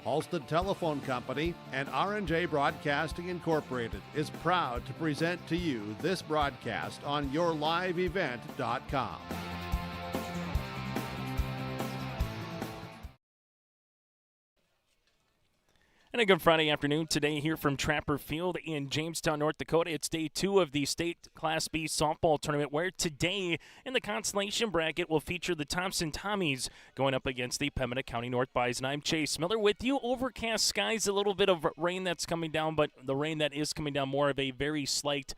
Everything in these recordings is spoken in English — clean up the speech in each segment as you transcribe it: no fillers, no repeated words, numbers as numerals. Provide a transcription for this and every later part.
Halstead Telephone Company and R&J Broadcasting Incorporated is proud to present to you this broadcast on yourliveevent.com. And a good Friday afternoon today here from Trapper Field in Jamestown, North Dakota. It's day 2 of the state Class B softball tournament, where today in the consolation bracket will feature the Thompson Tommies going up against the Pembina County North Bison. I'm Chase Miller with you. Overcast skies, a little bit of rain that's coming down, but the rain that is coming down more of a very slight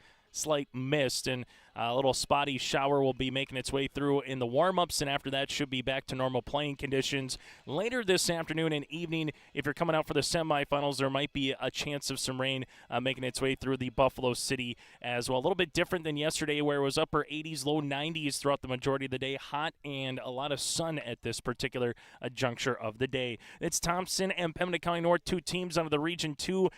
mist, and a little spotty shower will be making its way through in the warm-ups, and after that should be back to normal playing conditions. Later this afternoon and evening, if you're coming out for the semifinals, there might be a chance of some rain making its way through the Buffalo City as well. A little bit different than yesterday, where it was upper 80s, low 90s throughout the majority of the day. Hot and a lot of sun at this particular juncture of the day. It's Thompson and Pembina County North, 2 teams out of the Region 2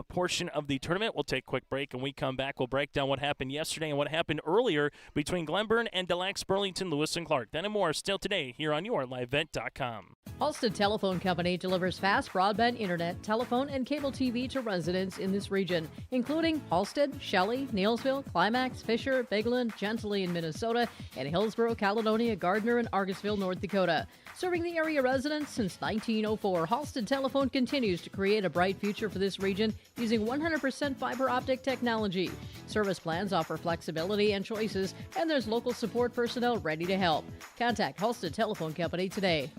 portion of the tournament. We'll take a quick break, and we come back. We'll break down what happened yesterday and what happened earlier between Glenburn and Des Lacs, Burlington, Lewis, and Clark. That and more still today here on yourliveevent.com. Halstead Telephone Company delivers fast broadband internet, telephone, and cable TV to residents in this region, including Halstead, Shelley, Neilsville, Climax, Fisher, Bigland, Gentilly in Minnesota, and Hillsborough, Caledonia, Gardner, and Argosville, North Dakota. Serving the area residents since 1904, Halstead Telephone continues to create a bright future for this region using 100% fiber optic technology. Service plans offer flexibility and choices, and there's local support personnel ready to help. Contact Halstead Telephone Company today.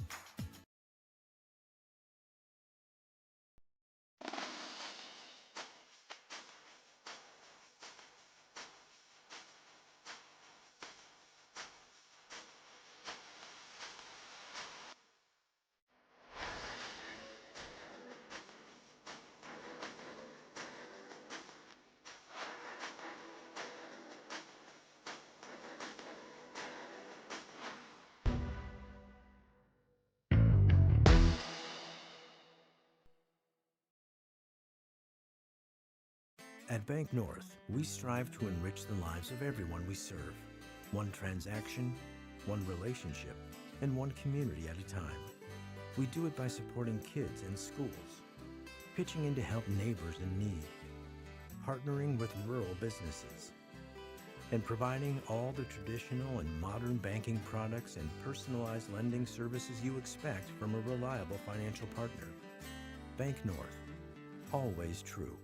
At Bank North, we strive to enrich the lives of everyone we serve. One transaction, one relationship, and one community at a time. We do it by supporting kids and schools, pitching in to help neighbors in need, partnering with rural businesses, and providing all the traditional and modern banking products and personalized lending services you expect from a reliable financial partner. Bank North, always true.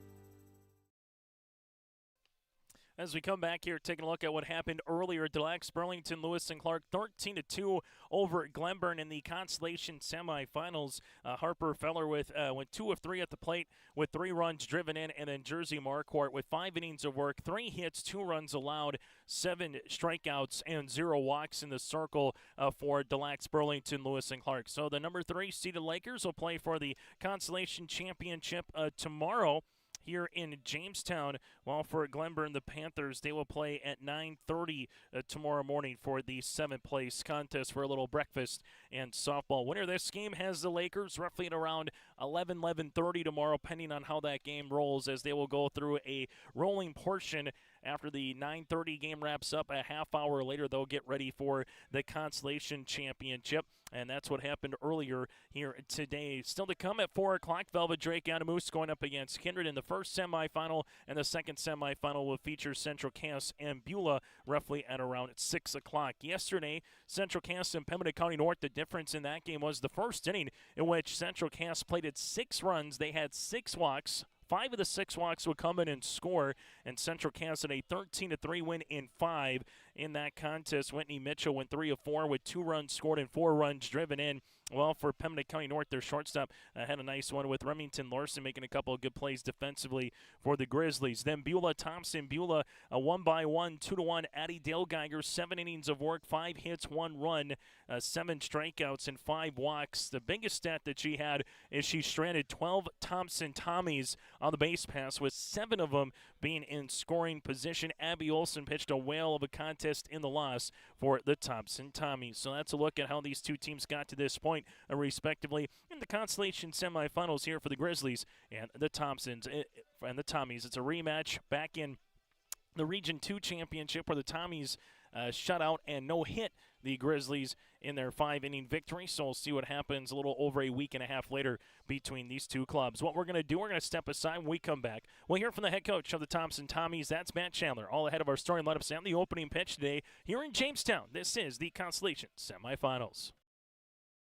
As we come back here, taking a look at what happened earlier, Des Lacs, Burlington, Lewis, and Clark 13-2 over at Glenburn in the consolation semifinals. Harper Feller went 2 of 3 at the plate with 3 runs driven in, and then Jersey Marquardt with 5 innings of work, 3 hits, 2 runs allowed, 7 strikeouts, and 0 walks in the circle for Des Lacs, Burlington, Lewis, and Clark. So the number 3 seeded Lakers will play for the consolation championship tomorrow here in Jamestown, while for Glenburn, the Panthers, they will play at 9:30 tomorrow morning for the 7th place contest for a little breakfast and softball. Winner of this game has the Lakers roughly at around 11:30 tomorrow, depending on how that game rolls, as they will go through a rolling portion. After the 9:30 game wraps up, a half hour later, they'll get ready for the consolation championship. And that's what happened earlier here today. Still to come at 4 o'clock, Velvet Drake Anamoose going up against Kindred in the first semifinal, and the second semifinal will feature Central Cass and Beulah roughly at around 6 o'clock. Yesterday, Central Cass and Pembina County North, the difference in that game was the first inning, in which Central Cass plated 6 runs. They had 6 walks. 5 of the 6 walks would come in and score, and Central Cass had a 13-3 win in 5 in that contest. Whitney Mitchell went 3 of 4 with 2 runs scored and 4 runs driven in. Well, for Pembina County North, their shortstop had a nice one with Remington Larson making a couple of good plays defensively for the Grizzlies. Then Beulah Thompson. Beulah, a 1-by-1, 2-1. Addie Dale Geiger, 7 innings of work, 5 hits, 1 run, 7 strikeouts, and 5 walks. The biggest stat that she had is she stranded 12 Thompson Tommies on the base pass, with 7 of them being in scoring position. Abby Olson pitched a whale of a contest in the loss for the Thompson Tommies. So that's a look at how these two teams got to this point, respectively, in the consolation semifinals here for the Grizzlies and the Thompsons and the Tommies. It's a rematch back in the Region 2 championship, where the Tommies shutout and no hit the Grizzlies in their 5-inning victory. So we'll see what happens a little over a week and a half later between these two clubs. What we're going to do, we're going to step aside when we come back. We'll hear from the head coach of the Thompson Tommies. That's Matt Chandler, all ahead of our starting lineups and the opening pitch today here in Jamestown. This is the Constellation Semifinals.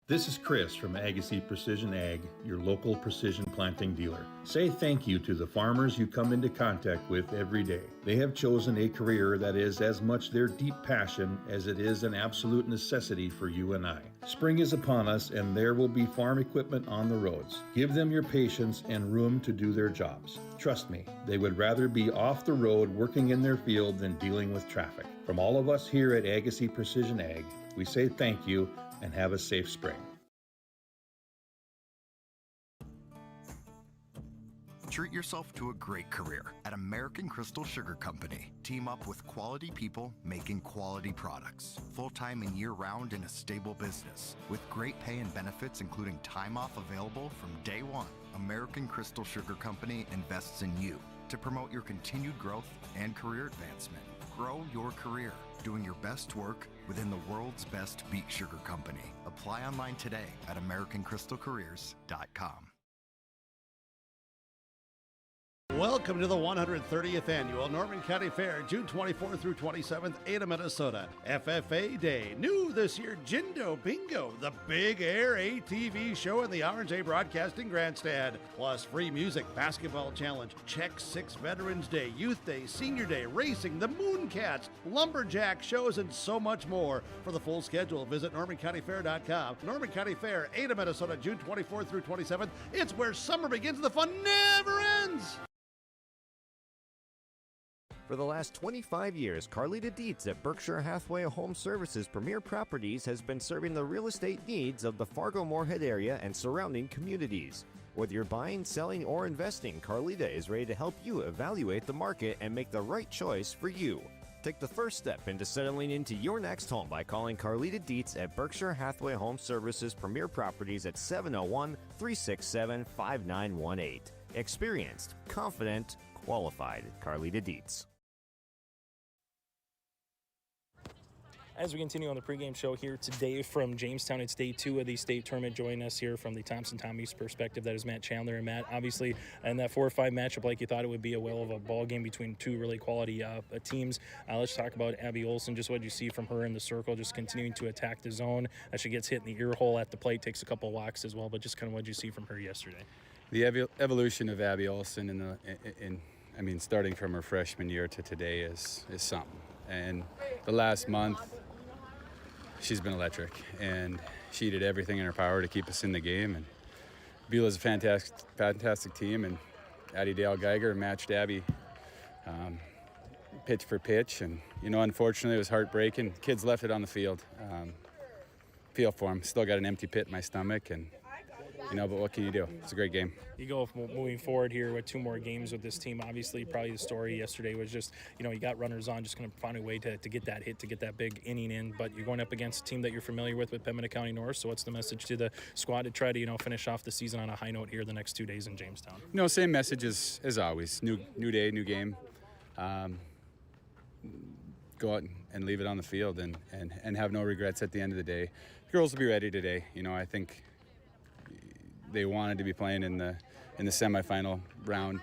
This is Chris from Agassiz Precision Ag, your local precision planting dealer. Say thank you to the farmers you come into contact with every day. They have chosen a career that is as much their deep passion as it is an absolute necessity for you and I. Spring is upon us and there will be farm equipment on the roads. Give them your patience and room to do their jobs. Trust me, they would rather be off the road working in their field than dealing with traffic. From all of us here at Agassiz Precision Ag, we say thank you and have a safe spring. Treat yourself to a great career at American Crystal Sugar Company. Team up with quality people making quality products. Full-time and year-round in a stable business. With great pay and benefits including time off available from day one. American Crystal Sugar Company invests in you to promote your continued growth and career advancement. Grow your career, doing your best work within the world's best beet sugar company. Apply online today at AmericanCrystalCareers.com. Welcome to the 130th Annual Norman County Fair, June 24th through 27th, Ada, Minnesota. FFA Day. New this year, Jindo Bingo, the big air ATV show in the R&J Broadcasting Grandstand. Plus free music, basketball challenge, Check 6 Veterans Day, Youth Day, Senior Day, racing, the Mooncats, lumberjack shows, and so much more. For the full schedule, visit NormanCountyFair.com. Norman County Fair, Ada, Minnesota, June 24th through 27th. It's where summer begins and the fun never ends. For the last 25 years, Carlita Dietz at Berkshire Hathaway Home Services Premier Properties has been serving the real estate needs of the Fargo-Moorhead area and surrounding communities. Whether you're buying, selling, or investing, Carlita is ready to help you evaluate the market and make the right choice for you. Take the first step into settling into your next home by calling Carlita Dietz at Berkshire Hathaway Home Services Premier Properties at 701-367-5918. Experienced, confident, qualified. Carlita Dietz. As we continue on the pregame show here today from Jamestown, it's day 2 of the state tournament. Joining us here from the Thompson Tommies perspective, that is Matt Chandler. And Matt, obviously, in that 4-5 matchup, like you thought it would be a whale of a ball game between two really quality teams. Let's talk about Abby Olson. Just what you see from her in the circle, just continuing to attack the zone. She gets hit in the ear hole at the plate, takes a couple of walks as well. But just kind of what you see from her yesterday. The evolution of Abby Olson starting from her freshman year to today is something. And the last month, she's been electric, and she did everything in her power to keep us in the game. And Beulah's a fantastic team, and Addie Dale Geiger matched Abby pitch for pitch. And, unfortunately, it was heartbreaking. Kids left it on the field. Feel for them. Still got an empty pit in my stomach, and but what can you do? It's a great game. You go moving forward here with 2 more games with this team. Obviously, probably the story yesterday was just, you got runners on, just going to find a way to get that hit, to get that big inning in. But you're going up against a team that you're familiar with Pembina County North. So what's the message to the squad to try to, finish off the season on a high note here the next 2 days in Jamestown? Same message as always. New day, new game. Go out and leave it on the field and have no regrets at the end of the day. Girls will be ready today. I think they wanted to be playing in the semifinal round.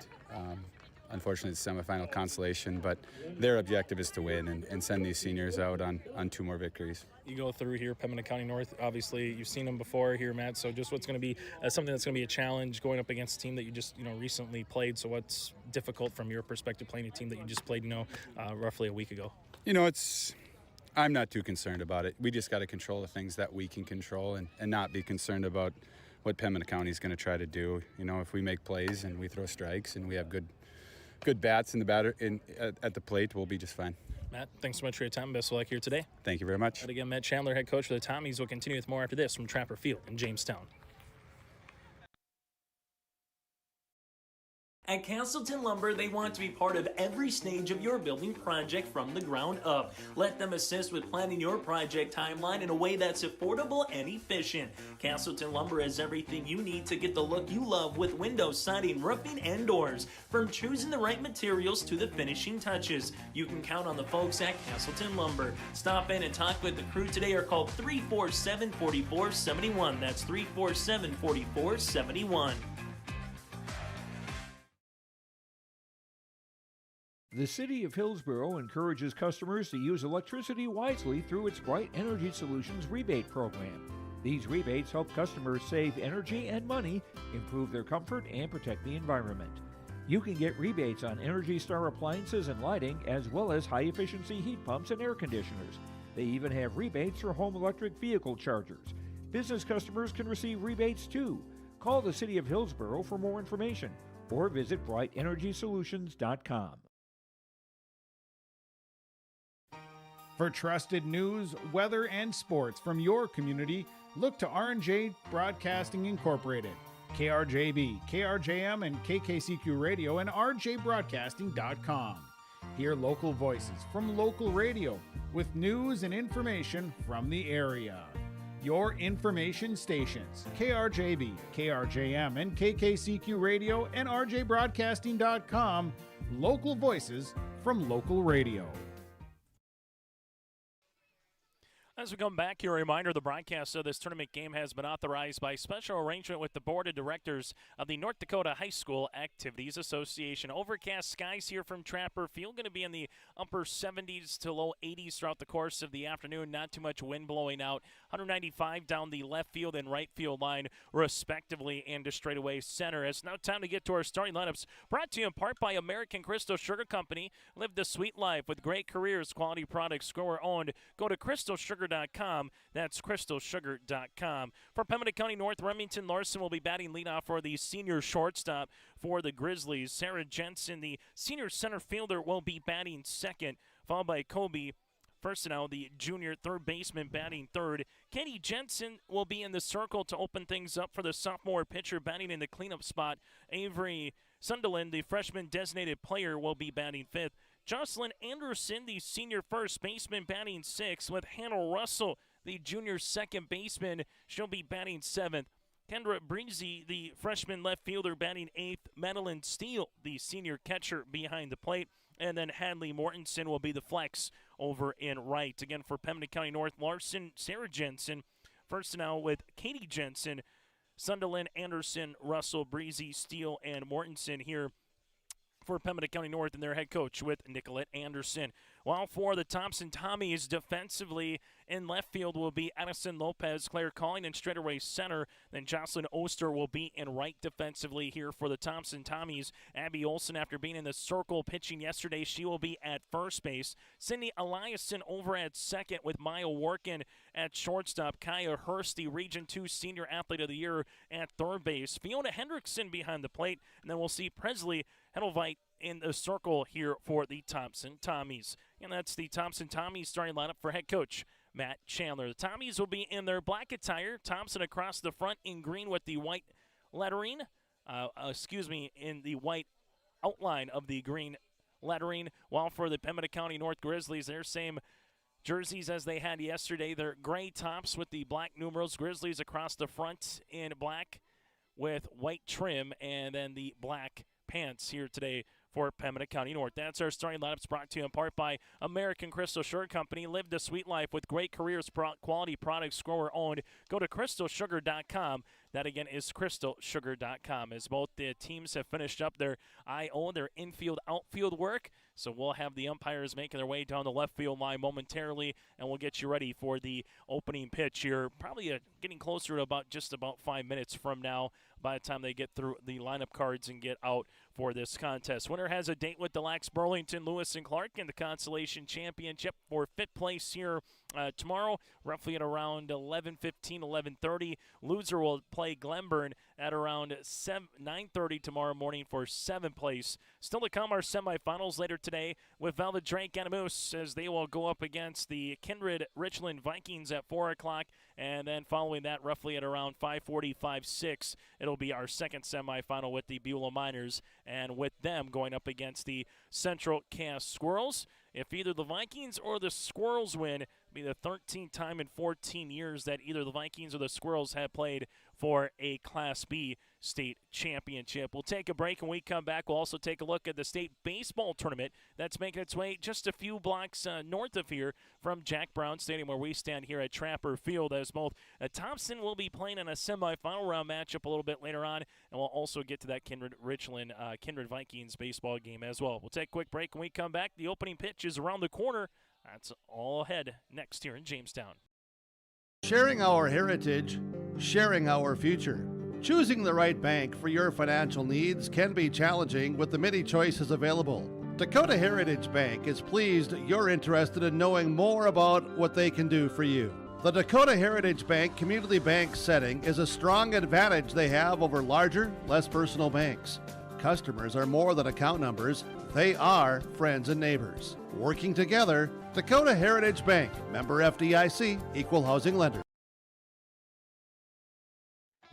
Unfortunately, it's semifinal consolation, but their objective is to win and send these seniors out on 2 more victories. You go through here, Pembina County North. Obviously, you've seen them before here, Matt. So just what's going to be something that's going to be a challenge going up against a team that you just recently played. So what's difficult from your perspective playing a team that you just played roughly a week ago? I'm not too concerned about it. We just got to control the things that we can control and not be concerned about what Pembina County is going to try to do. If we make plays and we throw strikes and we have good bats in the batter at the plate, we'll be just fine. Matt, thanks so much for your time. Best of luck here today. Thank you very much. And again, Matt Chandler, head coach for the Tommies, will continue with more after this from Trapper Field in Jamestown. At Castleton Lumber, they want to be part of every stage of your building project from the ground up. Let them assist with planning your project timeline in a way that's affordable and efficient. Castleton Lumber has everything you need to get the look you love with windows, siding, roofing, and doors. From choosing the right materials to the finishing touches, you can count on the folks at Castleton Lumber. Stop in and talk with the crew today or call 347-4471. That's 347-4471. The City of Hillsborough encourages customers to use electricity wisely through its Bright Energy Solutions rebate program. These rebates help customers save energy and money, improve their comfort, and protect the environment. You can get rebates on Energy Star appliances and lighting, as well as high-efficiency heat pumps and air conditioners. They even have rebates for home electric vehicle chargers. Business customers can receive rebates too. Call the City of Hillsborough for more information or visit brightenergysolutions.com. For trusted news, weather, and sports from your community, look to R&J Broadcasting Incorporated, KRJB, KRJM, and KKCQ Radio, and rjbroadcasting.com. Hear local voices from local radio with news and information from the area. Your information stations, KRJB, KRJM, and KKCQ Radio, and rjbroadcasting.com. Local voices from local radio. As we come back here, a reminder, the broadcast of this tournament game has been authorized by special arrangement with the Board of Directors of the North Dakota High School Activities Association. Overcast skies here from Trapper Field, going to be in the upper 70s to low 80s throughout the course of the afternoon. Not too much wind blowing out. 195 down the left field and right field line, respectively, and to straightaway center. It's now time to get to our starting lineups, brought to you in part by American Crystal Sugar Company. Live the sweet life with great careers, quality products, grower-owned. Go to crystalsugar.com. That's crystalsugar.com. For Pembina County North, Remington Larson will be batting leadoff for the senior shortstop for the Grizzlies. Sarah Jensen, the senior center fielder, will be batting second, followed by Kobe Firstenow, the junior third baseman, batting third. Katie Jensen will be in the circle to open things up for the sophomore pitcher, batting in the cleanup spot. Avery Sunderland, the freshman designated player, will be batting fifth. Jocelyn Anderson, the senior first baseman, batting sixth, with Hannah Russell, the junior second baseman. She'll be batting seventh. Kendra Breezy, the freshman left fielder, batting eighth. Madeline Steele, the senior catcher, behind the plate. And then Hadley Mortensen will be the flex over in right. Again, for Pembina County North, Larson, Sarah Jensen. Firstenow with Katie Jensen, Sunderland, Anderson, Russell, Breezy, Steele, and Mortensen here for Pembina County North, and their head coach with Nicolette Anderson. While for the Thompson Tommies, defensively in left field will be Addison Lopez, Claire Calling in straightaway center. Then Jocelyn Oster will be in right defensively here for the Thompson Tommies. Abby Olson, after being in the circle pitching yesterday, she will be at first base. Cindy Eliason over at second with Maya Workin at shortstop. Kaya Hurst, the Region 2 Senior Athlete of the Year, at third base. Fiona Hendrickson behind the plate. And then we'll see Presley Hedelveit in the circle here for the Thompson Tommies. And that's the Thompson Tommies starting lineup for head coach Matt Chandler. The Tommies will be in their black attire. Thompson across the front in green with the white lettering. In the white outline of the green lettering. While for the Pembina County North Grizzlies, their same jerseys as they had yesterday. They're gray tops with the black numerals. Grizzlies across the front in black with white trim, and then the black pants here today for Pembina County North. That's our starting lineups, brought to you in part by American Crystal Sugar Company. Live the sweet life with great careers, quality products, grower owned. Go to crystalsugar.com. That again is crystalsugar.com. As both the teams have finished up their their infield outfield work. So we'll have the umpires making their way down the left field line momentarily, and we'll get you ready for the opening pitch here. Probably getting closer to just about 5 minutes from now by the time they get through the lineup cards and get out for this contest. Winner has a date with the Lax Burlington Lewis and Clark in the Consolation Championship for fifth place here Tomorrow, roughly at around 11:15, 11:30, loser will play Glenburn at around 9:30 tomorrow morning for 7th place. Still to come, our semifinals later today with Velvet Drake and Moose as they will go up against the Kindred Richland Vikings at 4 o'clock. And then following that, roughly at around 5:40, 5:06, it'll be our second semifinal with the Beulah Miners, and with them going up against the Central Cass Squirrels. If either the Vikings or the Squirrels win, it'll be the 13th time in 14 years that either the Vikings or the Squirrels have played for a Class B state championship. We'll take a break. When we come back, we'll also take a look at the state baseball tournament that's making its way just a few blocks north of here from Jack Brown Stadium, where we stand here at Trapper Field, as both Thompson will be playing in a semifinal round matchup a little bit later on, and we'll also get to that Kindred Vikings baseball game as well. We'll take a quick break. When we come back, the opening pitch is around the corner. That's all ahead next here in Jamestown. Sharing our heritage, sharing our future. Choosing the right bank for your financial needs can be challenging with the many choices available. Dakota Heritage Bank is pleased you're interested in knowing more about what they can do for you. The Dakota Heritage Bank community bank setting is a strong advantage they have over larger, less personal banks. Customers are more than account numbers, they are friends and neighbors. Working together, Dakota Heritage Bank, member FDIC, equal housing lender.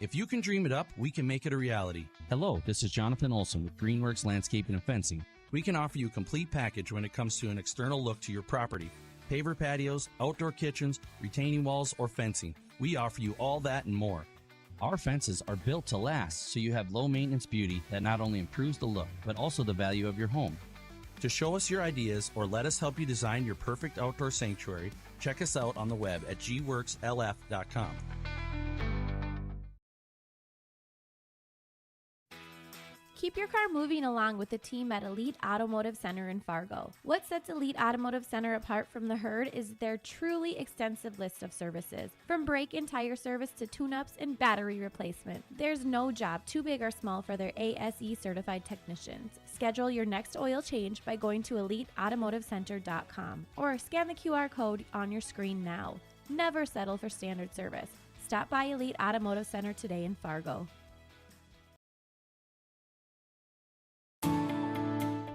If you can dream it up, we can make it a reality. Hello, this is Jonathan Olson with Greenworks Landscaping and Fencing. We can offer you a complete package when it comes to an external look to your property. Paver patios, outdoor kitchens, retaining walls, or fencing. We offer you all that and more. Our fences are built to last, so you have low maintenance beauty that not only improves the look, but also the value of your home. To show us your ideas or let us help you design your perfect outdoor sanctuary, check us out on the web at gworkslf.com. Keep your car moving along with the team at Elite Automotive Center in Fargo. What sets Elite Automotive Center apart from the herd is their truly extensive list of services. From brake and tire service to tune-ups and battery replacement, there's no job too big or small for their ASE certified technicians. Schedule your next oil change by going to EliteAutomotiveCenter.com or scan the QR code on your screen now. Never settle for standard service. Stop by Elite Automotive Center today in Fargo.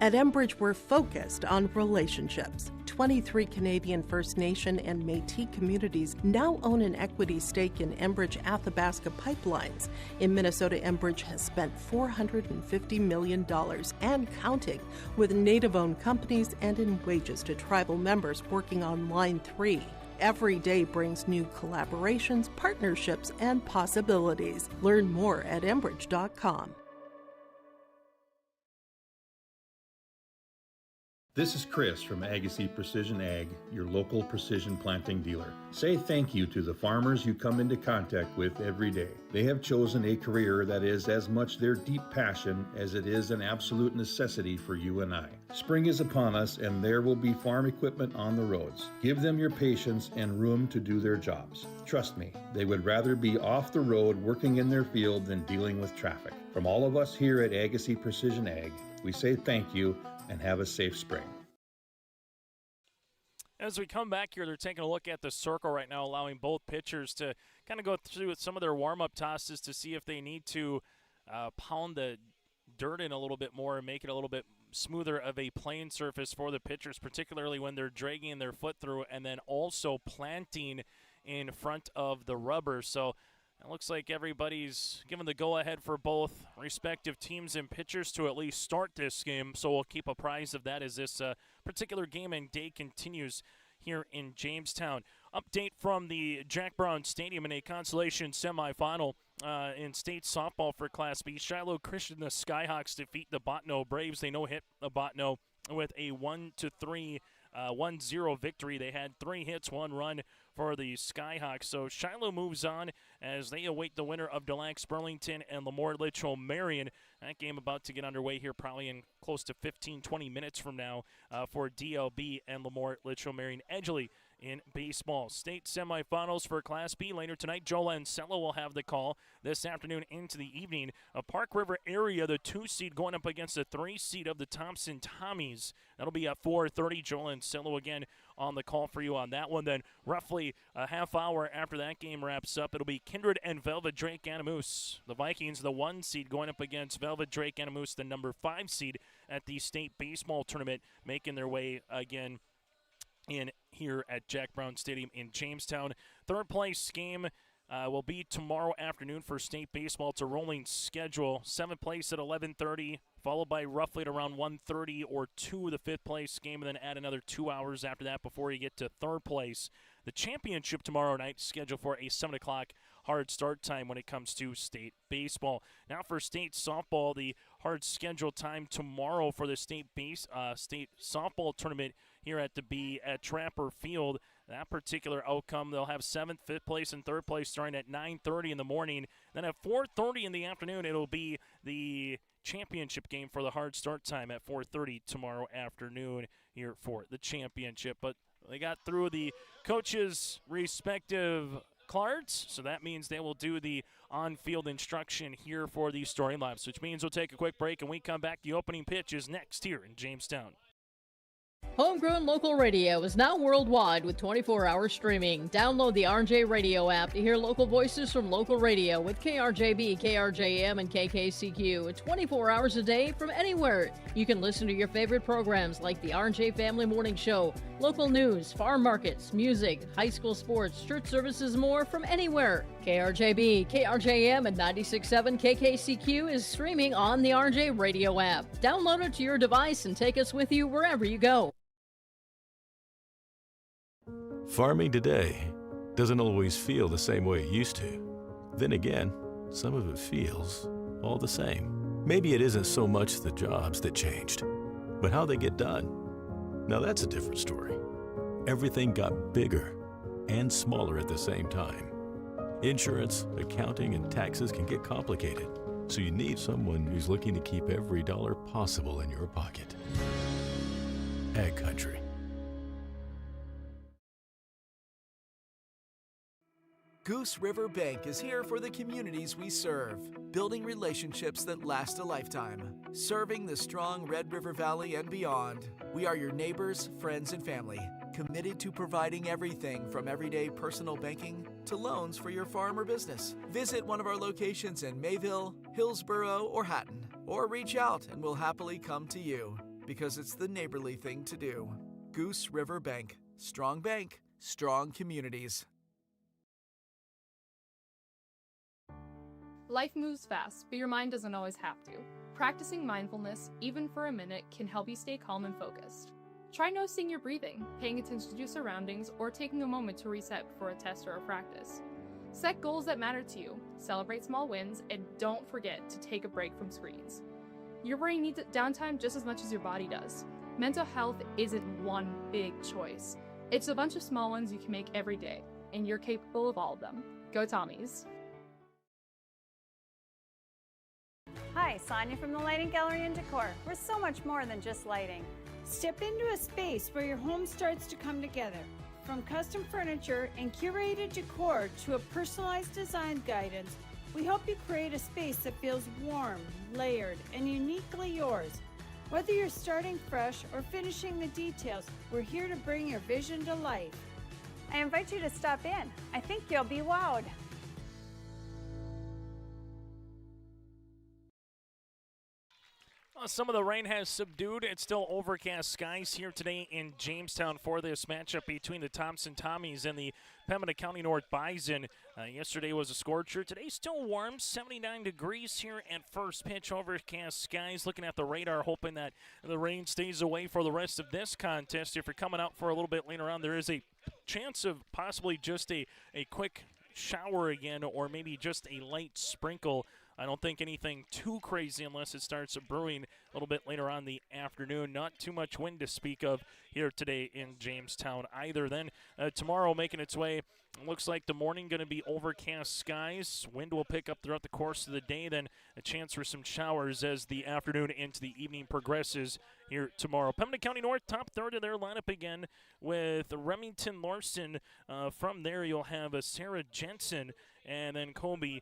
At Enbridge, we're focused on relationships. 23 Canadian First Nation and Métis communities now own an equity stake in Enbridge Athabasca Pipelines. In Minnesota, Enbridge has spent $450 million and counting with Native-owned companies and in wages to tribal members working on Line 3. Every day brings new collaborations, partnerships, and possibilities. Learn more at Enbridge.com. This is Chris from Agassiz Precision Ag, your local precision planting dealer. Say thank you to the farmers you come into contact with every day. They have chosen a career that is as much their deep passion as it is an absolute necessity for you and I. Spring is upon us and there will be farm equipment on the roads. Give them your patience and room to do their jobs. Trust me, they would rather be off the road working in their field than dealing with traffic. From all of us here at Agassiz Precision Ag, we say thank you and have a safe spring. As we come back here, they're taking a look at the circle right now, allowing both pitchers to kind of go through some of their warm-up tosses to see if they need to pound the dirt in a little bit more and make it a little bit smoother of a playing surface for the pitchers, particularly when they're dragging their foot through and then also planting in front of the rubber. So it looks like everybody's given the go-ahead for both respective teams and pitchers to at least start this game, so we'll keep apprised of that as this particular game and day continues here in Jamestown. Update from the Jack Brown Stadium in a consolation semifinal in state softball for Class B. Shiloh Christian, the Skyhawks defeat the Bottineau Braves. They no-hit the Bottineau with a 1-0 victory. They had 3 hits, 1 run for the Skyhawks. So Shiloh moves on as they await the winner of DeLax Burlington and Lemoore Litchfield Marion. That game about to get underway here probably in close to 15-20 minutes from now for DLB and Lemoore Litchfield Marion. Edgeley in baseball. State semifinals for Class B later tonight. Joe Lancella will have the call this afternoon into the evening. A Park River area, the 2 seed going up against the 3 seed of the Thompson Tommies. That'll be at 4:30. Joe Lancella again on the call for you on that one. Then roughly a half hour after that game wraps up, it'll be Kindred and Velvet Drake Animus. The Vikings, the 1 seed, going up against Velvet Drake Animus, the number 5 seed at the state baseball tournament, making their way again in here at Jack Brown Stadium in Jamestown. Third place game will be tomorrow afternoon for state baseball. It's a rolling schedule. 7th place at 11:30, followed by roughly at around 1:30 or 2 the 5th place game, and then add another 2 hours after that before you get to 3rd place. The championship tomorrow night scheduled for a 7 o'clock hard start time when it comes to state baseball. Now for state softball, the hard schedule time tomorrow for the state softball tournament here at the B at Trapper Field. That particular outcome, they'll have 7th, 5th place, and 3rd place starting at 9:30 in the morning. Then at 4:30 in the afternoon, it'll be the championship game for the hard start time at 4:30 tomorrow afternoon here for the championship. But they got through the coaches' respective cards, so that means they will do the on-field instruction here for these storylines, which means we'll take a quick break, and we come back. The opening pitch is next here in Jamestown. Homegrown local radio is now worldwide with 24-hour streaming. Download the RJ Radio app to hear local voices from local radio with KRJB, KRJM, and KKCQ 24 hours a day from anywhere. You can listen to your favorite programs like the RJ Family Morning Show, local news, farm markets, music, high school sports, church services, more from anywhere. KRJB, KRJM, and 96.7 KKCQ is streaming on the RJ Radio app. Download it to your device and take us with you wherever you go. Farming today doesn't always feel the same way it used to. Then again, some of it feels all the same. Maybe it isn't so much the jobs that changed, but how they get done. Now that's a different story. Everything got bigger and smaller at the same time. Insurance, accounting, and taxes can get complicated, so you need someone who's looking to keep every dollar possible in your pocket. Ag Country. Goose River Bank is here for the communities we serve, building relationships that last a lifetime. Serving the strong Red River Valley and beyond, we are your neighbors, friends, and family, committed to providing everything from everyday personal banking to loans for your farm or business. Visit one of our locations in Mayville, Hillsboro, or Hatton, or reach out and we'll happily come to you, because it's the neighborly thing to do. Goose River Bank. Strong bank, strong communities. Life moves fast, but your mind doesn't always have to. Practicing mindfulness, even for a minute, can help you stay calm and focused. Try noticing your breathing, paying attention to your surroundings, or taking a moment to reset before a test or a practice. Set goals that matter to you, celebrate small wins, and don't forget to take a break from screens. Your brain needs downtime just as much as your body does. Mental health isn't one big choice. It's a bunch of small ones you can make every day, and you're capable of all of them. Go Tommies! Hi, Sonia from the Lighting Gallery and Decor. We're so much more than just lighting. Step into a space where your home starts to come together. From custom furniture and curated decor to a personalized design guidance, we help you create a space that feels warm, layered, and uniquely yours. Whether you're starting fresh or finishing the details, we're here to bring your vision to life. I invite you to stop in. I think you'll be wowed. Some of the rain has subdued. It's still overcast skies here today in Jamestown for this matchup between the Thompson Tommies and the Pembina County North Bison. Yesterday was a scorcher. Today still warm, 79 degrees here at first pitch. Overcast skies. Looking at the radar, hoping that the rain stays away for the rest of this contest. If you're coming out for a little bit later on, there is a chance of possibly just a quick shower again, or maybe just a light sprinkle. I don't think anything too crazy unless it starts brewing a little bit later on in the afternoon. Not too much wind to speak of here today in Jamestown either. Then tomorrow making its way, looks like the morning going to be overcast skies. Wind will pick up throughout the course of the day. Then a chance for some showers as the afternoon into the evening progresses here tomorrow. Pembina County North, top third of their lineup again with Remington Larson. From there you'll have Sarah Jensen and then Colby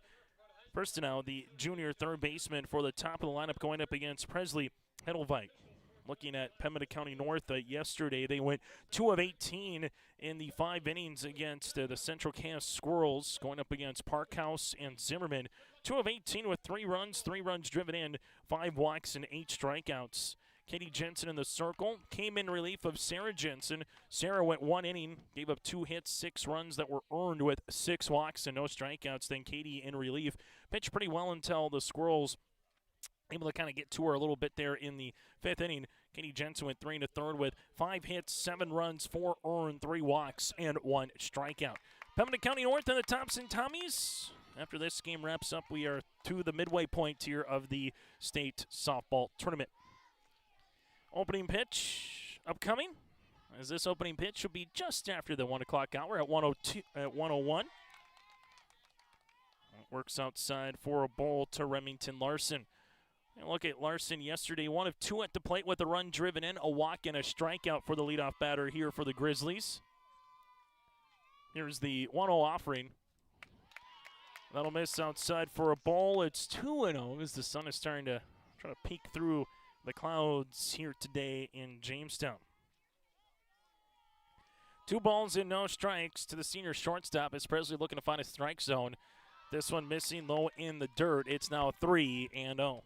First now, the junior third baseman for the top of the lineup going up against Presley Hedelveit. Looking at Pembina County North yesterday, they went 2 of 18 in the 5 innings against the Central Cass Squirrels, going up against Parkhouse and Zimmerman. 2 of 18 with 3 runs driven in, 5 walks and 8 strikeouts. Katie Jensen in the circle came in relief of Sarah Jensen. Sarah went 1 inning, gave up 2 hits, 6 runs that were earned with 6 walks and no strikeouts. Then Katie in relief pitched pretty well until the Squirrels able to kind of get to her a little bit there in the 5th inning. Katie Jensen went 3 1/3 with 5 hits, 7 runs, 4 earned, 3 walks, and 1 strikeout. Pembina County North and the Thompson Tommies. After this game wraps up, we are to the midway point here of the state softball tournament. Opening pitch upcoming, as this opening pitch will be just after the 1 o'clock hour at 1:01. It works outside for a ball to Remington Larson. And look at Larson yesterday, 1 of 2 at the plate with a run driven in, a walk and a strikeout for the leadoff batter here for the Grizzlies. Here's the 1-0 offering. That'll miss outside for a ball. It's 2-0 as the sun is starting to try to peek through the clouds here today in Jamestown. 2 balls and no strikes to the senior shortstop as Presley looking to find a strike zone. This one missing low in the dirt. It's now 3-0.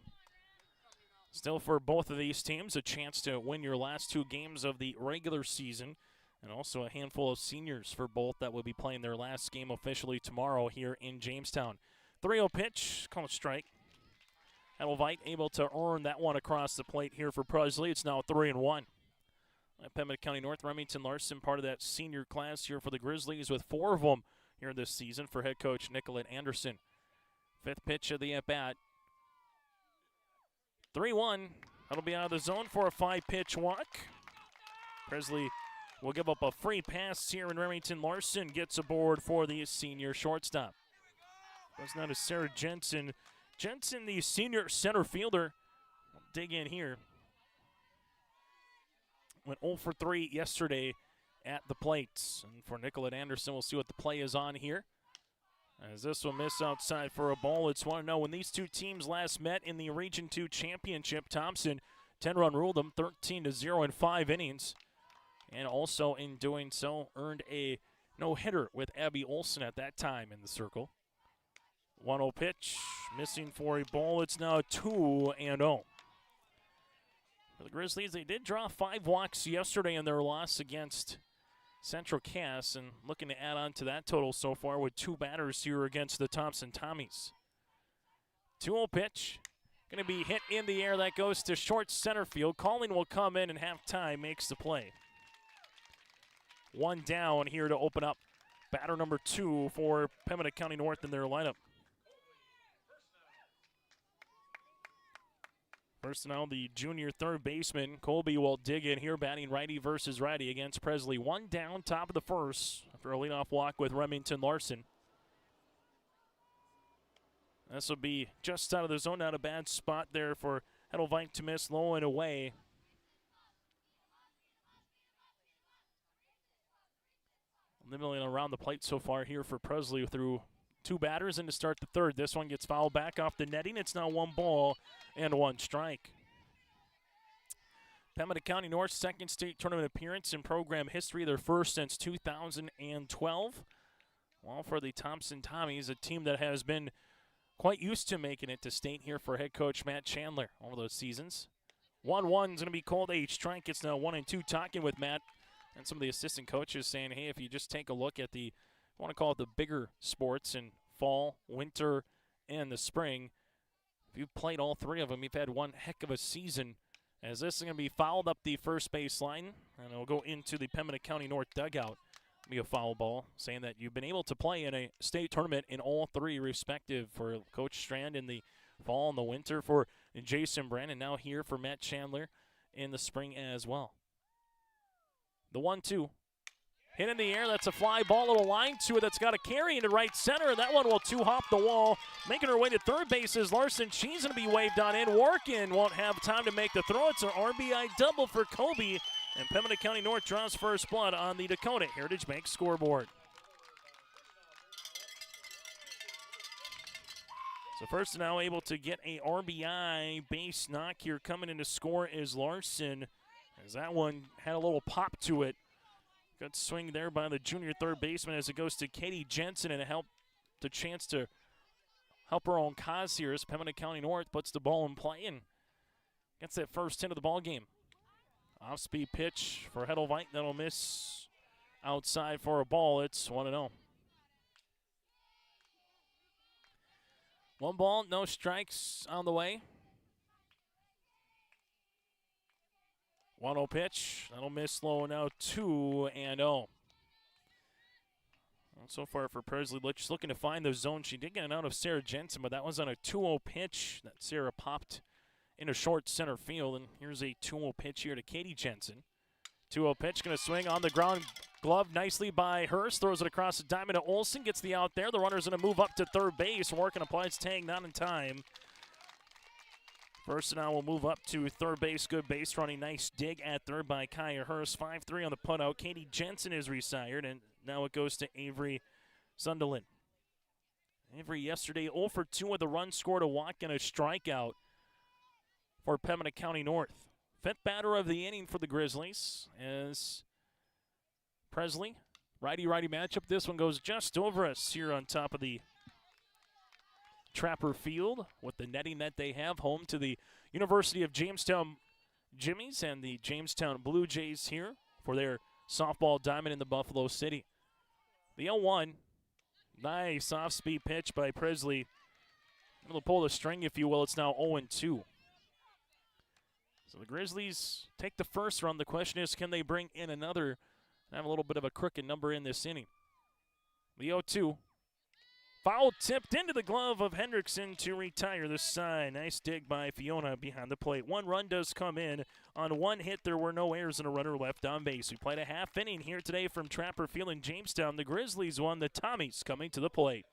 Still for both of these teams, a chance to win your last 2 games of the regular season, and also a handful of seniors for both that will be playing their last game officially tomorrow here in Jamestown. 3-0 pitch, called strike. Edelveit able to earn that one across the plate here for Presley. It's now 3-1. At Pembina County North, Remington Larson, part of that senior class here for the Grizzlies with 4 of them here this season for head coach Nicolette Anderson. 5th pitch of the at-bat. 3-1. That'll be out of the zone for a 5-pitch walk. Presley will give up a free pass here, and Remington Larson gets aboard for the senior shortstop. Goes now to Sarah Jensen. Jensen, the senior center fielder, will dig in here. Went 0 for 3 yesterday at the plates. And for Nicolette Anderson, we'll see what the play is on here. As this will miss outside for a ball. It's 1-0. When these 2 teams last met in the Region 2 championship, Thompson 10-run ruled them 13-0 in 5 innings. And also in doing so, earned a no-hitter with Abby Olson at that time in the circle. 1-0 pitch, missing for a ball. It's now 2-0. For the Grizzlies, they did draw 5 walks yesterday in their loss against Central Cass, and looking to add on to that total so far with 2 batters here against the Thompson Tommies. 2-0 pitch, going to be hit in the air. That goes to short center field. Calling will come in and halftime makes the play. 1 down here to open up batter number 2 for Pembina County North in their lineup. First now, the junior third baseman, Colby, will dig in here, batting righty versus righty against Presley. 1 down, top of the first, after a leadoff walk with Remington Larson. This will be just out of the zone, not a bad spot there for Edelveit to miss low and away. Limiting around the plate so far here for Presley through 2 batters and to start the 3rd. This one gets fouled back off the netting. It's now 1 ball and 1 strike. Pembina County North's 2nd state tournament appearance in program history, their first since 2012. While for the Thompson Tommies, a team that has been quite used to making it to state here for head coach Matt Chandler over those seasons. 1-1 is going to be called a strike. It's now 1-2, talking with Matt and some of the assistant coaches saying, hey, if you just take a look at the, I want to call it the bigger sports in fall, winter, and the spring, if you've played all 3 of them, you've had one heck of a season. As this is going to be fouled up the first base line, and it'll go into the Pembina County North dugout. It'll be a foul ball, saying that you've been able to play in a state tournament in all 3 respective for Coach Strand in the fall and the winter, for Jason Brandon, now here for Matt Chandler in the spring as well. The 1-2. Hit in the air, that's a fly ball, little line to it that's got a carry into right center. That one will 2-hop the wall. Making her way to third base is Larson. She's going to be waved on in. Workin won't have time to make the throw. It's an RBI double for Kobe. And Pembina County North draws first blood on the Dakota Heritage Bank scoreboard. So first now able to get a RBI base knock here. Coming in to score is Larson, as that one had a little pop to it. Good swing there by the junior third baseman as it goes to Katie Jensen, and the chance to help her own cause here as Pembina County North puts the ball in play and gets that first hit of the ball game. Off-speed pitch for Hedelveit. That'll miss outside for a ball. It's 1-0. 1 ball, no strikes on the way. 1-0 pitch. That'll miss low now, 2-0. So far for Presley, just looking to find the zone. She did get it out of Sarah Jensen, but that was on a 2-0 pitch that Sarah popped into short center field. And here's a 2-0 pitch here to Katie Jensen. 2-0 pitch, going to swing on the ground. Glove nicely by Hurst. Throws it across the diamond to Olsen. Gets the out there. The runner's going to move up to third base. Working applies tag, not in time. First now will move up to third base. Good base running. Nice dig at third by Kaya Hurst. 5-3 on the putout. Katie Jensen is retired, and now it goes to Avery Sunderland. Avery yesterday 0 for 2 with a run scored, a walk, and a strikeout for Pembina County North. Fifth batter of the inning for the Grizzlies as Presley, righty-righty matchup. This one goes just over us here on top of the Trapper Field with the netting that they have, home to the University of Jamestown Jimmies and the Jamestown Blue Jays here for their softball diamond in the Buffalo City. The 0-1, nice off-speed pitch by Presley. Able to pull the string, if you will. It's now 0-2. So the Grizzlies take the first run. The question is, can they bring in another and have a little bit of a crooked number in this inning? The 0-2. Foul tipped into the glove of Hendrickson to retire the side. Nice dig by Fiona behind the plate. 1 run does come in. On 1 hit, there were no errors and a runner left on base. We played a half inning here today from Trapper Field in Jamestown. The Grizzlies won. The Tommies coming to the plate.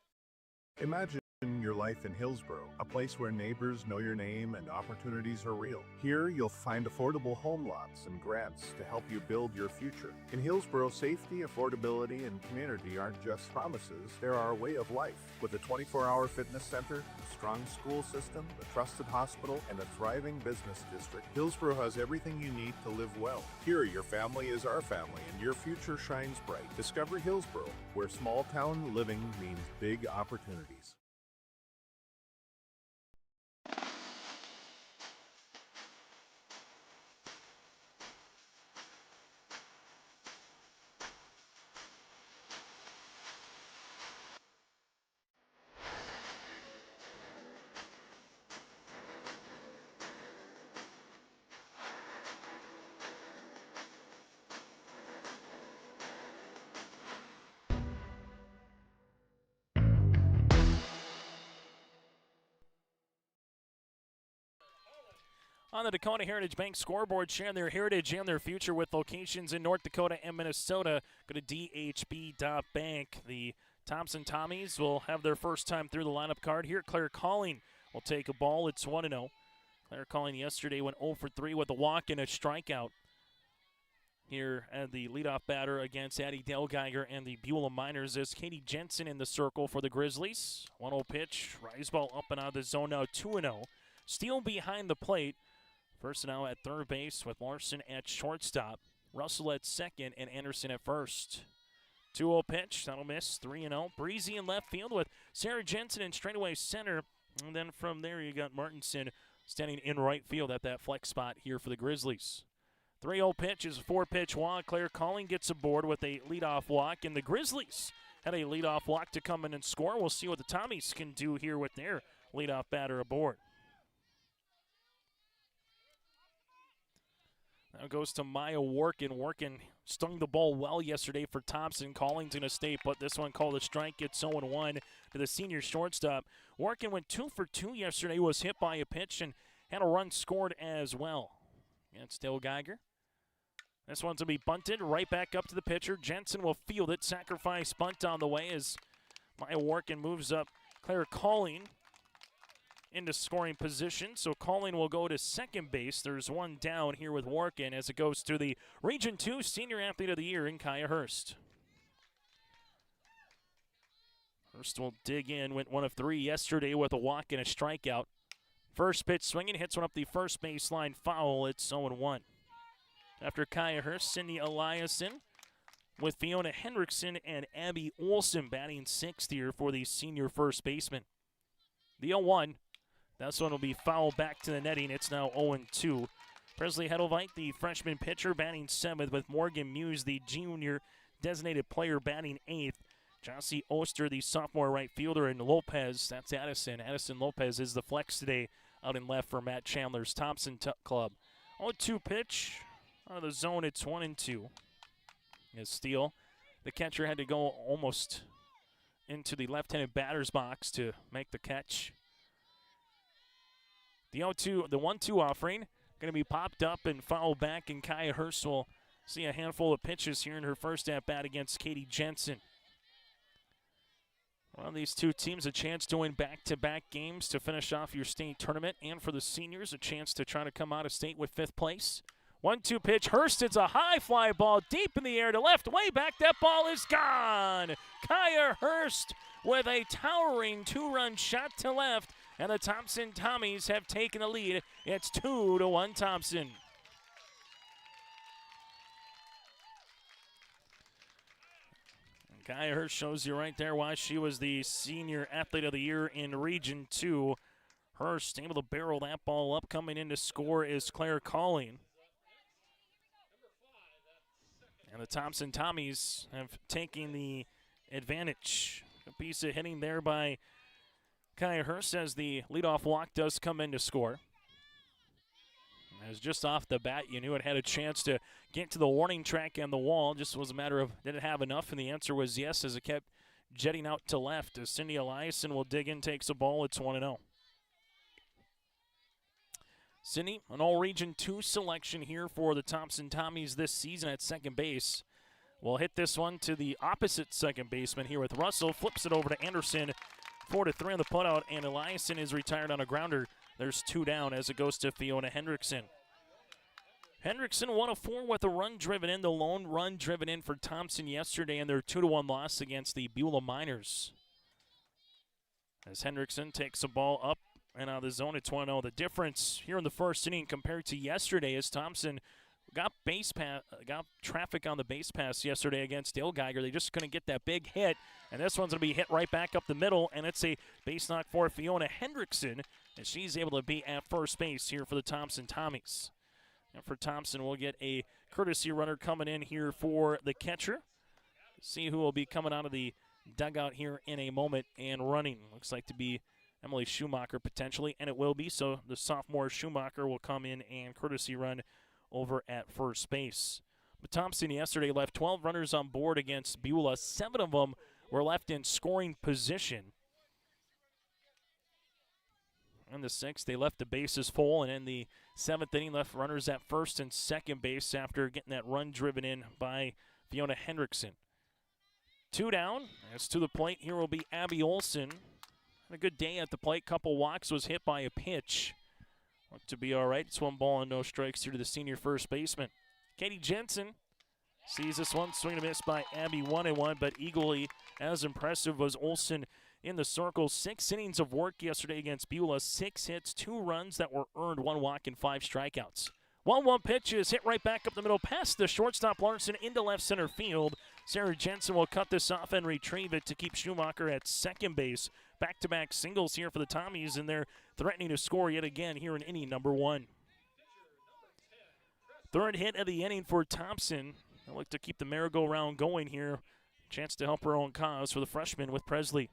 Imagine your life in Hillsborough, a place where neighbors know your name and opportunities are real. Here, you'll find affordable home lots and grants to help you build your future. In Hillsborough, safety, affordability, and community aren't just promises, they're our way of life. With a 24-hour fitness center, a strong school system, a trusted hospital, and a thriving business district, Hillsborough has everything you need to live well. Here, your family is our family, and your future shines bright. Discover Hillsborough, where small-town living means big opportunities. On the Dakota Heritage Bank scoreboard, sharing their heritage and their future with locations in North Dakota and Minnesota. Go to dhb.bank. The Thompson Tommies will have their first time through the lineup card here. Claire Calling will take a ball. It's 1-0. Claire Calling yesterday went 0 for 3 with a walk and a strikeout. Here at the leadoff batter against Addie Delgeiger and the Beulah Miners is Katie Jensen in the circle for the Grizzlies. 1-0 pitch, rise ball up and out of the zone now, 2-0. Steele behind the plate. First now at third base with Larson at shortstop. Russell at second and Anderson at first. 2-0 pitch, that'll miss, 3-0. Breezy in left field with Sarah Jensen in straightaway center. And then from there you got Martinson standing in right field at that flex spot here for the Grizzlies. 3-0 pitch is a 4-pitch walk. Claire Calling gets aboard with a leadoff walk. And the Grizzlies had a leadoff walk to come in and score. We'll see what the Tommies can do here with their leadoff batter aboard. Now goes to Maya Workin. Workin stung the ball well yesterday for Thompson. Calling's going to stay put. This one called a strike. Gets 0-1 to the senior shortstop. Workin went 2 for 2 yesterday. Was hit by a pitch and had a run scored as well. It's Dale Geiger. This one's going to be bunted right back up to the pitcher. Jensen will field it. Sacrifice bunt on the way as Maya Workin moves up. Claire Calling into scoring position, so Calling will go to second base. There's one down here with Workin as it goes to the Region 2 Senior Athlete of the Year in Kaya Hurst. Hurst will dig in, went 1 of 3 yesterday with a walk and a strikeout. First pitch swinging, hits one up the first baseline foul. It's 0-1. After Kaya Hurst, Cindy Eliason with Fiona Hendrickson and Abby Olson batting 6th here for the senior first baseman. The 0-1, this one will be fouled back to the netting. It's now 0-2. Presley Hedelveit, the freshman pitcher, batting 7th, with Morgan Muse, the junior designated player, batting 8th. Jossie Oster, the sophomore right fielder, and Lopez, that's Addison. Addison Lopez is the flex today out in left for Matt Chandler's Thompson Club. 0-2 pitch out of the zone. It's 1-2. As Steele, the catcher, had to go almost into the left-handed batter's box to make the catch. The 0-2, the 1-2 offering going to be popped up and fouled back, and Kaya Hurst will see a handful of pitches here in her first at-bat against Katie Jensen. Well, these two teams a chance to win back-to-back games to finish off your state tournament, and for the seniors a chance to try to come out of state with 5th place. 1-2 pitch. Hurst, it's a high fly ball deep in the air to left, way back. That ball is gone. Kaya Hurst with a towering 2-run shot to left, and the Thompson Tommies have taken the lead. It's 2-1 Thompson. Kaya Hurst shows you right there why she was the Senior Athlete of the Year in Region 2. Hurst able to barrel that ball up. Coming in to score is Claire Calling. And the Thompson Tommies have taken the advantage. A piece of hitting there by Kaya Hurst as the leadoff walk does come in to score. As just off the bat, you knew it had a chance to get to the warning track and the wall. Just was a matter of, did it have enough? And the answer was yes, as it kept jetting out to left. As Cindy Eliason will dig in, takes a ball. It's 1-0. Cindy, an all-Region 2 selection here for the Thompson Tommies this season at second base. Will hit this one to the opposite second baseman here with Russell. Flips it over to Anderson. 4-3 on the putout, and Eliason is retired on a grounder. There's 2 down as it goes to Fiona Hendrickson. Hendrickson 1 of 4 with a run driven in, the lone run driven in for Thompson yesterday in their 2-1 loss against the Beulah Miners. As Hendrickson takes a ball up and out of the zone, it's 1-0. The difference here in the first inning compared to yesterday is Thompson got traffic on the base pass yesterday against Dale Geiger. They just couldn't get that big hit, and this one's going to be hit right back up the middle, and it's a base knock for Fiona Hendrickson, and she's able to be at first base here for the Thompson Tommies. And for Thompson, we'll get a courtesy runner coming in here for the catcher. See who will be coming out of the dugout here in a moment and running. Looks like to be Emily Schumacher potentially, and it will be. So the sophomore Schumacher will come in and courtesy run over at first base. But Thompson yesterday left 12 runners on board against Beulah. 7 of them were left in scoring position. In the 6th, they left the bases full, and in the 7th inning, left runners at first and second base after getting that run driven in by Fiona Hendrickson. 2 down. As to the plate, here will be Abby Olson. Had a good day at the plate. Couple walks, was hit by a pitch. Looked to be all right. It's 1 ball and no strikes here to the senior first baseman. Katie Jensen sees this one. Swing and a miss by Abby, 1-1, but equally as impressive was Olson in the circle. 6 innings of work yesterday against Beulah. 6 hits, 2 runs that were earned, 1 walk, and 5 strikeouts. 1-1 pitch is hit right back up the middle past the shortstop Larson into left center field. Sarah Jensen will cut this off and retrieve it to keep Schumacher at second base. Back-to-back singles here for the Tommies, and they're threatening to score yet again here in inning number 1. Third hit of the inning for Thompson. They'll look to keep the merry-go-round going here. Chance to help her own cause for the freshman with Presley.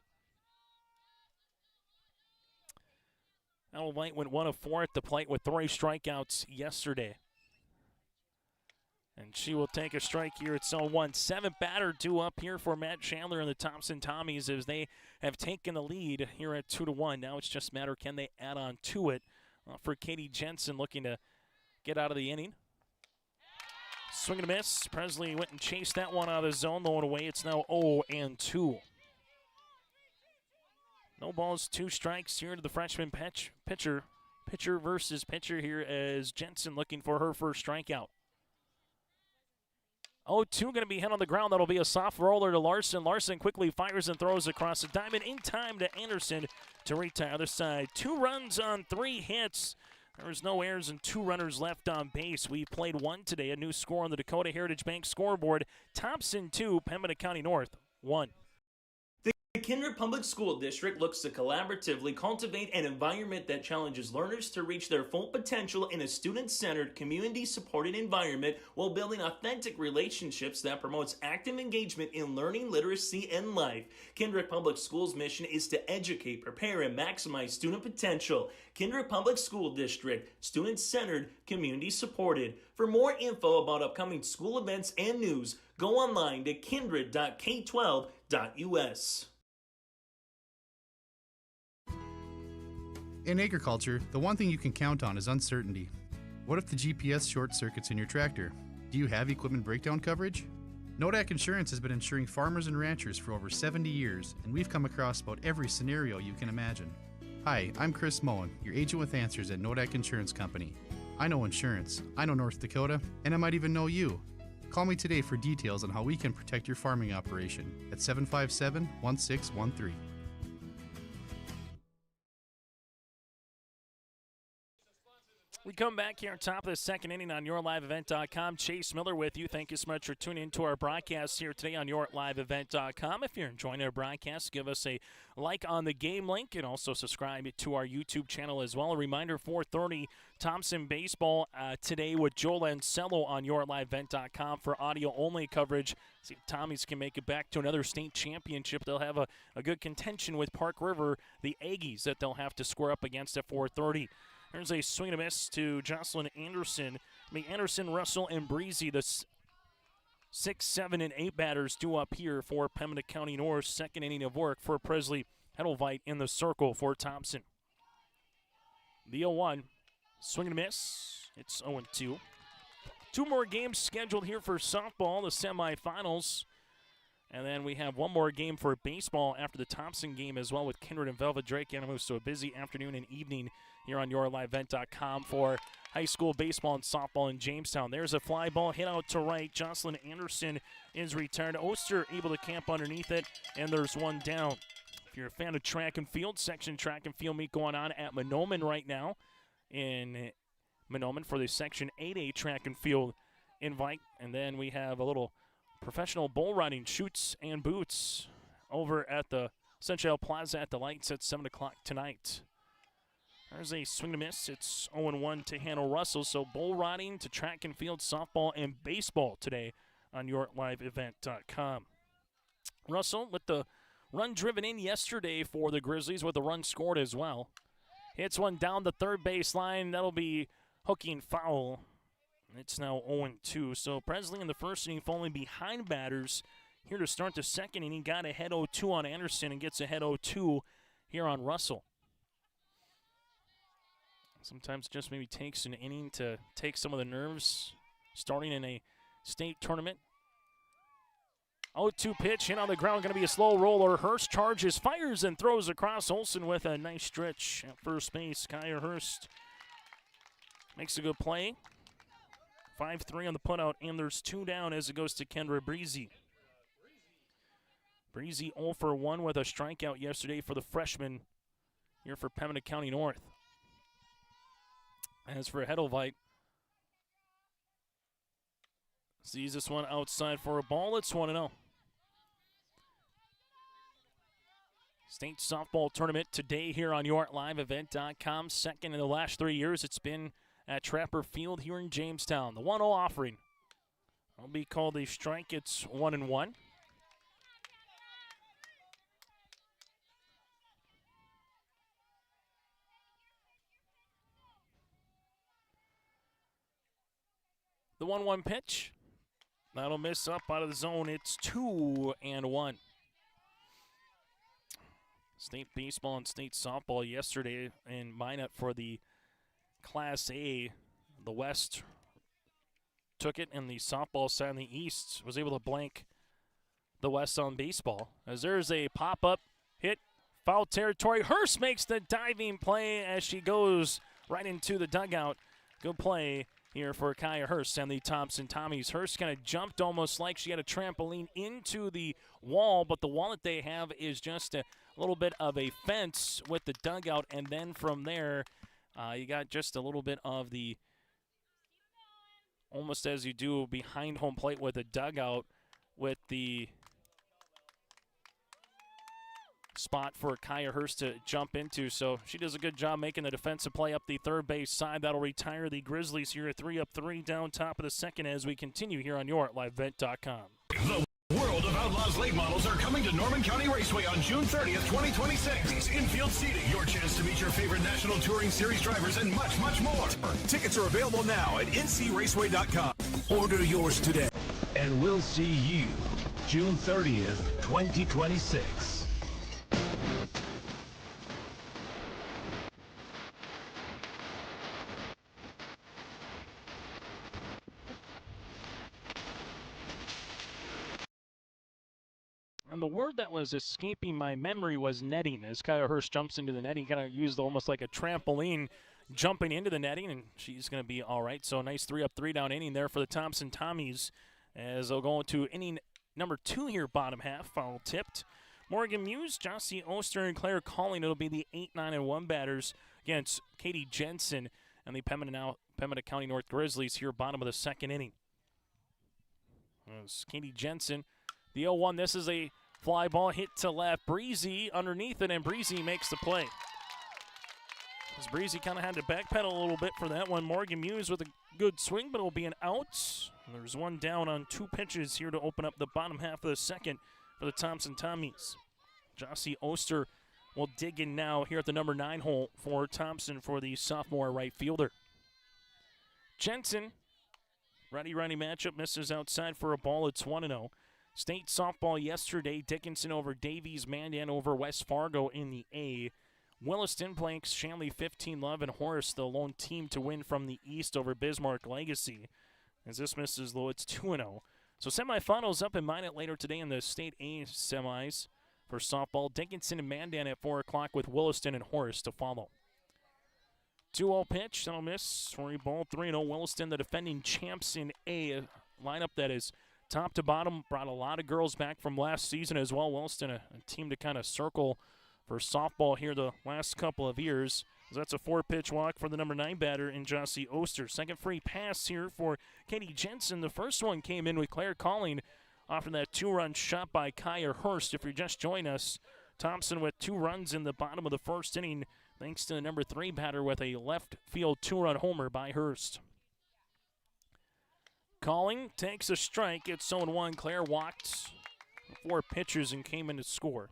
Al White went 1 of 4 at the plate with 3 strikeouts yesterday. And she will take a strike here at 0-1. 7th batter due up here for Matt Chandler and the Thompson Tommies as they have taken the lead here at 2-1. Now it's just a matter, can they add on to it for Katie Jensen looking to get out of the inning. Swing and a miss. Presley went and chased that one out of the zone, throwing away. It's now 0-2. No balls, 2 strikes here to the freshman pitcher. Pitcher versus pitcher here as Jensen looking for her first strikeout. 0-2 going to be hit on the ground. That'll be a soft roller to Larson. Larson quickly fires and throws across the diamond in time to Anderson to retire other side. 2 runs on 3 hits. There was no errors and 2 runners left on base. We played 1 today. A new score on the Dakota Heritage Bank scoreboard. Thompson 2, Pembina County North 1. The Kindred Public School District looks to collaboratively cultivate an environment that challenges learners to reach their full potential in a student-centered, community-supported environment while building authentic relationships that promotes active engagement in learning, literacy, and life. Kindred Public Schools' mission is to educate, prepare, and maximize student potential. Kindred Public School District, student-centered, community-supported. For more info about upcoming school events and news, go online to kindred.k12.us. In agriculture, the one thing you can count on is uncertainty. What if the GPS short circuits in your tractor? Do you have equipment breakdown coverage? Nodak Insurance has been insuring farmers and ranchers for over 70 years, and we've come across about every scenario you can imagine. Hi, I'm Chris Moen, your agent with answers at Nodak Insurance Company. I know insurance, I know North Dakota, and I might even know you. Call me today for details on how we can protect your farming operation at 757-1613. We come back here on top of the second inning on YourLiveEvent.com. Chase Miller with you. Thank you so much for tuning into our broadcast here today on YourLiveEvent.com. If you're enjoying our broadcast, give us a like on the game link and also subscribe to our YouTube channel as well. A reminder, 4:30 Thompson baseball today with Joe Lancello on YourLiveEvent.com for audio-only coverage. See if Tommies can make it back to another state championship. They'll have a good contention with Park River, the Aggies, that they'll have to square up against at 4:30. There's a swing and a miss to Jocelyn Anderson. Anderson, Russell, and Breezy, the 6, 7, and 8 batters due up here for Pembina County North. Second inning of work for Presley Hedelveit in the circle for Thompson. The 0-1, swing and a miss. It's 0-2. 2 more games scheduled here for softball, the semifinals. And then we have 1 more game for baseball after the Thompson game as well with Kindred and Velvet Drake Animals. So a busy afternoon and evening here on YourLiveEvent.com for high school baseball and softball in Jamestown. There's a fly ball hit out to right. Jocelyn Anderson is returned. Oster able to camp underneath it, and there's 1 down. If you're a fan of track and field, section track and field meet going on at Mahnomen right now in Mahnomen for the Section 8A track and field invite. And then we have a little professional bull riding, shoots and boots over at the Central Plaza at the lights at 7 o'clock tonight. There's a swing to miss. It's 0-1 to Hannah Russell. So bull riding to track and field, softball, and baseball today on YourLiveEvent.com. Russell with the run driven in yesterday for the Grizzlies with a run scored as well. Hits one down the third base line. That'll be hooking foul. It's now 0-2. So Presley in the first inning falling behind batters here to start the second inning. Got ahead 0-2 on Anderson and gets ahead 0-2 here on Russell. Sometimes it just maybe takes an inning to take some of the nerves starting in a state tournament. 0-2 pitch, hit on the ground, going to be a slow roller. Hurst charges, fires, and throws across. Olsen with a nice stretch at first base. Kyer Hurst makes a good play. 5-3 on the putout, and there's 2 down as it goes to Kendra Breezy. Breezy 0 for 1 with a strikeout yesterday for the freshman here for Pembina County North. As for Hedelveit, sees this one outside for a ball. It's 1-0. State softball tournament today here on YourLiveEvent.com. Second in the last 3 years. It's been at Trapper Field here in Jamestown. The 1-0 offering will be called a strike. It's 1-1. The 1-1 pitch. That'll miss up out of the zone. It's 2-1. State baseball and state softball yesterday in Minot for the Class A. The West took it, and the softball side in the East was able to blank the West on baseball. As there's a pop-up hit, foul territory. Hurst makes the diving play as she goes right into the dugout. Good play here for Kaya Hurst and the Thompson Tommies. Hurst kind of jumped almost like she had a trampoline into the wall, but the wall that they have is just a little bit of a fence with the dugout, and then from there you got just a little bit of the, almost as you do behind home plate with a dugout with the spot for Kaya Hurst to jump into. So she does a good job making the defensive play up the third base side. That'll retire the Grizzlies here at 3-3 down top of the second as we continue here on your LiveVent.com. The World of Outlaws late models are coming to Norman County Raceway on June 30th, 2026. Infield seating, your chance to meet your favorite National Touring Series drivers, and much, much more. Tickets are available now at ncraceway.com. Order yours today. And we'll see you June 30th, 2026. And the word that was escaping my memory was netting. As Kaya Hurst jumps into the netting, kind of used almost like a trampoline jumping into the netting, and she's going to be all right. So a nice 3-3 down inning there for the Thompson Tommies as they'll go into inning number 2 here, bottom half. Foul tipped. Morgan Muse, Jossie Oster, and Claire Calling. It'll be the 8-9-1 batters against Katie Jensen and the Pembina County North Grizzlies here, bottom of the second inning. As Katie Jensen, the 0-1. This is a fly ball hit to left. Breezy underneath it, and Breezy makes the play. As Breezy kind of had to backpedal a little bit for that one. Morgan Muse with a good swing, but it'll be an out. There's one down on 2 pitches here to open up the bottom half of the second for the Thompson Tommies. Jossie Oster will dig in now here at the number 9 hole for Thompson for the sophomore right fielder. Jensen, righty-righty matchup, misses outside for a ball. It's 1-0. State softball yesterday, Dickinson over Davies, Mandan over West Fargo in the A. Williston blanks Shanley 15-11, and Horace the lone team to win from the East over Bismarck Legacy. As this misses low, it's 2-0. So semifinals up in Minot later today in the State A semis for softball. Dickinson and Mandan at 4 o'clock with Williston and Horace to follow. 2-0 pitch, that'll miss. 3-ball, 3-0. Williston, the defending champs in A. Lineup that is top to bottom, brought a lot of girls back from last season as well. Williston, a team to kind of circle for softball here the last couple of years. That's a 4-pitch walk for the number 9 batter in Jossie Oster. Second free pass here for Katie Jensen. The first one came in with Claire Calling after that 2-run shot by Kaya Hurst. If you're just joining us, Thompson with 2 runs in the bottom of the first inning, thanks to the number 3 batter with a left field 2-run homer by Hurst. Calling takes a strike. It's 0-1. Claire walked 4 pitches and came in to score.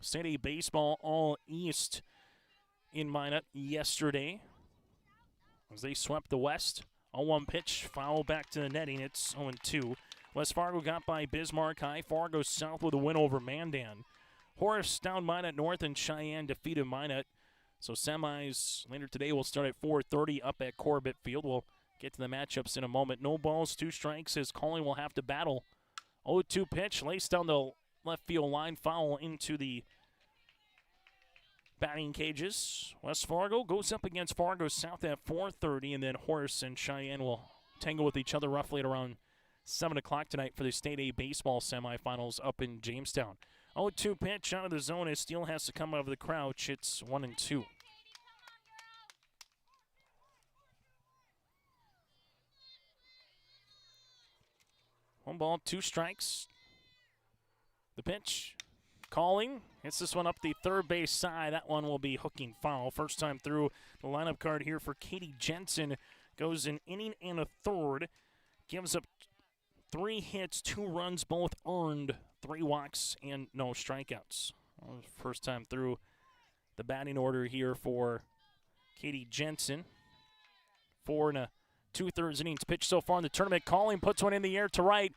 State A baseball all East in Minot yesterday as they swept the West. 0-1 pitch, foul back to the netting. It's 0-2. West Fargo got by Bismarck High. Fargo South with a win over Mandan. Horace down Minot North, and Cheyenne defeated Minot. So semis later today will start at 4:30 up at Corbett Field. We'll get to the matchups in a moment. No balls, 2 strikes as Calling will have to battle. 0-2 pitch, laced down the left field line, foul into the batting cages. West Fargo goes up against Fargo South at 4:30, and then Horace and Cheyenne will tangle with each other roughly at around 7 o'clock tonight for the State A baseball semifinals up in Jamestown. 0-2 pitch out of the zone as Steele has to come out of the crouch. It's 1-2. One ball, 2 strikes. The pitch. Calling. Hits this one up the third base side. That one will be hooking foul. First time through the lineup card here for Katie Jensen. Goes an inning and a third. Gives up 3 hits, 2 runs, both earned. 3 walks and no strikeouts. First time through the batting order here for Katie Jensen. 4 2/3 innings pitched so far in the tournament. Calling puts one in the air to right.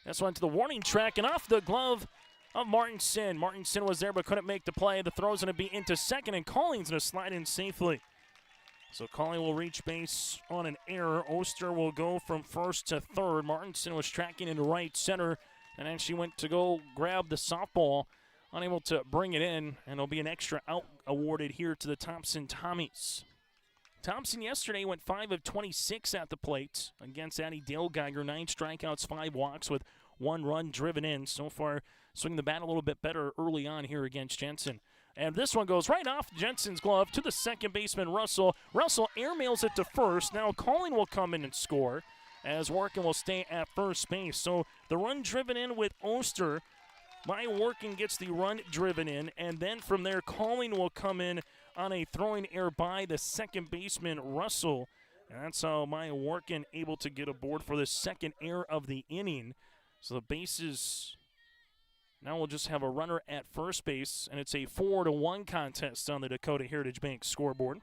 That's one to the warning track and off the glove of Martinson. Martinson was there but couldn't make the play. The throw's going to be into second, and Calling's going to slide in safely. So Calling will reach base on an error. Oster will go from first to third. Martinson was tracking into right center, and then she went to go grab the softball, unable to bring it in, and it'll be an extra out awarded here to the Thompson Tommies. Thompson yesterday went 5 of 26 at the plate against Addie Dale Geiger. 9 strikeouts, 5 walks with 1 run driven in. So far, swinging the bat a little bit better early on here against Jensen. And this one goes right off Jensen's glove to the second baseman, Russell. Russell airmails it to first. Now Colleen will come in and score as Workin will stay at first base. So the run driven in with Oster. My Workin gets the run driven in, and then from there, Colleen will come in on a throwing error by the second baseman, Russell. And that's how my Workin able to get aboard for the second error of the inning. So the bases now we'll just have a runner at first base, and it's a 4-1 contest on the Dakota Heritage Bank scoreboard.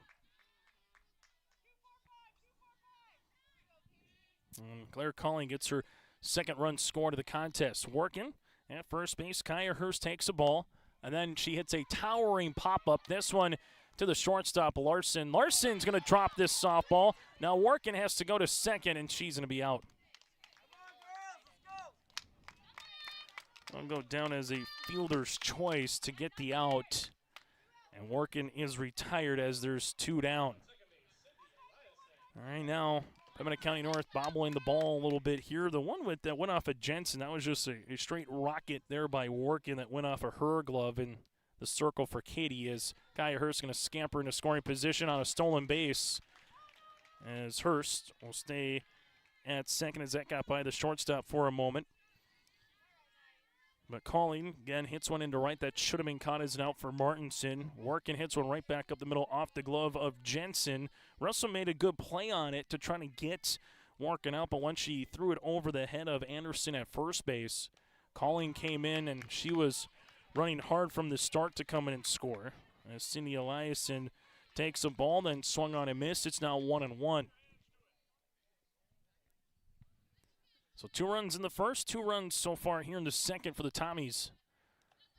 And Claire Colleen gets her second run score to the contest. Workin at first base, Kaya Hurst takes a ball, and then she hits a towering pop-up. This one to the shortstop, Larson. Larson's going to drop this softball. Now Workin has to go to second, and she's going to be out. I'll go down as a fielder's choice to get the out. And Workin is retired as there's 2 down. All right, now Pembina County North bobbling the ball a little bit here. The one that went off of Jensen, that was just a straight rocket there by Workin that went off of her glove in the circle for Katie as Kaya Hurst going to scamper into scoring position on a stolen base. As Hurst will stay at second as that got by the shortstop for a moment. But Colleen, again, hits one into right. That should have been caught as an out for Martinson. Workin hits one right back up the middle off the glove of Jensen. Russell made a good play on it to try to get Workin out, but once she threw it over the head of Anderson at first base, Colleen came in, and she was running hard from the start to come in and score. As Cindy Eliason takes a ball, then swung on and missed. It's now 1-1. So 2 runs in the first, 2 runs so far here in the second for the Tommies.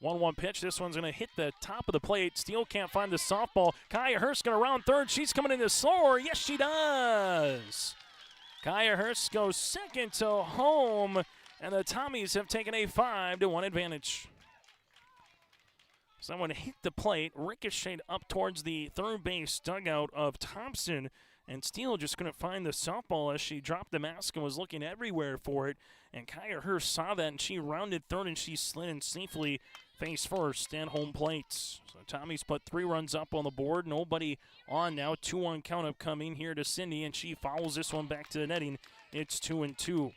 1-1 pitch. This one's going to hit the top of the plate. Steele can't find the softball. Kaya Hurst going to round third. She's coming in to score. Yes, she does. Kaya Hurst goes second to home, and the Tommies have taken a 5-1 advantage. Someone hit the plate, ricocheted up towards the third base dugout of Thompson, and Steele just couldn't find the softball as she dropped the mask and was looking everywhere for it. And Kaya Hurst saw that, and she rounded third, and she slid in safely face first and home plate. So Tommy's put 3 runs up on the board. Nobody on now. 2-1 count upcoming here to Cindy, and she fouls this one back to the netting. It's 2-2.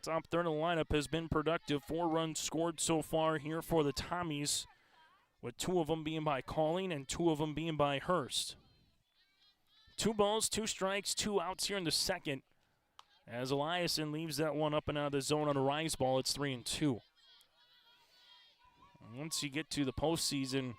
Top third of the lineup has been productive. 4 runs scored so far here for the Tommies, with 2 of them being by Colleen and 2 of them being by Hurst. 2 balls, 2 strikes, 2 outs here in the second. As Eliason leaves that one up and out of the zone on a rise ball, it's 3-2. Once you get to the postseason,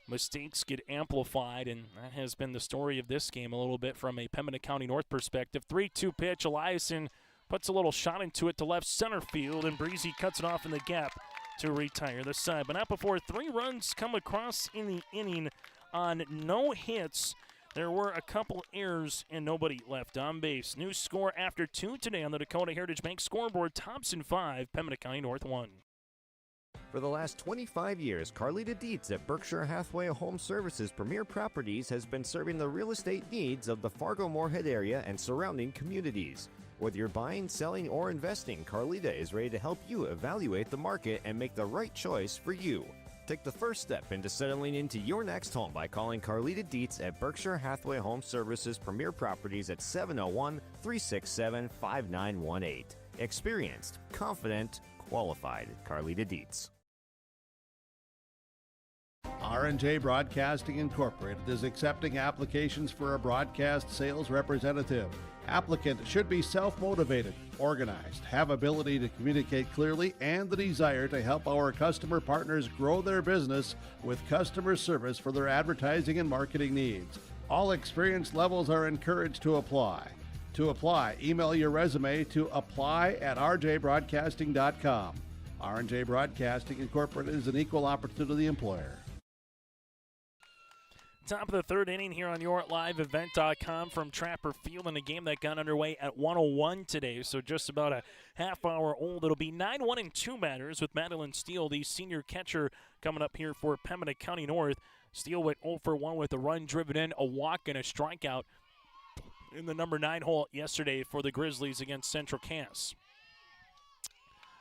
mistakes get amplified, and that has been the story of this game a little bit from a Pembina County North perspective. 3-2 pitch, Eliason puts a little shot into it to left center field, and Breezy cuts it off in the gap to retire the side. But not before 3 runs come across in the inning on no hits. There were a couple errors and nobody left on base. New score after 2 today on the Dakota Heritage Bank scoreboard. Thompson 5, Pembina County North 1. For the last 25 years, Carlita Dietz at Berkshire Hathaway Home Services Premier Properties has been serving the real estate needs of the Fargo-Moorhead area and surrounding communities. Whether you're buying, selling, or investing, Carlita is ready to help you evaluate the market and make the right choice for you. Take the first step into settling into your next home by calling Carlita Dietz at Berkshire Hathaway Home Services Premier Properties at 701-367-5918. Experienced, confident, qualified. Carlita Dietz. R&J Broadcasting Incorporated is accepting applications for a broadcast sales representative. Applicant should be self-motivated, organized, have ability to communicate clearly, and the desire to help our customer partners grow their business with customer service for their advertising and marketing needs. All experience levels are encouraged to apply. To apply, email your resume to apply@rjbroadcasting.com. R&J Broadcasting Incorporated is an equal opportunity employer. Top of the third inning here on YourLiveEvent.com from Trapper Field in a game that got underway at 1:01 today, so just about a half hour old. It'll be 9-1 in 2 matters with Madeline Steele, the senior catcher, coming up here for Pembina County North. Steele went 0 for 1 with a run driven in, a walk, and a strikeout in the number 9 hole yesterday for the Grizzlies against Central Cass.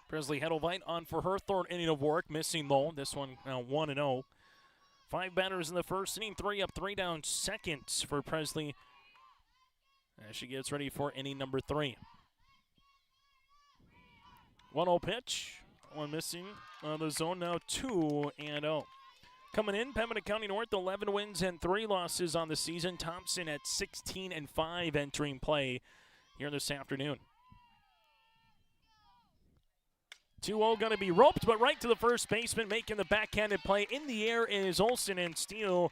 Presley Hedelveit on for her third inning of work, missing low. This one now 1-0. 5 batters in the first inning, 3 up, 3 down, seconds for Presley as she gets ready for inning number 3. 1-0 pitch, one missing. The zone now 2-0. Coming in, Pembina County North, 11 wins and 3 losses on the season. Thompson at 16-5 entering play here this afternoon. 2-0 going to be roped, but right to the first baseman, making the backhanded play. In the air is Olsen, and Steele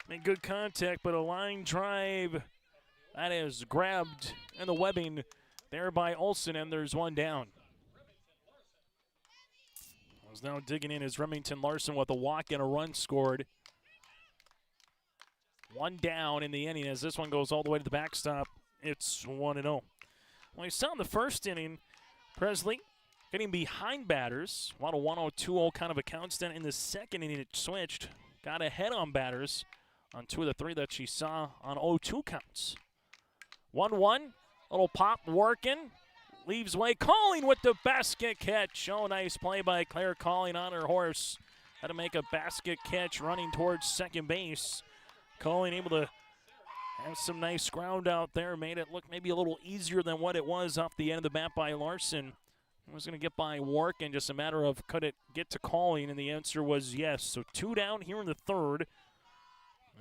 made good contact, but a line drive that is grabbed in the webbing there by Olsen, and there's one down. Was now digging in is Remington Larson with a walk and a run scored. One down in the inning as this one goes all the way to the backstop. It's 1-0. Well, you saw in the first inning, Presley getting behind batters. A lot of 1-0, 2-0 kind of accounts. Then in the second inning, it switched. Got ahead on batters on 2 of the 3 that she saw on 0-2 counts. 1-1, little pop working. Leaves way. Calling with the basket catch. Oh, nice play by Claire Calling on her horse. Had to make a basket catch running towards second base. Calling able to have some nice ground out there. Made it look maybe a little easier than what it was off the end of the bat by Larson. It was going to get by Work, and just a matter of could it get to Calling, and the answer was yes. So 2 down here in the third.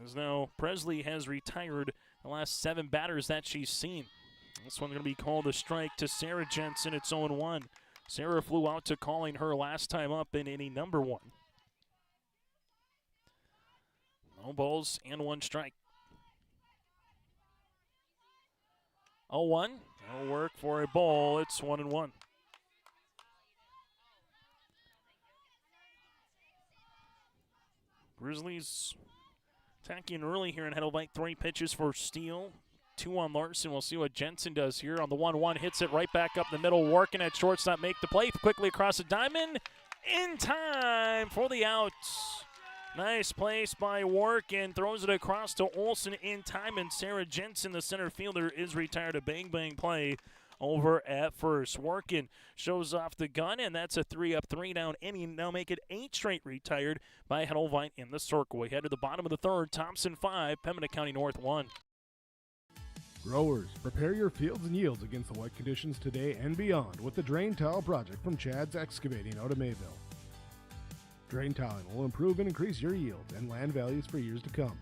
As now Presley has retired the last 7 batters that she's seen. This one's going to be called a strike to Sarah Jensen. It's 0-1. Sarah flew out to Calling her last time up in inning number 1. No balls and 1 strike. 0-1. No work for a ball. It's 1-1. Grizzlies attacking early here in Hedelveit. 3 pitches for Steele. 2 on Larson. We'll see what Jensen does here on the 1-1. Hits it right back up the middle. Working at shortstop. Make the play. Quickly across the diamond. In time for the out. Nice place by Workin. Throws it across to Olsen in time. And Sarah Jensen, the center fielder, is retired. A bang-bang play over at first. Workin shows off the gun, and that's a 3 up, 3 down inning. Now make it 8 straight retired by Hedelveit in the circle. We head to the bottom of the third. Thompson 5, Pembina County North 1. Growers, prepare your fields and yields against the wet conditions today and beyond with the Drain Tile Project from Chad's Excavating out of Mayville. Drain tiling will improve and increase your yields and land values for years to come.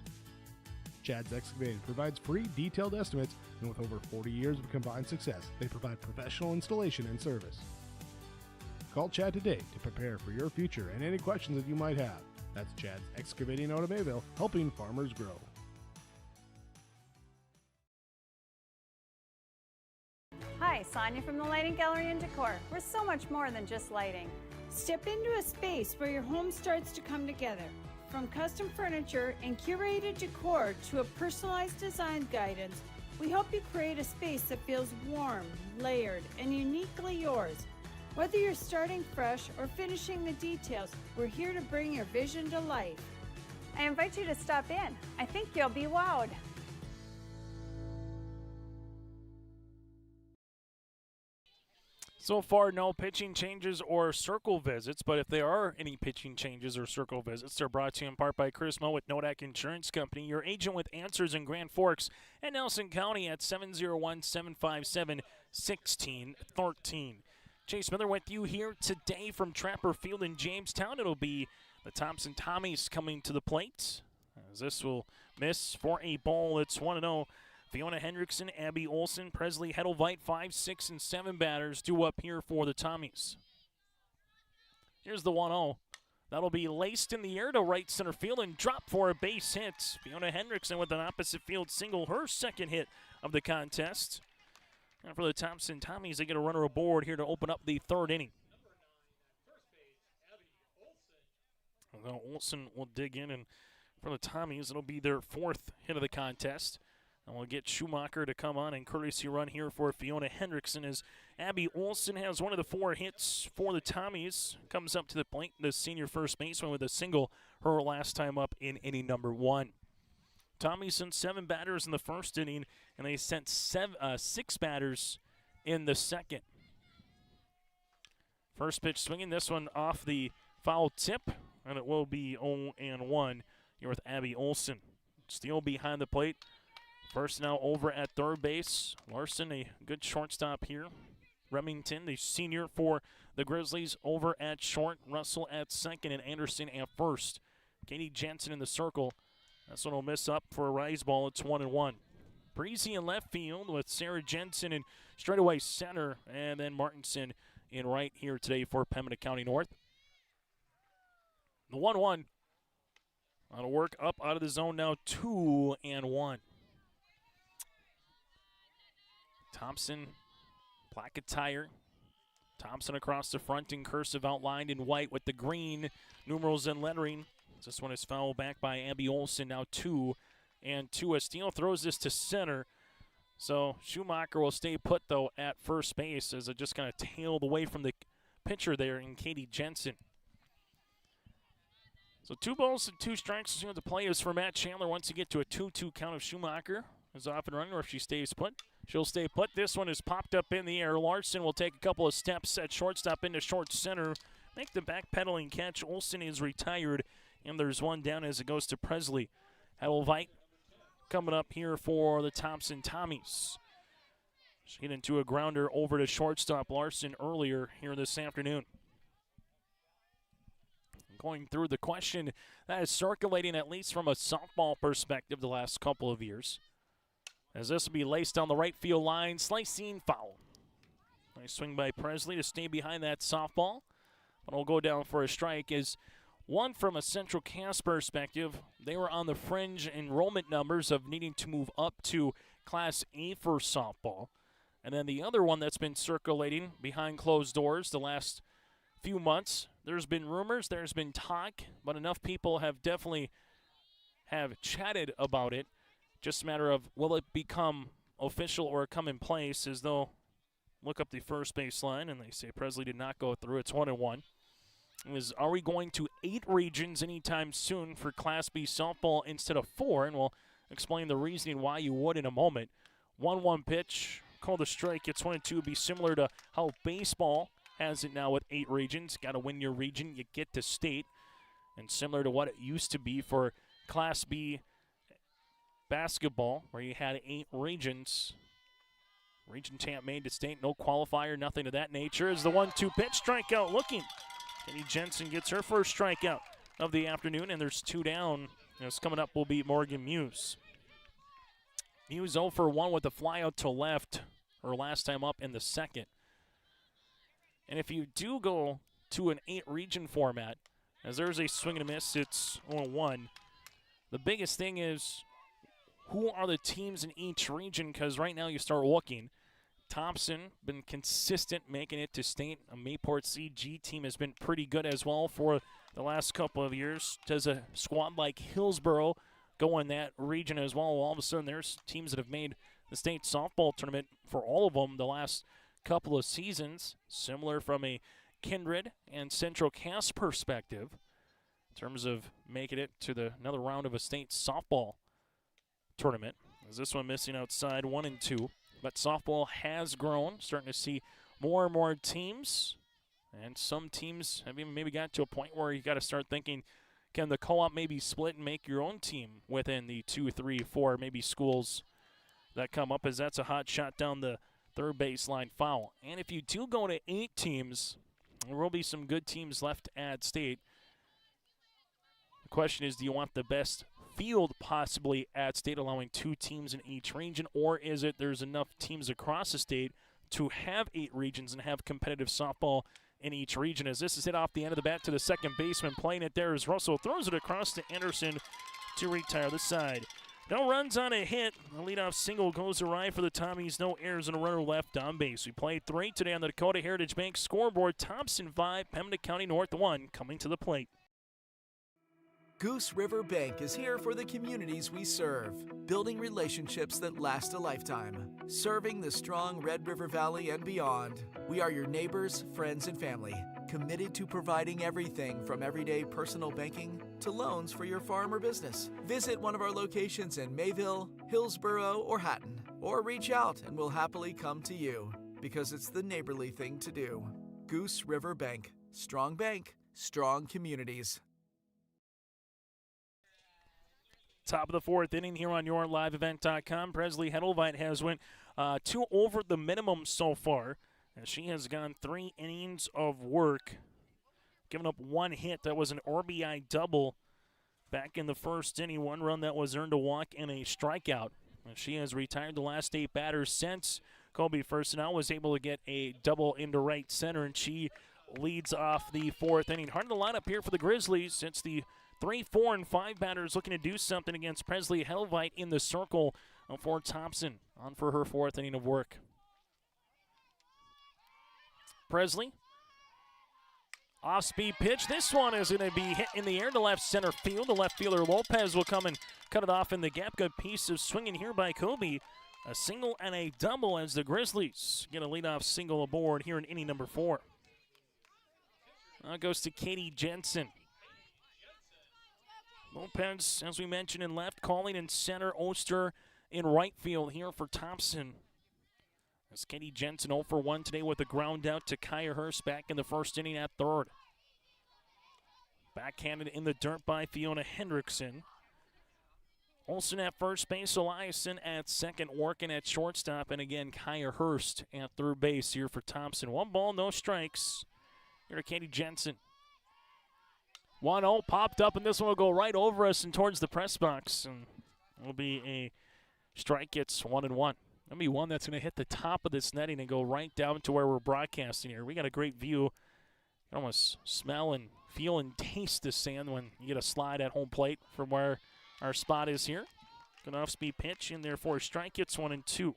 Chad's Excavating provides free detailed estimates, and with over 40 years of combined success, they provide professional installation and service. Call Chad today to prepare for your future and any questions that you might have. That's Chad's Excavating out of Mayville, helping farmers grow. Hi, Sonia from the Lighting Gallery and Decor. We're so much more than just lighting. Step into a space where your home starts to come together. From custom furniture and curated decor to a personalized design guidance, we help you create a space that feels warm, layered, and uniquely yours. Whether you're starting fresh or finishing the details, we're here to bring your vision to life. I invite you to stop in. I think you'll be wowed. So far, no pitching changes or circle visits, but if there are any pitching changes or circle visits, they're brought to you in part by Chris Moe with Nodak Insurance Company, your agent with answers in Grand Forks and Nelson County at 701-757-1613. Chase Miller with you here today from Trapper Field in Jamestown. It'll be the Thompson Tommies coming to the plate, as this will miss for a ball. It's 1-0. Fiona Hendrickson, Abby Olsen, Presley Hedelveit, 5, 6, and 7 batters due up here for the Tommies. Here's the 1-0. That'll be laced in the air to right center field and dropped for a base hit. Fiona Hendrickson with an opposite field single, her second hit of the contest. And for the Thompson Tommies, they get a runner aboard here to open up the third inning. Although Olsen will dig in, and for the Tommies, it'll be their 4th hit of the contest. And we'll get Schumacher to come on and courtesy run here for Fiona Hendrickson as Abby Olson has one of the 4 hits for the Tommies. Comes up to the plate, the senior first baseman with a single her last time up in inning number 1. Tommies sent 7 batters in the first inning, and they sent 6 batters in the second. First pitch swinging, this one off the foul tip, and it will be 0-1 here with Abby Olson. Steele behind the plate. First now over at third base. Larson, a good shortstop here. Remington, the senior for the Grizzlies, over at short. Russell at second and Anderson at first. Katie Jensen in the circle. This one will miss up for a rise ball. It's 1-1. Breezy in left field with Sarah Jensen in straightaway center, and then Martinson in right here today for Pembina County North. The 1-1. That'll work up out of the zone now, 2-1. Thompson, black attire. Thompson across the front in cursive outlined in white with the green numerals and lettering. This one is fouled back by Abby Olson, now 2-2. As Steele throws this to center. So Schumacher will stay put, though, at first base as it just kind of tailed away from the pitcher there in Katie Jensen. So 2 balls and 2 strikes. The play is for Matt Chandler once you get to a 2-2 count of Schumacher. Is off and running, or if she stays put, she'll stay put. This one is popped up in the air. Larson will take a couple of steps at shortstop into short center. Make the backpedaling catch. Olson is retired, and there's one down as it goes to Presley. Hedelveit coming up here for the Thompson Tommies. She hit into a grounder over to shortstop Larson earlier here this afternoon. Going through the question that is circulating, at least from a softball perspective, the last couple of years. As this will be laced down the right field line, slicing foul. Nice swing by Presley to stay behind that softball. But it'll go down for a strike as one from a Central Cass perspective. They were on the fringe enrollment numbers of needing to move up to Class A for softball. And then the other one that's been circulating behind closed doors the last few months, there's been rumors, there's been talk, but enough people have definitely chatted about it. Just a matter of, will it become official or come in place, as they'll look up the first base line, and they say Presley did not go through. It's 1-1. Are we going to 8 regions anytime soon for Class B softball instead of 4? And we'll explain the reasoning why you would in a moment. 1-1 pitch, called a strike. It's 1-2. Be similar to how baseball has it now with 8 regions. Got to win your region, you get to state. And similar to what it used to be for Class B basketball, where you had 8 regions. Region champ made to state, no qualifier, nothing of that nature. Is the 1-2 pitch, strikeout looking. Kenny Jensen gets her first strikeout of the afternoon, and there's 2 down. As coming up will be Morgan Muse. Muse 0 for 1 with a fly out to left, her last time up in the second. And if you do go to an 8-region format, as there's a swing and a miss, it's 0-1. The biggest thing is, who are the teams in each region? Because right now you start looking. Thompson been consistent making it to state. A Mayport CG team has been pretty good as well for the last couple of years. Does a squad like Hillsboro go in that region as well? All of a sudden there's teams that have made the state softball tournament for all of them the last couple of seasons. Similar from a Kindred and Central Cass perspective in terms of making it to another round of a state softball tournament. As this one missing outside 1-2, but softball has grown, starting to see more and more teams, and some teams have even maybe got to a point where you got to start thinking, can the co-op maybe split and make your own team within the 2, 3, 4 maybe schools that come up, as that's a hot shot down the third baseline foul. And if you do go to 8 teams, there will be some good teams left at state. The question is, do you want the best field possibly at state, allowing 2 teams in each region, or is it there's enough teams across the state to have 8 regions and have competitive softball in each region? As this is hit off the end of the bat to the second baseman, playing it there as Russell throws it across to Anderson to retire the side. No runs on a hit. The leadoff single goes awry for the Tommies. No errors and a runner left on base. We played 3 today on the Dakota Heritage Bank scoreboard. Thompson 5, Pembina County North 1, coming to the plate. Goose River Bank is here for the communities we serve, building relationships that last a lifetime. Serving the strong Red River Valley and beyond, we are your neighbors, friends, and family, committed to providing everything from everyday personal banking to loans for your farm or business. Visit one of our locations in Mayville, Hillsborough, or Hatton, or reach out and we'll happily come to you, because it's the neighborly thing to do. Goose River Bank. Strong bank, strong communities. Top of the fourth inning here on YourLiveEvent.com. Presley Hedelveit has went 2 over the minimum so far, and she has gone 3 innings of work, giving up 1 hit. That was an RBI double back in the first inning. 1 run that was earned, a walk and a strikeout. And she has retired the last 8 batters since. Colby Firstenau was able to get a double into right center, and she leads off the 4th inning. Hard to line up here for the Grizzlies. It's the 3, 4, and 5 batters looking to do something against Presley Hedelveit in the circle for Thompson on for her 4th inning of work. Presley, off-speed pitch. This one is going to be hit in the air to left center field. The left fielder Lopez will come and cut it off in the gap. Good piece of swinging here by Kobe. A single and a double as the Grizzlies get a leadoff single aboard here in inning number 4. Now it goes to Katie Jensen. Lopez, as we mentioned, in left, calling in center, Oster in right field here for Thompson. As Katie Jensen 0 for 1 today with a ground out to Kaya Hurst back in the first inning at third. Backhanded in the dirt by Fiona Hendrickson. Olsen at first base, Eliason at second, working at shortstop, and again Kaya Hurst at third base here for Thompson. 1 ball, no strikes. Here to Katie Jensen. 1-0 popped up, and this one will go right over us and towards the press box. And it'll be a strike. It's 1-1. That'll be one that's going to hit the top of this netting and go right down to where we're broadcasting here. We got a great view. You can almost smell and feel and taste the sand when you get a slide at home plate from where our spot is here. Good off-speed pitch in there for a strike. It's 1-2.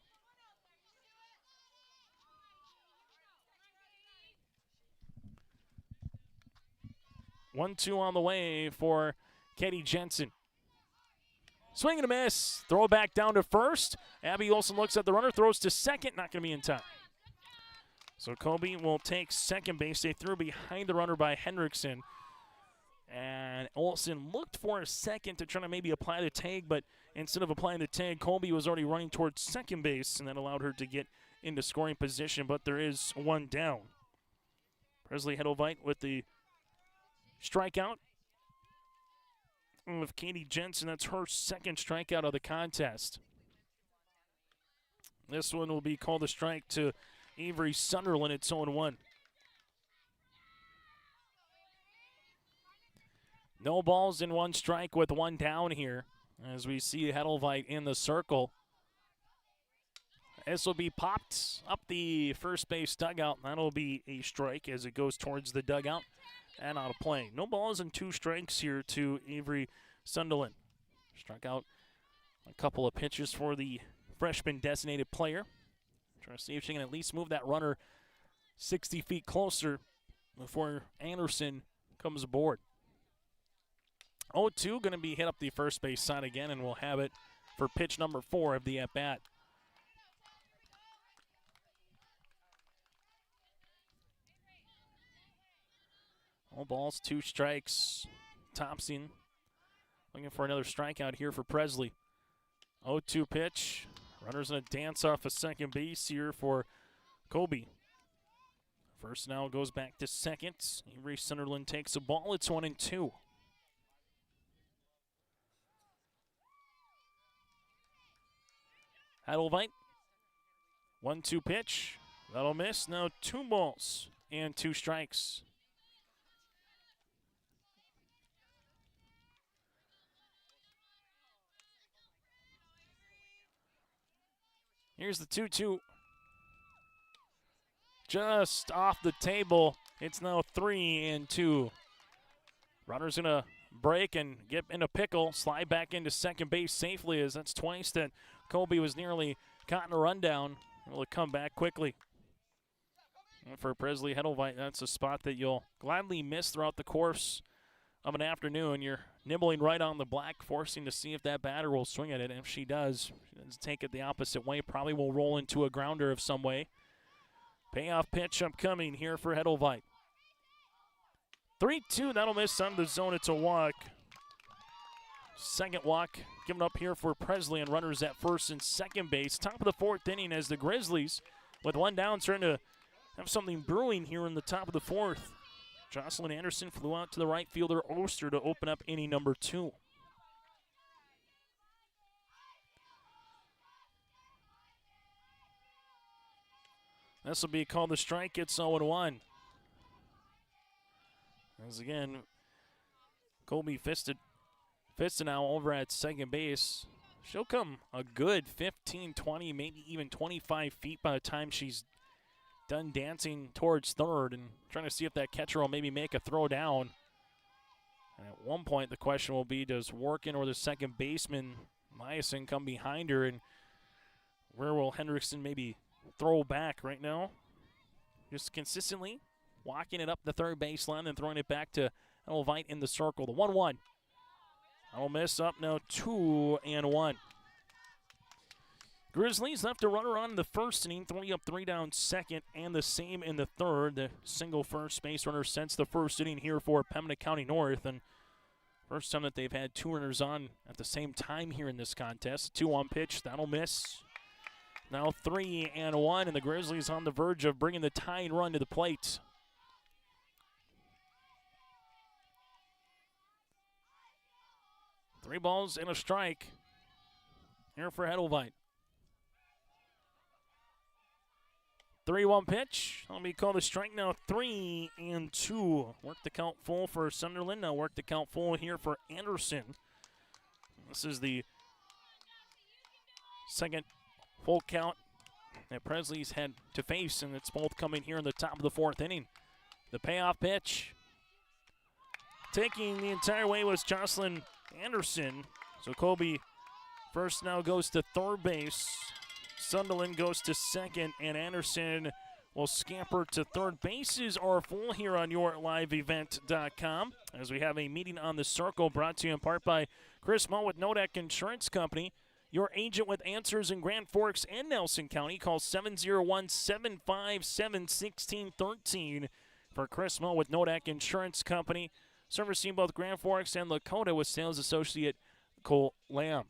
One, 2 on the way for Katie Jensen. Swing and a miss. Throw it back down to first. Abby Olsen looks at the runner, throws to second. Not going to be in time. So Kobe will take second base. They threw behind the runner by Hendrickson. And Olsen looked for a second to try to maybe apply the tag, but instead of applying the tag, Colby was already running towards second base, and that allowed her to get into scoring position, but there is 1 down. Presley Hedelveit with the strikeout of Katie Jensen. That's her second strikeout of the contest. This one will be called a strike to Avery Sunderland. It's 0-1. No balls in 1 strike with 1 down here as we see Hedelveit in the circle. This will be popped up the first base dugout. That'll be a strike as it goes towards the dugout and out of play. No balls and 2 strikes here to Avery Sunderland. Struck out a couple of pitches for the freshman designated player. Trying to see if she can at least move that runner 60 feet closer before Anderson comes aboard. 0-2 going to be hit up the first base side again, and we'll have it for pitch number 4 of the at-bat. All balls, 2 strikes. Thompson looking for another strikeout here for Presley. 0-2 pitch. Runner's going to dance off a second base here for Kobe. First now goes back to second. Avery Sunderland takes a ball. It's 1-2. Hedelveit. 1-2 pitch. That'll miss. Now 2 balls and 2 strikes. Here's the 2-2. Just off the table. It's now 3-2. Runner's going to break and get in a pickle. Slide back into second base safely, as that's twice that Colby was nearly caught in a rundown. Able to come back quickly. And for Presley Hedelveit, that's a spot that you'll gladly miss throughout the course of an afternoon. You're nibbling right on the black, forcing to see if that batter will swing at it. And if she does take it the opposite way, probably will roll into a grounder of some way. Payoff pitch upcoming here for Hedelveit. 3-2, that'll miss on the zone. It's a walk. Second walk given up here for Presley, and runners at first and second base. Top of the fourth inning as the Grizzlies, with one down, starting to have something brewing here in the top of the fourth. Jocelyn Anderson flew out to the right fielder Oster to open up inning number 2. This will be called the strike. It's 0-1. As again, Colby Fistenau over at second base. She'll come a good 15, 20, maybe even 25 feet by the time she's done dancing towards third and trying to see if that catcher will maybe make a throw down. And at one point, the question will be, does Workin or the second baseman, Myason, come behind her, and where will Hendrickson maybe throw back right now? Just consistently walking it up the third baseline and throwing it back to Hedelveit in the circle. The 1-1. That'll miss up now, 2-1. Grizzlies left a runner on in the first inning, 3 up, 3 down second, and the same in the third. The single first base runner since the first inning here for Pembina County North, and first time that they've had 2 runners on at the same time here in this contest. 2-1 pitch, that'll miss. Now 3-1, and the Grizzlies on the verge of bringing the tying run to the plate. Three balls and a strike here for Hedelveit. 3-1 pitch. Let me call the strike now. 3-2. Work the count full for Sunderland. Now work the count full here for Anderson. This is the second full count that Presley's had to face, and it's both coming here in the top of the fourth inning. The payoff pitch. Taking the entire way was Jocelyn Anderson. So Colby first now goes to third base. Sunderland goes to second, and Anderson will scamper to third. Bases are full here on YourLiveEvent.com as we have a meeting on the circle brought to you in part by Chris Mull with Nodak Insurance Company. Your agent with answers in Grand Forks and Nelson County. Call 701-757-1613 for Chris Mull with Nodak Insurance Company. Servicing both Grand Forks and Dakota with sales associate Cole Lamb.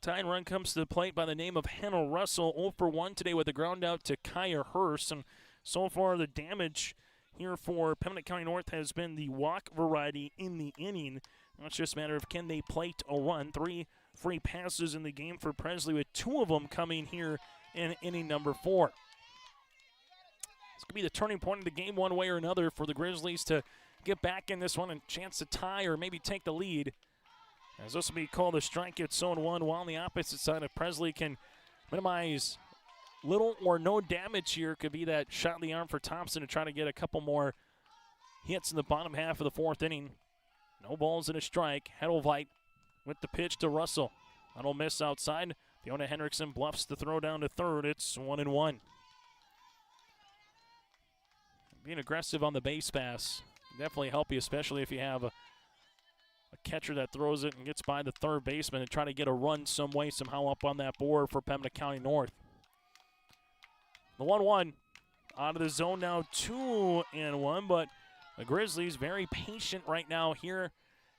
Tying run comes to the plate by the name of Hannah Russell. 0 for 1 today with a ground out to Kaya Hurst. And so far the damage here for Pembina County North has been the walk variety in the inning. Now it's just a matter of can they plate a run. 3 free passes in the game for Presley, with 2 of them coming here in inning number 4. It's going to be the turning point of the game one way or another for the Grizzlies to get back in this one and chance to tie or maybe take the lead. As this will be called a strike at 0-1, while on the opposite side, if Presley can minimize little or no damage here, could be that shot in the arm for Thompson to try to get a couple more hits in the bottom half of the fourth inning. No balls and a strike. Hedelveit with the pitch to Russell. That'll miss outside. Fiona Hendrickson bluffs the throw down to third. It's 1-1. Being aggressive on the base pass definitely help you, especially if you have a catcher that throws it and gets by the third baseman and try to get a run some way, somehow up on that board for Pembina County North. The 1-1 out of the zone now, 2-1, but the Grizzlies very patient right now here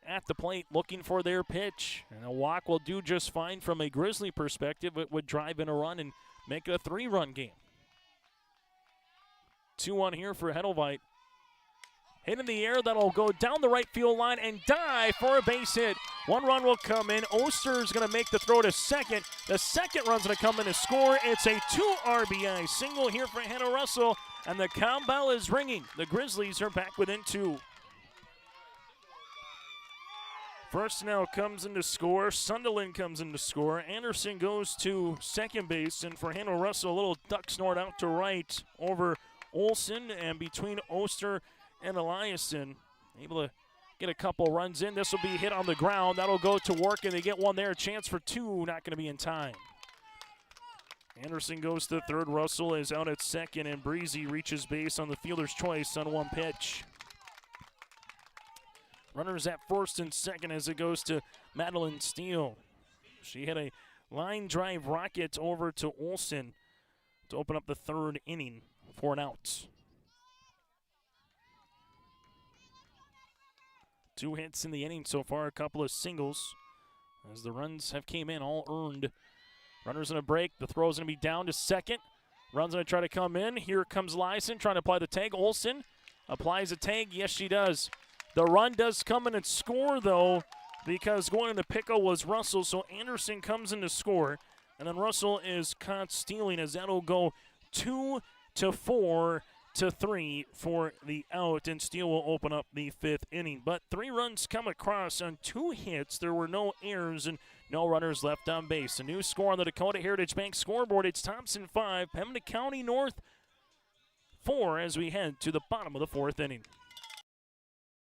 at the plate looking for their pitch. And a walk will do just fine from a Grizzly perspective. It would drive in a run and make it a 3-run game. 2-1 here for Hedelveit. Hit in the air, that'll go down the right field line and dive for a base hit. 1 run will come in. Oster's going to make the throw to second. The second run's going to come in and score. It's a 2 RBI single here for Hannah Russell, and the count bell is ringing. The Grizzlies are back within 2. First now comes in to score. Sunderland comes in to score. Anderson goes to second base, and for Hannah Russell, a little duck snort out to right over Olsen, and between Oster and Eliason, able to get a couple runs in. This will be hit on the ground. That'll go to work, and they get one there. A chance for 2, not going to be in time. Anderson goes to third. Russell is out at second, and Breezy reaches base on the fielder's choice on 1 pitch. Runners at first and second as it goes to Madeline Steele. She hit a line drive rocket over to Olsen to open up the third inning for an out. 2 hits in the inning so far, a couple of singles as the runs have came in, all earned. Runners in a break. The throw's going to be down to second. Run's going to try to come in. Here comes Lyson trying to apply the tag. Olsen applies a tag. Yes, she does. The run does come in and score, though, because going in the pickle was Russell, so Anderson comes in to score. And then Russell is caught stealing as that'll go 2-4-3 for the out, and Steele will open up the 5th inning. But 3 runs come across on 2 hits. There were no errors and no runners left on base. A new score on the Dakota Heritage Bank scoreboard. It's Thompson 5, Pembina County North 4 as we head to the bottom of the 4th inning.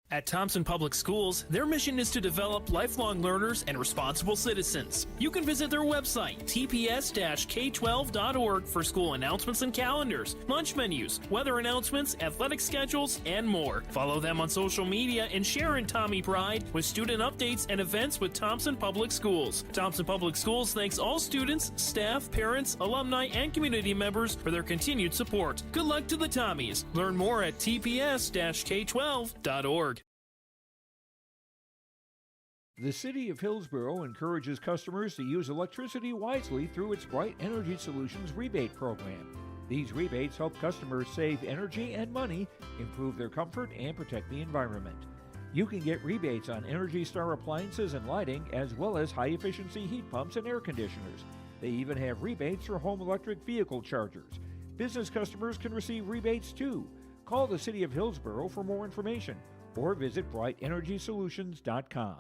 At Thompson Public Schools, their mission is to develop lifelong learners and responsible citizens. You can visit their website, tps-k12.org, for school announcements and calendars, lunch menus, weather announcements, athletic schedules, and more. Follow them on social media and share in Tommy Pride with student updates and events with Thompson Public Schools. Thompson Public Schools thanks all students, staff, parents, alumni, and community members for their continued support. Good luck to the Tommies. Learn more at tps-k12.org. The City of Hillsborough encourages customers to use electricity wisely through its Bright Energy Solutions rebate program. These rebates help customers save energy and money, improve their comfort, and protect the environment. You can get rebates on Energy Star appliances and lighting, as well as high-efficiency heat pumps and air conditioners. They even have rebates for home electric vehicle chargers. Business customers can receive rebates too. Call the City of Hillsborough for more information or visit brightenergysolutions.com.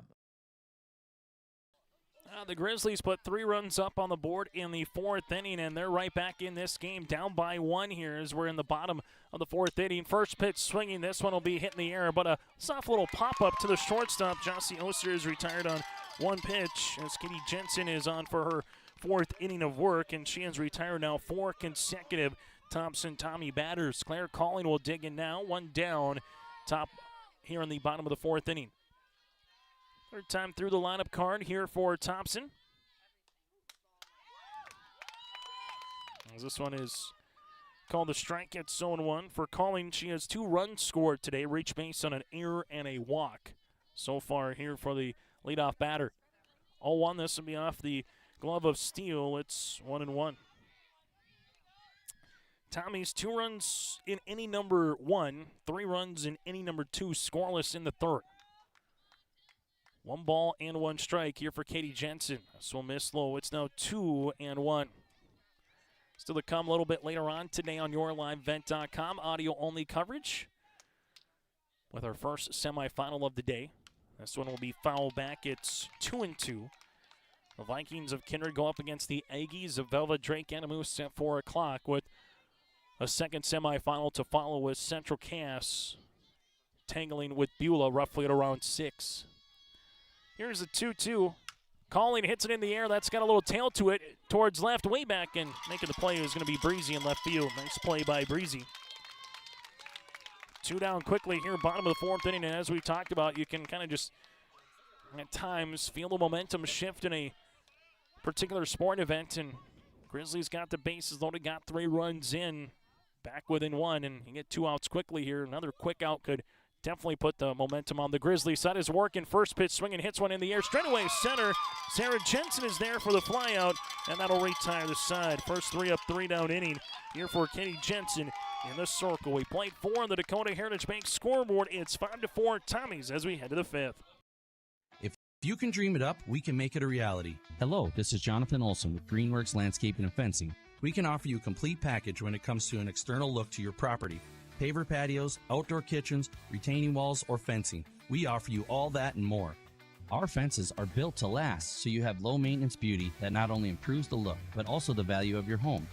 The Grizzlies put 3 runs up on the board in the 4th inning, and they're right back in this game, down by 1 here as we're in the bottom of the 4th inning. First pitch swinging. This one will be hit in the air, but a soft little pop-up to the shortstop. Jossie Oster is retired on 1 pitch as Katie Jensen is on for her 4th inning of work, and she has retired now 4 consecutive Thompson Tommy batters. Claire Calling will dig in now. 1 down, top here in the bottom of the 4th inning. Third time through the lineup card here for Thompson. As this one is called the strike at 0-1. For Calling, she has 2 runs scored today, reached base on an error and a walk so far here for the leadoff batter. 0-1, this will be off the glove of Steele. It's 1-1. Tommy's 2 runs in inning number 1, 3 runs in inning number 2, scoreless in the 3rd. 1 ball and 1 strike here for Katie Jensen. This will miss low. It's now 2-1. Still to come a little bit later on today on YourLiveVent.com. Audio-only coverage with our first semifinal of the day. This one will be foul back. It's 2-2. The Vikings of Kindred go up against the Aggies of Velva Drake Animus at 4 o'clock with a second semifinal to follow with Central Cass tangling with Beulah roughly at around 6. Here's a 2-2. Calling hits it in the air. That's got a little tail to it towards left, way back, and making the play is going to be Breezy in left field. Nice play by Breezy. 2 down quickly here, bottom of the 4th inning, and as we talked about, you can kind of just at times feel the momentum shift in a particular sport event, and Grizzlies got the bases loaded, got 3 runs in, back within 1, and you get 2 outs quickly here. Another quick out could definitely put the momentum on the Grizzlies side. Is working. First pitch swinging, hits one in the air. Straightaway center. Sarah Jensen is there for the flyout, and that'll retire the side. First 3 up, 3 down inning here for Katie Jensen in the circle. We played 4 on the Dakota Heritage Bank scoreboard. It's 5-4 Tommies as we head to the 5th. If you can dream it up, we can make it a reality. Hello, this is Jonathan Olson with Greenworks Landscaping and Fencing. We can offer you a complete package when it comes to an external look to your property. Paver patios, outdoor kitchens, retaining walls, or fencing. We offer you all that and more. Our fences are built to last, so you have low maintenance beauty that not only improves the look, but also the value of your home.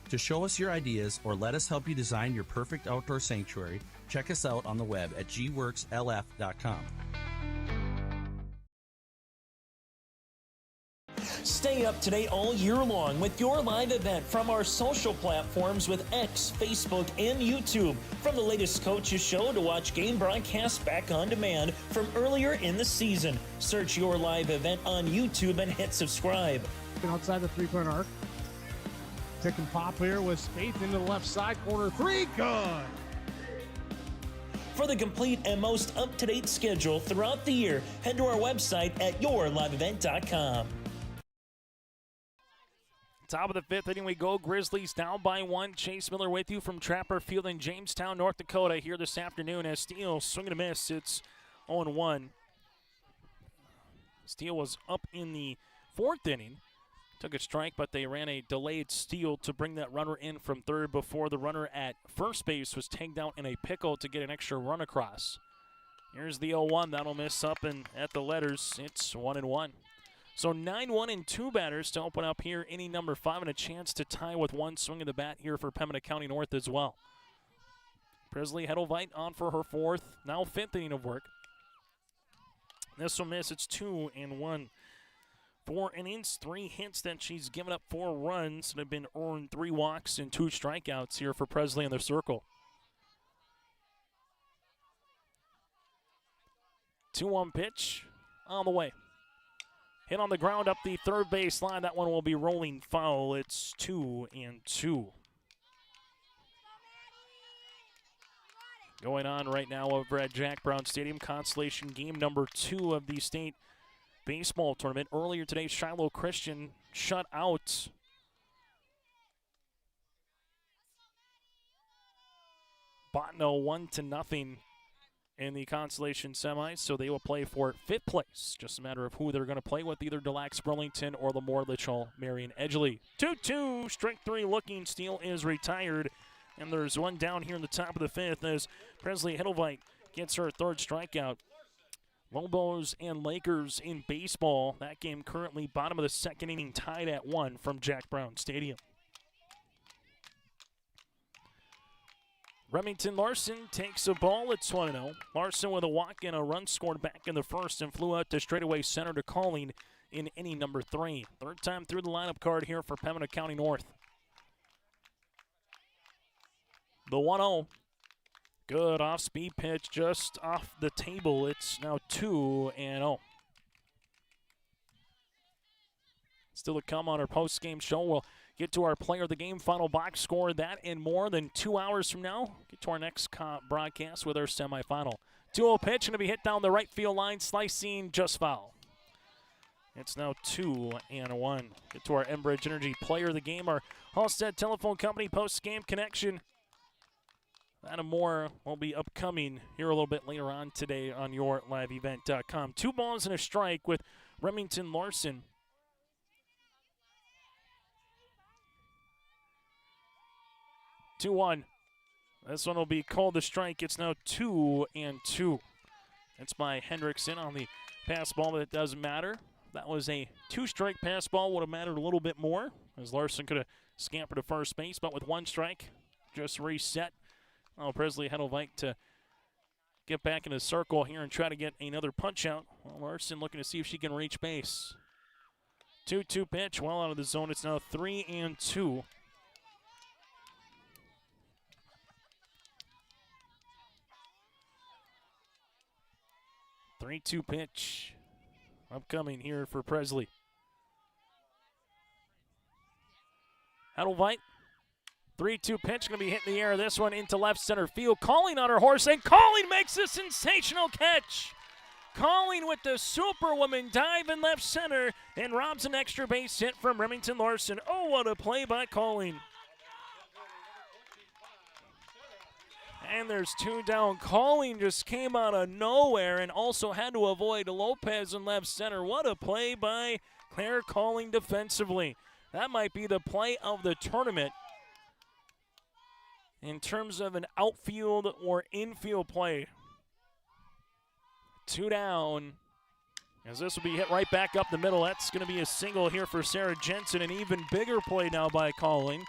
To show us your ideas or let us help you design your perfect outdoor sanctuary, check us out on the web at gworkslf.com. Stay up to date all year long with your live event from our social platforms with X, Facebook, and YouTube. From the latest coaches show to watch game broadcasts back on demand from earlier in the season. Search your live event on YouTube and hit subscribe. Outside the three-point arc. Pick and pop here with Spaeth into the left side corner. Three, good. For the complete and most up-to-date schedule throughout the year, head to our website at yourliveevent.com. Top of the fifth inning we go. Grizzlies down by one. Chase Miller with you from Trapper Field in Jamestown, North Dakota here this afternoon as Steele swing and a miss. It's 0-1. Steele was up in the fourth inning. Took a strike, but they ran a delayed steal to bring that runner in from third before the runner at first base was tagged out in a pickle to get an extra run across. Here's the 0-1. That'll miss up and at the letters. It's 1-1. So 9-1 and 2 batters to open up here inning number 5 and a chance to tie with one swing of the bat here for Pembina County North as well. Presley Hedelveit on for her fourth, now fifth inning of work. This will miss. It's 2-1. 4 innings, 3 hits that she's given up 4 runs and have been earned 3 walks and 2 strikeouts here for Presley in the circle. 2-1 pitch on the way. Hit on the ground up the third base line. That one will be rolling foul. It's 2-2. Going on right now over at Jack Brown Stadium. Consolation game number 2 of the state baseball tournament. Earlier today, Shiloh Christian shut out Botno 1-0 in the consolation semis, so they will play for 5th place. Just a matter of who they're going to play with, either Des Lacs Burlington or Lemoore Litchell Marion Edgeley. 2-2, strike 3 looking. Steele is retired, and there's one down here in the top of the 5th as Presley Hedelveit gets her 3rd strikeout. Lobos and Lakers in baseball. That game currently bottom of the 2nd inning, tied at 1 from Jack Brown Stadium. Remington Larson takes a ball. It's 1-0. Larson with a walk and a run scored back in the first and flew out to straightaway center to Calling in inning number 3. 3rd time through the lineup card here for Pembina County North. The 1-0. Good off-speed pitch just off the table. It's now 2-0. Still to come on our post-game show. We'll get to our player of the game, final box score, that and more than 2 hours from now. Get to our next broadcast with our semifinal. 2-0 pitch going to be hit down the right field line, slicing just foul. It's now 2-1. Get to our Enbridge Energy player of the game, our Halstead Telephone Company post-game connection. That and more will be upcoming here a little bit later on today on yourliveevent.com. 2 balls and a strike with Remington Larson. Two-one. This one will be called a strike. It's now 2-2. That's by Hendrickson on the pass ball, but it doesn't matter. That was a 2-strike pass ball. Would have mattered a little bit more as Larson could have scampered to first base, but with 1 strike, just reset. Oh, Presley Hedelveit to get back in the circle here and try to get another punch out. Well, Larson looking to see if she can reach base. 2-2 pitch, well out of the zone. It's now 3-2. 3-2 pitch upcoming here for Presley. Hedelveit, 3-2 pitch, going to be hitting the air. This one into left center field. Calling on her horse, and Calling makes a sensational catch. Calling with the Superwoman dive in left center and robs an extra base hit from Remington Larson. Oh, what a play by Calling. And there's 2 down. Calling just came out of nowhere and also had to avoid Lopez in left center. What a play by Claire Calling defensively. That might be the play of the tournament in terms of an outfield or infield play. 2 down. As this will be hit right back up the middle. That's going to be a single here for Sarah Jensen. An even bigger play now by Calling,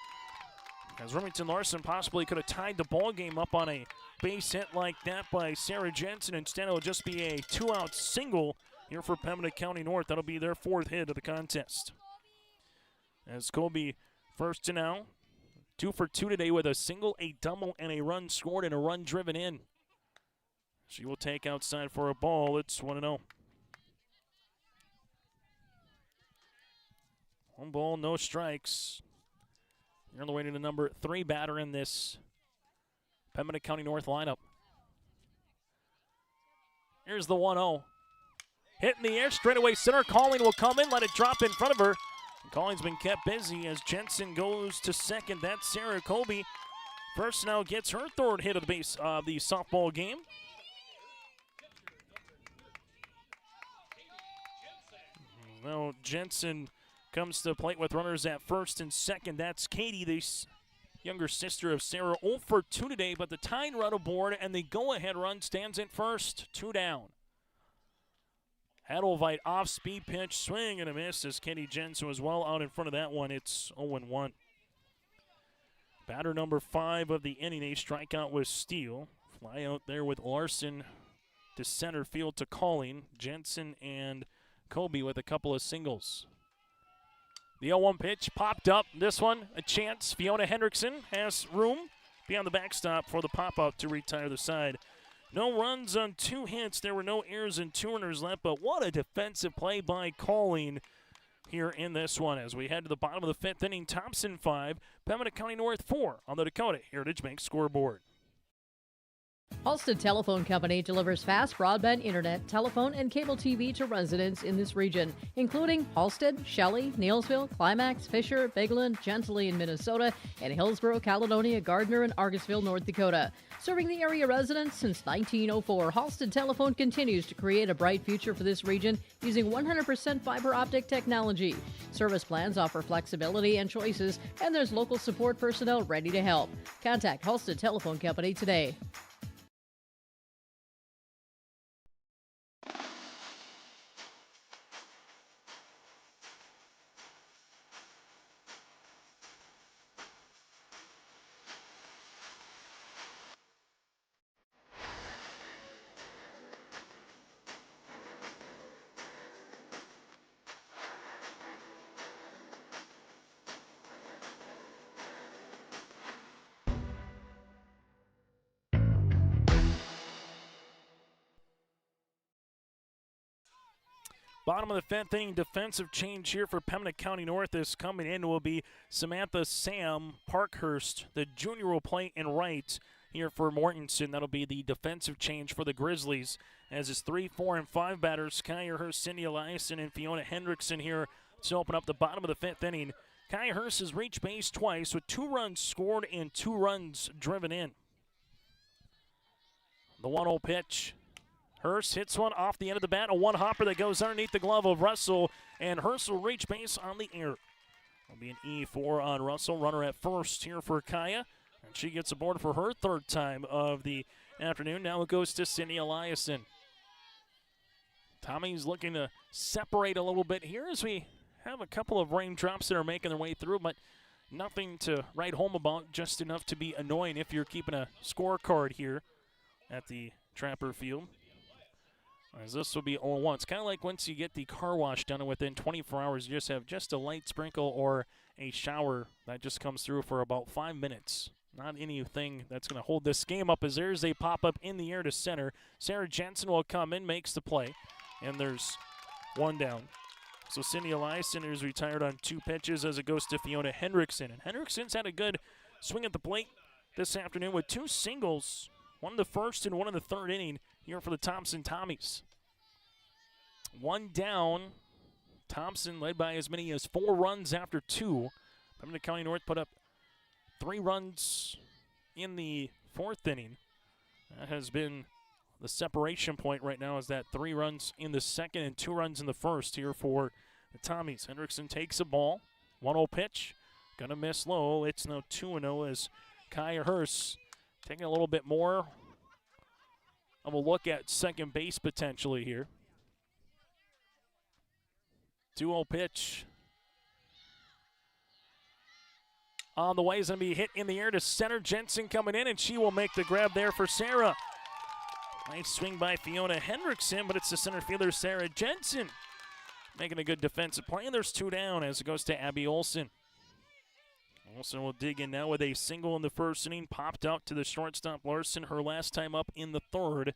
as Remington Larson possibly could have tied the ball game up on a base hit like that by Sarah Jensen. Instead, it will just be a 2-out single here for Pembina County North. That'll be their 4th hit of the contest. as Colby first to now. 2 for 2 today with a single, a double, and a run scored and a run driven in. She will take outside for a ball. It's 1-0. 1 ball, no strikes. You're on the way to the number 3 batter in this Pembina County North lineup. Here's the 1-0. Hit in the air, straightaway center. Colleen will come in, let it drop in front of her. And Colleen's been kept busy as Jensen goes to second. That's Sarah Colby. First now gets her third hit of the base of the softball game. Now Jensen comes to the plate with runners at first and second. That's Katie, the younger sister of Sarah. 0 for 2 today, but the tying run aboard, and the go-ahead run stands at first. 2 down. Hadelveit off-speed pitch, swing and a miss as Katie Jensen was well out in front of that one. It's 0-1. Batter number 5 of the inning, a strikeout with Steele. Fly out there with Larson to center field to Colleen. Jensen and Colby with a couple of singles. The 0-1 pitch popped up. This one, a chance. Fiona Hendrickson has room beyond the backstop for the pop-up to retire the side. No runs on 2 hits. There were no errors and 2 runners left, but what a defensive play by Colleen here in this one. As we head to the bottom of the 5th inning, Thompson 5, Pembina County North 4 on the Dakota Heritage Bank scoreboard. Halstead Telephone Company delivers fast broadband internet, telephone, and cable TV to residents in this region, including Halstead, Shelley, Neilsville, Climax, Fisher, Bigland, Gentilly in Minnesota, and Hillsborough, Caledonia, Gardner, and Argusville, North Dakota. Serving the area residents since 1904, Halstead Telephone continues to create a bright future for this region using 100% fiber optic technology. Service plans offer flexibility and choices, and there's local support personnel ready to help. Contact Halstead Telephone Company today. Bottom of the 5th inning, defensive change here for Pembina County North is coming in will be Samantha Sam Parkhurst. The junior will play in right here for Mortensen. That'll be the defensive change for the Grizzlies. As his 3, 4, and 5 batters, Kaya Hurst, Cindy Eliason, and Fiona Hendrickson here to open up the bottom of the 5th inning. Kaya Hurst has reached base twice with 2 runs scored and 2 runs driven in. The 1-0 pitch. Hurst hits one off the end of the bat, a one-hopper that goes underneath the glove of Russell, and Hurst will reach base on the air. It'll be an E4 on Russell, runner at first here for Kaya, and she gets aboard for her 3rd time of the afternoon. Now it goes to Cindy Eliason. Tommy's looking to separate a little bit here as we have a couple of raindrops that are making their way through, but nothing to write home about, just enough to be annoying if you're keeping a scorecard here at the Trapper Field. As this will be 0-1. It's kind of like once you get the car wash done and within 24 hours, you just have just a light sprinkle or a shower that just comes through for about 5 minutes. Not anything that's going to hold this game up, as there's a pop-up in the air to center. Sarah Jensen will come in, makes the play, and there's 1 down. So Cindy Eliason is retired on 2 pitches as it goes to Fiona Hendrickson. And Hendrickson's had a good swing at the plate this afternoon with 2 singles, one in the 1st and one in the 3rd inning here for the Thompson Tommies. 1 down. Thompson led by as many as 4 runs after 2. Pembina County North put up 3 runs in the 4th inning. That has been the separation point right now, is that 3 runs in the 2nd and 2 runs in the 1st here for the Tommies. Hendrickson takes a ball. 1-0 pitch. Gonna miss low. It's now 2-0 as Kaya Hurst taking a little bit more of a look at second base potentially here. 2-0 pitch. On the way is going to be hit in the air to center. Jensen coming in, and she will make the grab there for Sarah. Nice swing by Fiona Hendrickson, but it's the center fielder, Sarah Jensen. making a good defensive play, and there's 2 down as it goes to Abby Olson. Olson will dig in now with a single in the first inning, popped out to the shortstop Larson, her last time up in the third.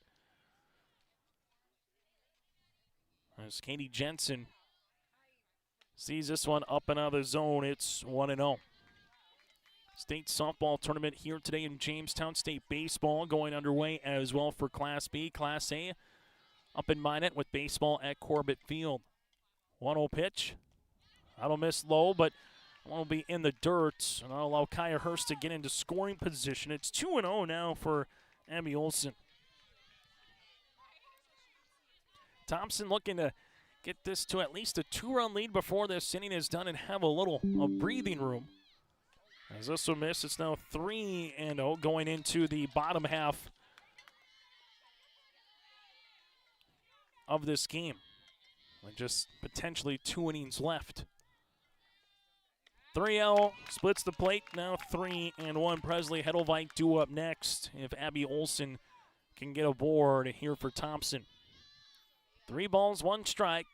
As Katie Jensen sees this one up and out of the zone, it's 1-0. State softball tournament here today in Jamestown. State baseball going underway as well for Class B. Class A up in Minot with baseball at Corbett Field. 1-0 pitch. That'll miss low, but one will be in the dirt, and I'll allow Kaya Hurst to get into scoring position. It's 2-0 now for Abby Olson. Thompson looking to get this to at least a 2-run lead before this inning is done and have a breathing room. As this will miss, it's now 3-0 going into the bottom half of this game. With just potentially 2 innings left. 3-0 splits the plate, now 3-1. Presley Hedelveit due up next if Abby Olson can get aboard here for Thompson. 3 balls, 1 strike.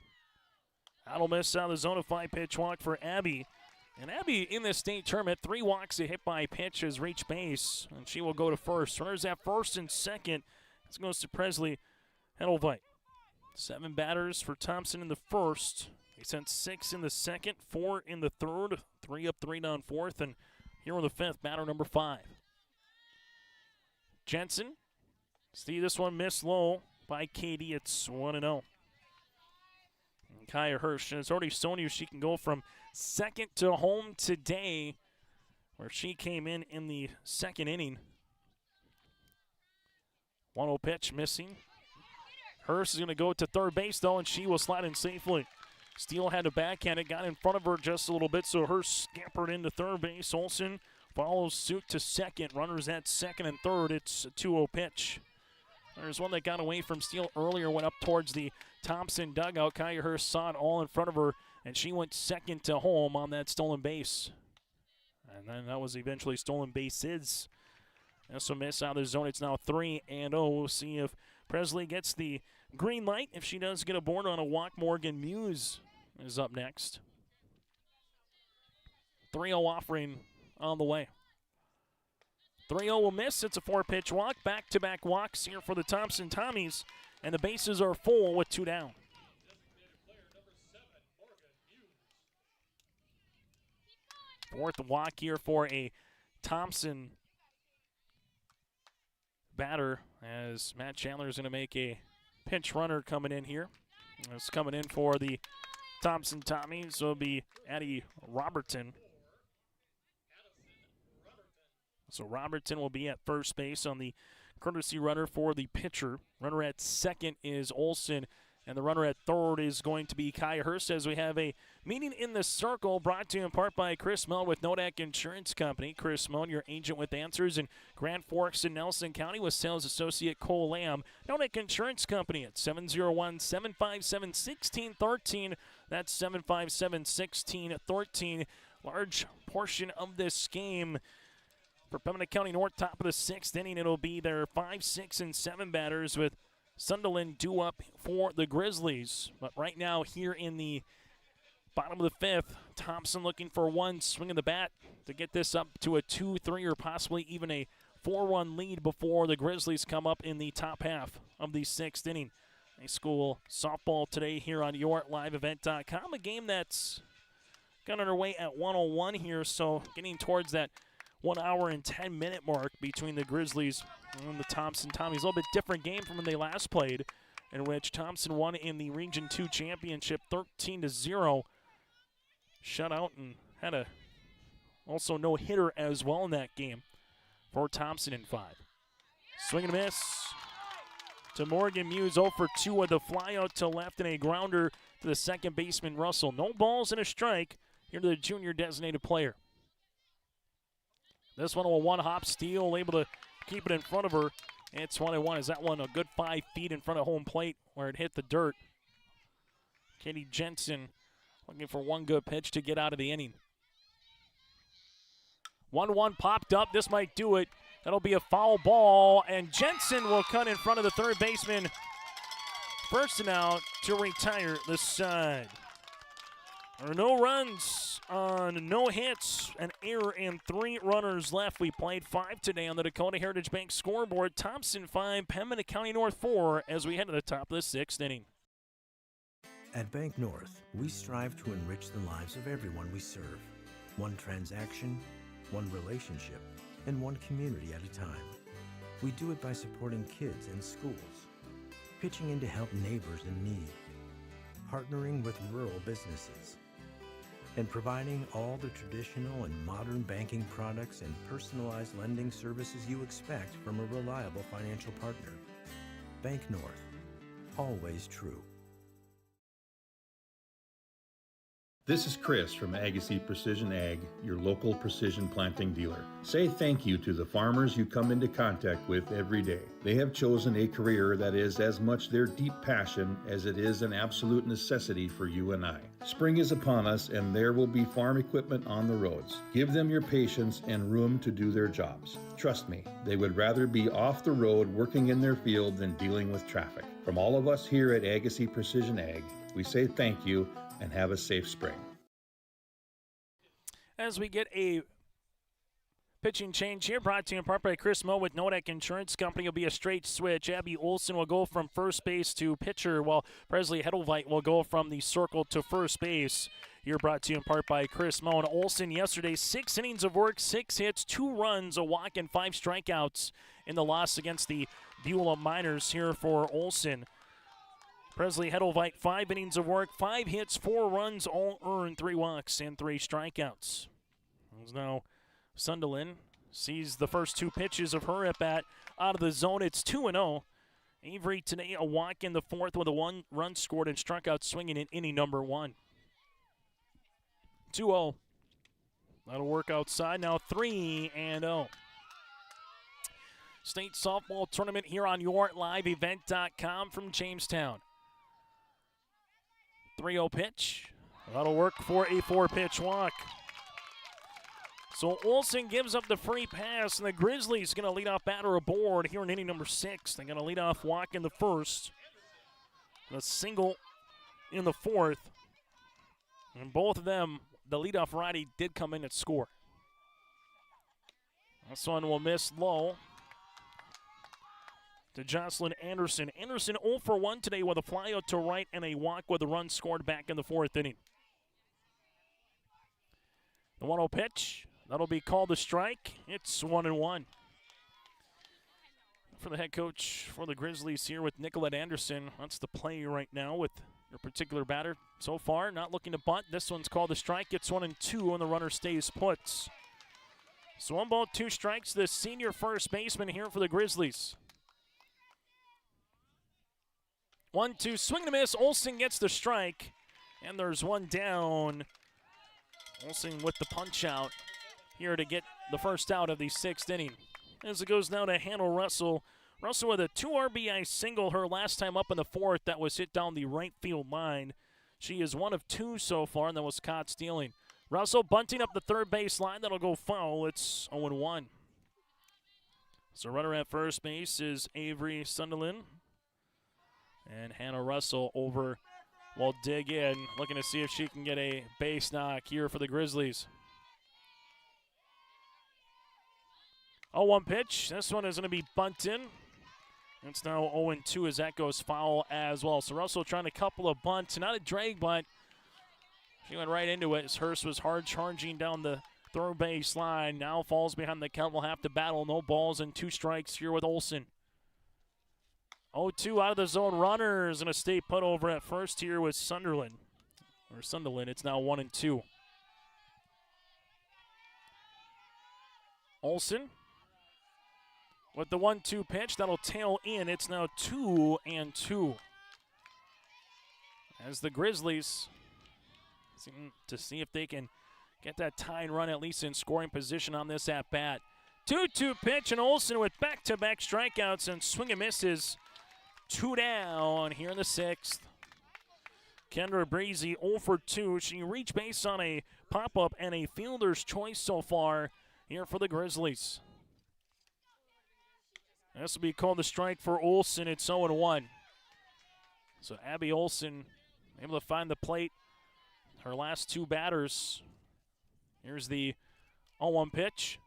That'll miss out of the zone. A 5-pitch walk for Abby. And Abby in this state tournament, 3 walks, a hit by pitch has reached base, and she will go to first. Runners at first and second. This goes to Presley Hedelveit. 7 batters for Thompson in the first. They sent 6 in the second, 4 in the third, 3 up, 3 down fourth, and here on the 5th, batter number 5. Jensen, see this one miss low by Katie. It's 1-0. Kaya Hirsch has already shown you she can go from second to home today, where she came in the second inning. 1-0 pitch missing. Hurst is going to go to third base, though, and she will slide in safely. Steele had to backhand it, got in front of her just a little bit, so Hurst scampered into third base. Olson follows suit to second. Runners at second and third. It's a 2-0 pitch. There's one that got away from Steele earlier, went up towards the Thompson dugout. Kaya Hurst saw it all in front of her, and she went second to home on that stolen base. And then that was eventually stolen bases. That's a miss out of the zone. It's now 3-0. We'll see if Presley gets the green light. If she does get aboard on a walk, Morgan Muse is up next. 3-0 offering on the way. 3-0 will miss. It's a 4-pitch walk. Back-to-back walks here for the Thompson Tommies. And the bases are full with 2 down. Fourth walk here for a Thompson batter as Matt Chandler is going to make a pinch runner coming in here. It's coming in for the Thompson Tommies. So it'll be Addie Robertson. So Robertson will be at first base on the courtesy runner for the pitcher. Runner at second is Olson, and the runner at third is going to be Kaya Hurst, as we have a meeting in the circle brought to you in part by Chris Moan with Nodak Insurance Company. Chris Moan, your agent with answers in Grand Forks and Nelson County, with sales associate Cole Lamb. Nodak Insurance Company at 701-757-1613. That's 757-1613. Large portion of this game for Pembina County North, top of the 6th inning. It'll be their 5, 6, and 7 batters with Sunderland due up for the Grizzlies. But right now here in the bottom of the 5th, Thompson looking for one swing of the bat to get this up to a 2-3 or possibly even a 4-1 lead before the Grizzlies come up in the top half of the 6th inning. High school softball today here on YourLiveEvent.com. A game that's got underway at 1:01 here, so getting towards that 1 hour and 10-minute mark between the Grizzlies and the Thompson Tommies. A little bit different game from when they last played, in which Thompson won in the Region 2 championship 13-0. Shutout and had a also no-hitter as well in that game for Thompson in 5. Swing and a miss to Morgan Muse. 0 for 2 with a fly out to left and a grounder to the second baseman Russell. No balls and a strike here to the junior designated player. This one will one-hop. Steele able to keep it in front of her. It's 1-1. Is that one a good 5 feet in front of home plate where it hit the dirt? Katie Jensen looking for one good pitch to get out of the inning. 1-1 popped up. This might do it. That'll be a foul ball, and Jensen will cut in front of the third baseman. First and out to retire the side. There are no runs on no hits, an error, and 3 runners left. We played 5 today on the Dakota Heritage Bank scoreboard. Thompson 5, Pembina County North 4 as we head to the top of the 6th inning. At Bank North, we strive to enrich the lives of everyone we serve. One transaction, one relationship, and one community at a time. We do it by supporting kids and schools, pitching in to help neighbors in need, partnering with rural businesses, and providing all the traditional and modern banking products and personalized lending services you expect from a reliable financial partner. Bank North, always true. This is Chris from Agassiz Precision Ag, your local precision planting dealer. Say thank you to the farmers you come into contact with every day. They have chosen a career that is as much their deep passion as it is an absolute necessity for you and I. Spring is upon us and there will be farm equipment on the roads. Give them your patience and room to do their jobs. Trust me, they would rather be off the road working in their field than dealing with traffic. From all of us here at Agassiz Precision Ag, we say thank you and have a safe spring. As we get a pitching change here, brought to you in part by Chris Moe with Nodak Insurance Company. It'll be a straight switch. Abby Olson will go from first base to pitcher, while Presley Hedelveit will go from the circle to first base. Here brought to you in part by Chris Moe. And Olson yesterday, 6 innings of work, 6 hits, 2 runs, a walk, and 5 strikeouts in the loss against the Beulah Miners here for Olson. Presley Hedelveit, 5 innings of work, 5 hits, 4 runs, all earned, 3 walks, and 3 strikeouts. As now Sunderland sees the first 2 pitches of her at-bat out of the zone. It's 2-0. Avery today a walk in the 4th with a 1 run scored and struck out swinging in inning number 1. 2-0. That'll work outside. Now 3-0. State softball tournament here on YourLiveEvent.com from Jamestown. 3-0 pitch. That'll work for a 4-pitch walk. So Olson gives up the free pass, and the Grizzlies going to lead off batter aboard here in inning number 6. They're going to lead off walk in the 1st, a single in the 4th. And both of them, the leadoff righty did come in and score. This one will miss low to Jocelyn Anderson. Anderson 0 for 1 today with a fly out to right and a walk with a run scored back in the 4th inning. The 1-0 pitch, that'll be called a strike. It's 1-1. For the head coach for the Grizzlies here with Nicolette Anderson, that's the play right now with your particular batter. So far, not looking to bunt. This one's called a strike. It's 1-2, and the runner stays put. So 1 ball, 2 strikes. The senior first baseman here for the Grizzlies. 1-2, swing and a miss. Olson gets the strike, and there's 1 down. Olson with the punch out here to get the first out of the 6th inning. As it goes now to Hannah Russell. Russell with a 2 RBI single her last time up in the 4th that was hit down the right field line. She is 1 of 2 so far, and that was caught stealing. Russell bunting up the 3rd base line. That'll go foul. It's 0-1. So runner at first base is Avery Sunderland. And Hannah Russell over will dig in, looking to see if she can get a base knock here for the Grizzlies. 0-1 pitch. This one is going to be bunted. It's now 0-2 as that goes foul as well. So Russell trying a couple of bunts. Not a drag bunt. She went right into it as Hurst was hard charging down the third base line. Now falls behind the count. Will have to battle. No balls and 2 strikes here with Olson. 0-2 out of the zone. Runners going to stay put over at first here with Sunderland. It's now 1-2. Olson with the 1-2 pitch. That'll tail in. It's now 2-2. As the Grizzlies seem to see if they can get that tying run at least in scoring position on this at-bat. 2-2 pitch, and Olson with back-to-back strikeouts and swing and misses. 2 down here in the 6th. Kendra Breezy 0 for 2. She reached base on a pop-up and a fielder's choice so far here for the Grizzlies. This will be called the strike for Olson. It's 0-1. So Abby Olson able to find the plate her last two batters. Here's the 0-1 pitch.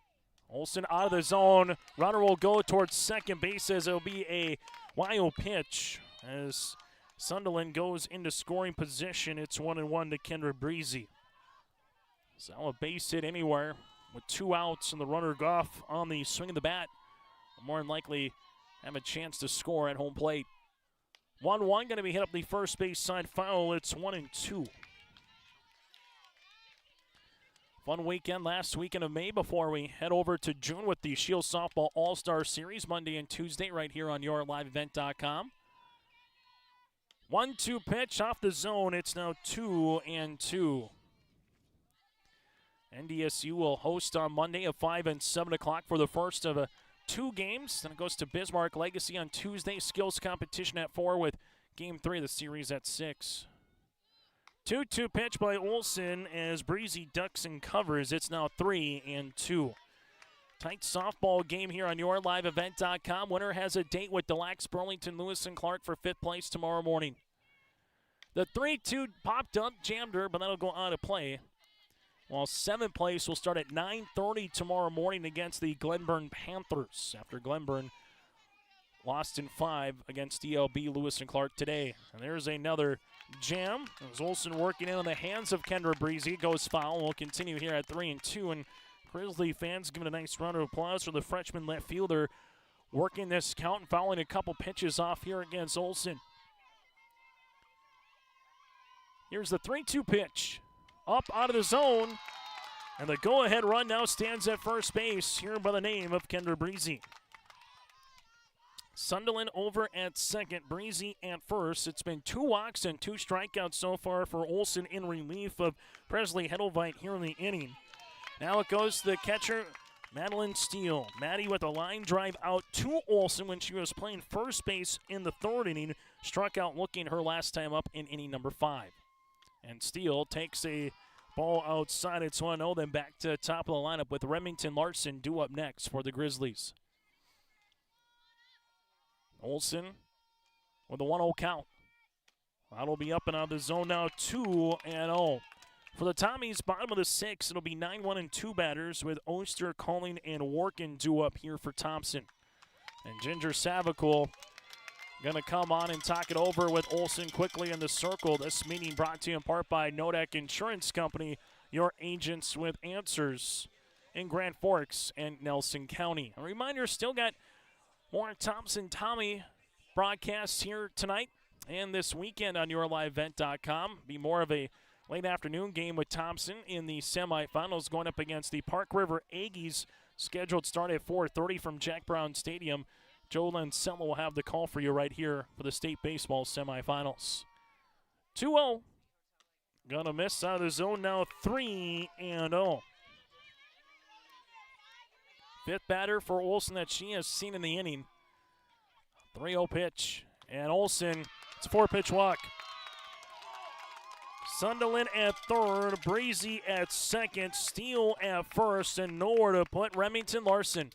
Olsen out of the zone. Runner will go towards second base as it'll be a wild pitch as Sunderland goes into scoring position. It's 1-1 to Kendra Breezy. So a base hit anywhere with 2 outs and the runner Goff on the swing of the bat. More than likely have a chance to score at home plate. 1-1 going to be hit up the first base side foul. It's 1-2. Fun weekend last weekend of May before we head over to June with the Shield Softball All-Star Series Monday and Tuesday right here on yourliveevent.com. 1-2 pitch off the zone. It's now 2-2. NDSU will host on Monday at 5 and 7 o'clock for the first of 2 games. Then it goes to Bismarck Legacy on Tuesday. Skills competition at 4 with Game 3 of the series at 6. 2-2 pitch by Olsen as Breezy ducks and covers. It's now 3-2. Tight softball game here on yourliveevent.com. Winner has a date with Delac, Burlington, Lewis, and Clark for 5th place tomorrow morning. The 3-2 popped up, jammed her, but that'll go out of play. While 7th place will start at 9:30 tomorrow morning against the Glenburn Panthers after Glenburn lost in 5 against DLB Lewis and Clark today. And there's another jam. As Olsen working in on the hands of Kendra Breezy. Goes foul. We'll continue here at 3-2. And Grizzly fans giving a nice round of applause for the freshman left fielder working this count and fouling a couple pitches off here against Olsen. Here's the 3-2 pitch. Up out of the zone. And the go-ahead run now stands at first base here by the name of Kendra Breezy. Sunderland over at second, Breezy at first. It's been 2 walks and 2 strikeouts so far for Olsen in relief of Presley Hedelveit here in the inning. Now it goes to the catcher, Madeline Steele. Maddie with a line drive out to Olsen when she was playing first base in the 3rd inning. Struck out looking her last time up in inning number 5. And Steele takes a ball outside. It's 1-0, then back to the top of the lineup with Remington Larson due up next for the Grizzlies. Olsen with a 1-0 count. That'll be up and out of the zone now, 2-0. For the Tommies, bottom of the 6th, it'll be 9-1 and 2 batters with Oster, Calling, and Workin due up here for Thompson. And Ginger Savicul going to come on and talk it over with Olsen quickly in the circle. This meeting brought to you in part by Nodak Insurance Company, your agents with answers in Grand Forks and Nelson County. A reminder, still got more Thompson Tommy broadcasts here tonight and this weekend on yourliveevent.com. Be more of a late afternoon game with Thompson in the semifinals going up against the Park River Aggies. Scheduled start at 4:30 from Jack Brown Stadium. Joe Lancella will have the call for you right here for the state baseball semifinals. 2-0. Gonna miss out of the zone now, 3-0. 5th batter for Olsen that she has seen in the inning. 3-0 pitch. And Olsen, it's a 4-pitch walk. Sunderland at 3rd, Breezy at 2nd, Steele at 1st, and nowhere to put Remington Larson.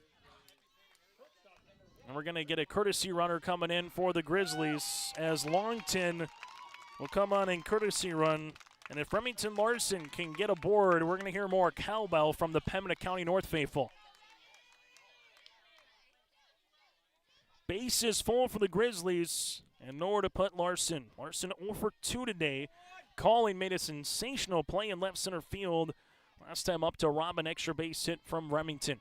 And we're going to get a courtesy runner coming in for the Grizzlies as Longton will come on in courtesy run. And if Remington Larson can get aboard, we're going to hear more cowbell from the Pembina County North faithful. Base is full for the Grizzlies, and nowhere to put Larson. Larson 0 for 2 today. Calling made a sensational play in left center field. Last time up to rob an extra base hit from Remington.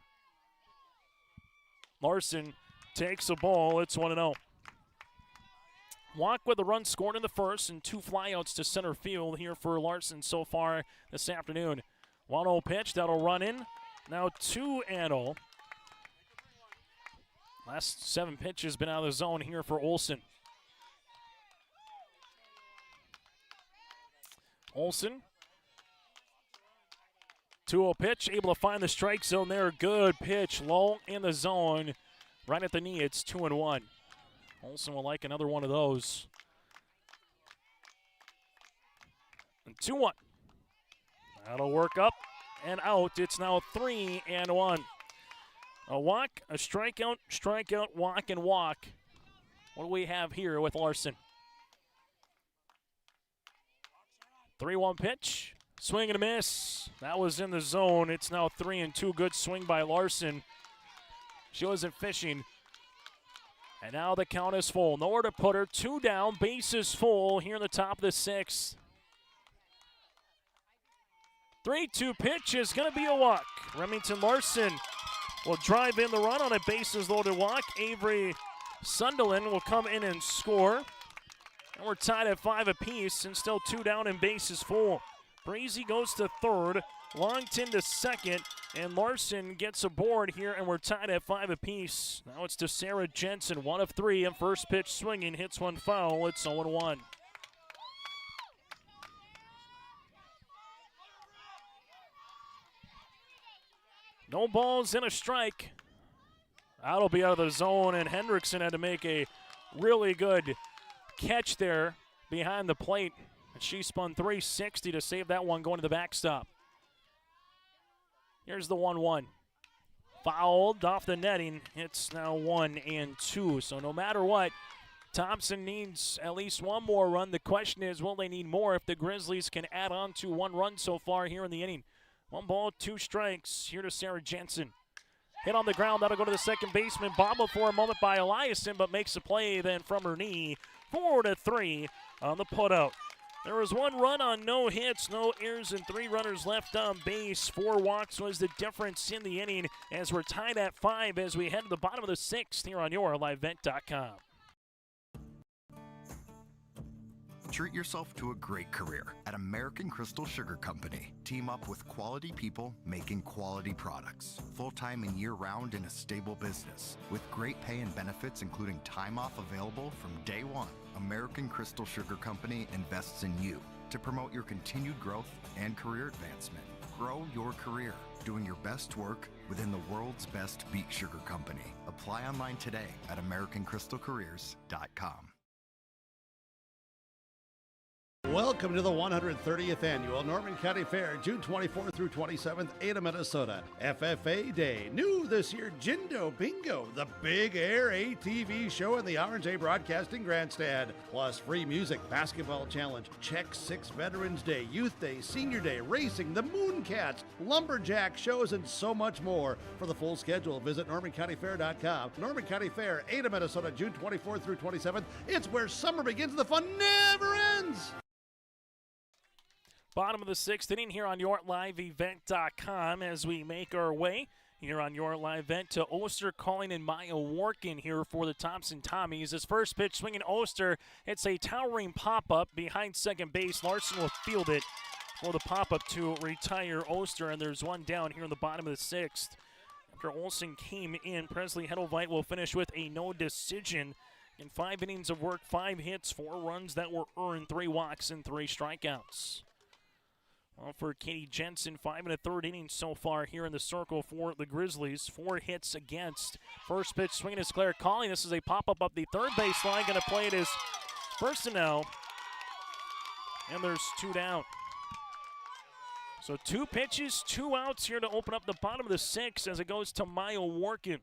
Larson takes a ball. It's 1-0. Walk with a run scored in the first and 2 flyouts to center field here for Larson so far this afternoon. 1-0 pitch. That'll run in. Now 2-0. Last 7 pitches been out of the zone here for Olsen. Olsen. 2-0 pitch. Able to find the strike zone there. Good pitch. Low in the zone. Right at the knee. It's 2-1. Olsen will like another one of those. And 2-1. That'll work up and out. It's now 3-1. A walk, a strikeout, strikeout, walk, and walk. What do we have here with Larson? 3-1 pitch. Swing and a miss. That was in the zone. It's now 3-2. Good swing by Larson. She wasn't fishing. And now the count is full. Nowhere to put her. 2 down. Bases full here in the top of the 6th. 3-2 pitch is going to be a walk. Remington Larson will drive in the run on a bases loaded walk. Avery Sunderland will come in and score. And we're tied at 5 apiece and still 2 down and bases full. Breezy goes to third. Longton to second. And Larson gets aboard here, and we're tied at 5 apiece. Now it's to Sarah Jensen, 1 of 3, and first pitch swinging, hits one foul. It's 0-1. No balls and a strike. That'll be out of the zone, and Hendrickson had to make a really good catch there behind the plate. And she spun 360 to save that one going to the backstop. Here's the 1-1. Fouled off the netting. It's now 1-2. So no matter what, Thompson needs at least one more run. The question is, will they need more if the Grizzlies can add on to 1 run so far here in the inning? 1 ball, 2 strikes. Here to Sarah Jensen. Hit on the ground. That'll go to the second baseman. Bobbled for a moment by Eliason, but makes a play then from her knee. 4-3 on the putout. There was 1 run on no hits, no errors, and 3 runners left on base. 4 walks was the difference in the inning as we're tied at 5 as we head to the bottom of the 6th here on YourLiveVent.com. Treat yourself to a great career at American Crystal Sugar Company. Team up with quality people making quality products. Full-time and year-round in a stable business. With great pay and benefits including time off available from day one. American Crystal Sugar Company invests in you to promote your continued growth and career advancement. Grow your career, doing your best work within the world's best beet sugar company. Apply online today at AmericanCrystalCareers.com. Welcome to the 130th Annual Norman County Fair, June 24th through 27th, Ada, Minnesota. FFA Day. New this year, Jindo Bingo, the big air ATV show in the R&J Broadcasting Grandstand. Plus free music, basketball challenge, Check 6 Veterans Day, Youth Day, Senior Day, racing, the Mooncats, lumberjack shows, and so much more. For the full schedule, visit NormanCountyFair.com. Norman County Fair, Ada, Minnesota, June 24th through 27th. It's where summer begins and the fun never ends. Bottom of the 6th inning here on YourLiveEvent.com as we make our way here on Your Live Event to Oster calling in Maya Workin here for the Thompson Tommies. His first pitch swinging Oster. It's a towering pop-up behind second base. Larson will field it for the pop-up to retire Oster, and there's 1 down here in the bottom of the 6th. After Olsen came in, Presley Hedelveit will finish with a no decision. In 5 innings of work, 5 hits, 4 runs that were earned, 3 walks, and 3 strikeouts. Well, for Katie Jensen, 5 1/3 innings so far here in the circle for the Grizzlies. 4 hits against. First pitch swinging is Claire Calling. This is a pop-up up the third baseline. Going to play it as personnel. And there's 2 down. So 2 pitches, 2 outs here to open up the bottom of the 6th as it goes to Maya Workin.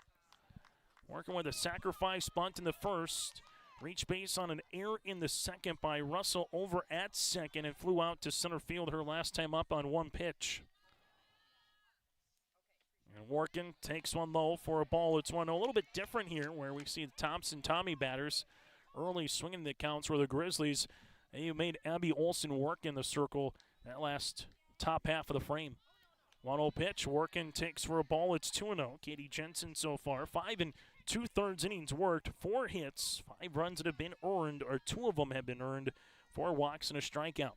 Working with a sacrifice bunt in the first. Reach base on an error in the second by Russell over at second and flew out to center field her last time up on 1 pitch. And Workin takes one low for a ball. It's 1-0. A little bit different here where we see the Thompson Tommy batters early swinging the counts where the Grizzlies, they made Abby Olsen work in the circle that last top half of the frame. 1-0 pitch. Workin takes for a ball. It's 2-0. Katie Jensen so far 5 2/3 innings worked, 4 hits, 5 runs that have been earned, or 2 of them have been earned, 4 walks and a strikeout.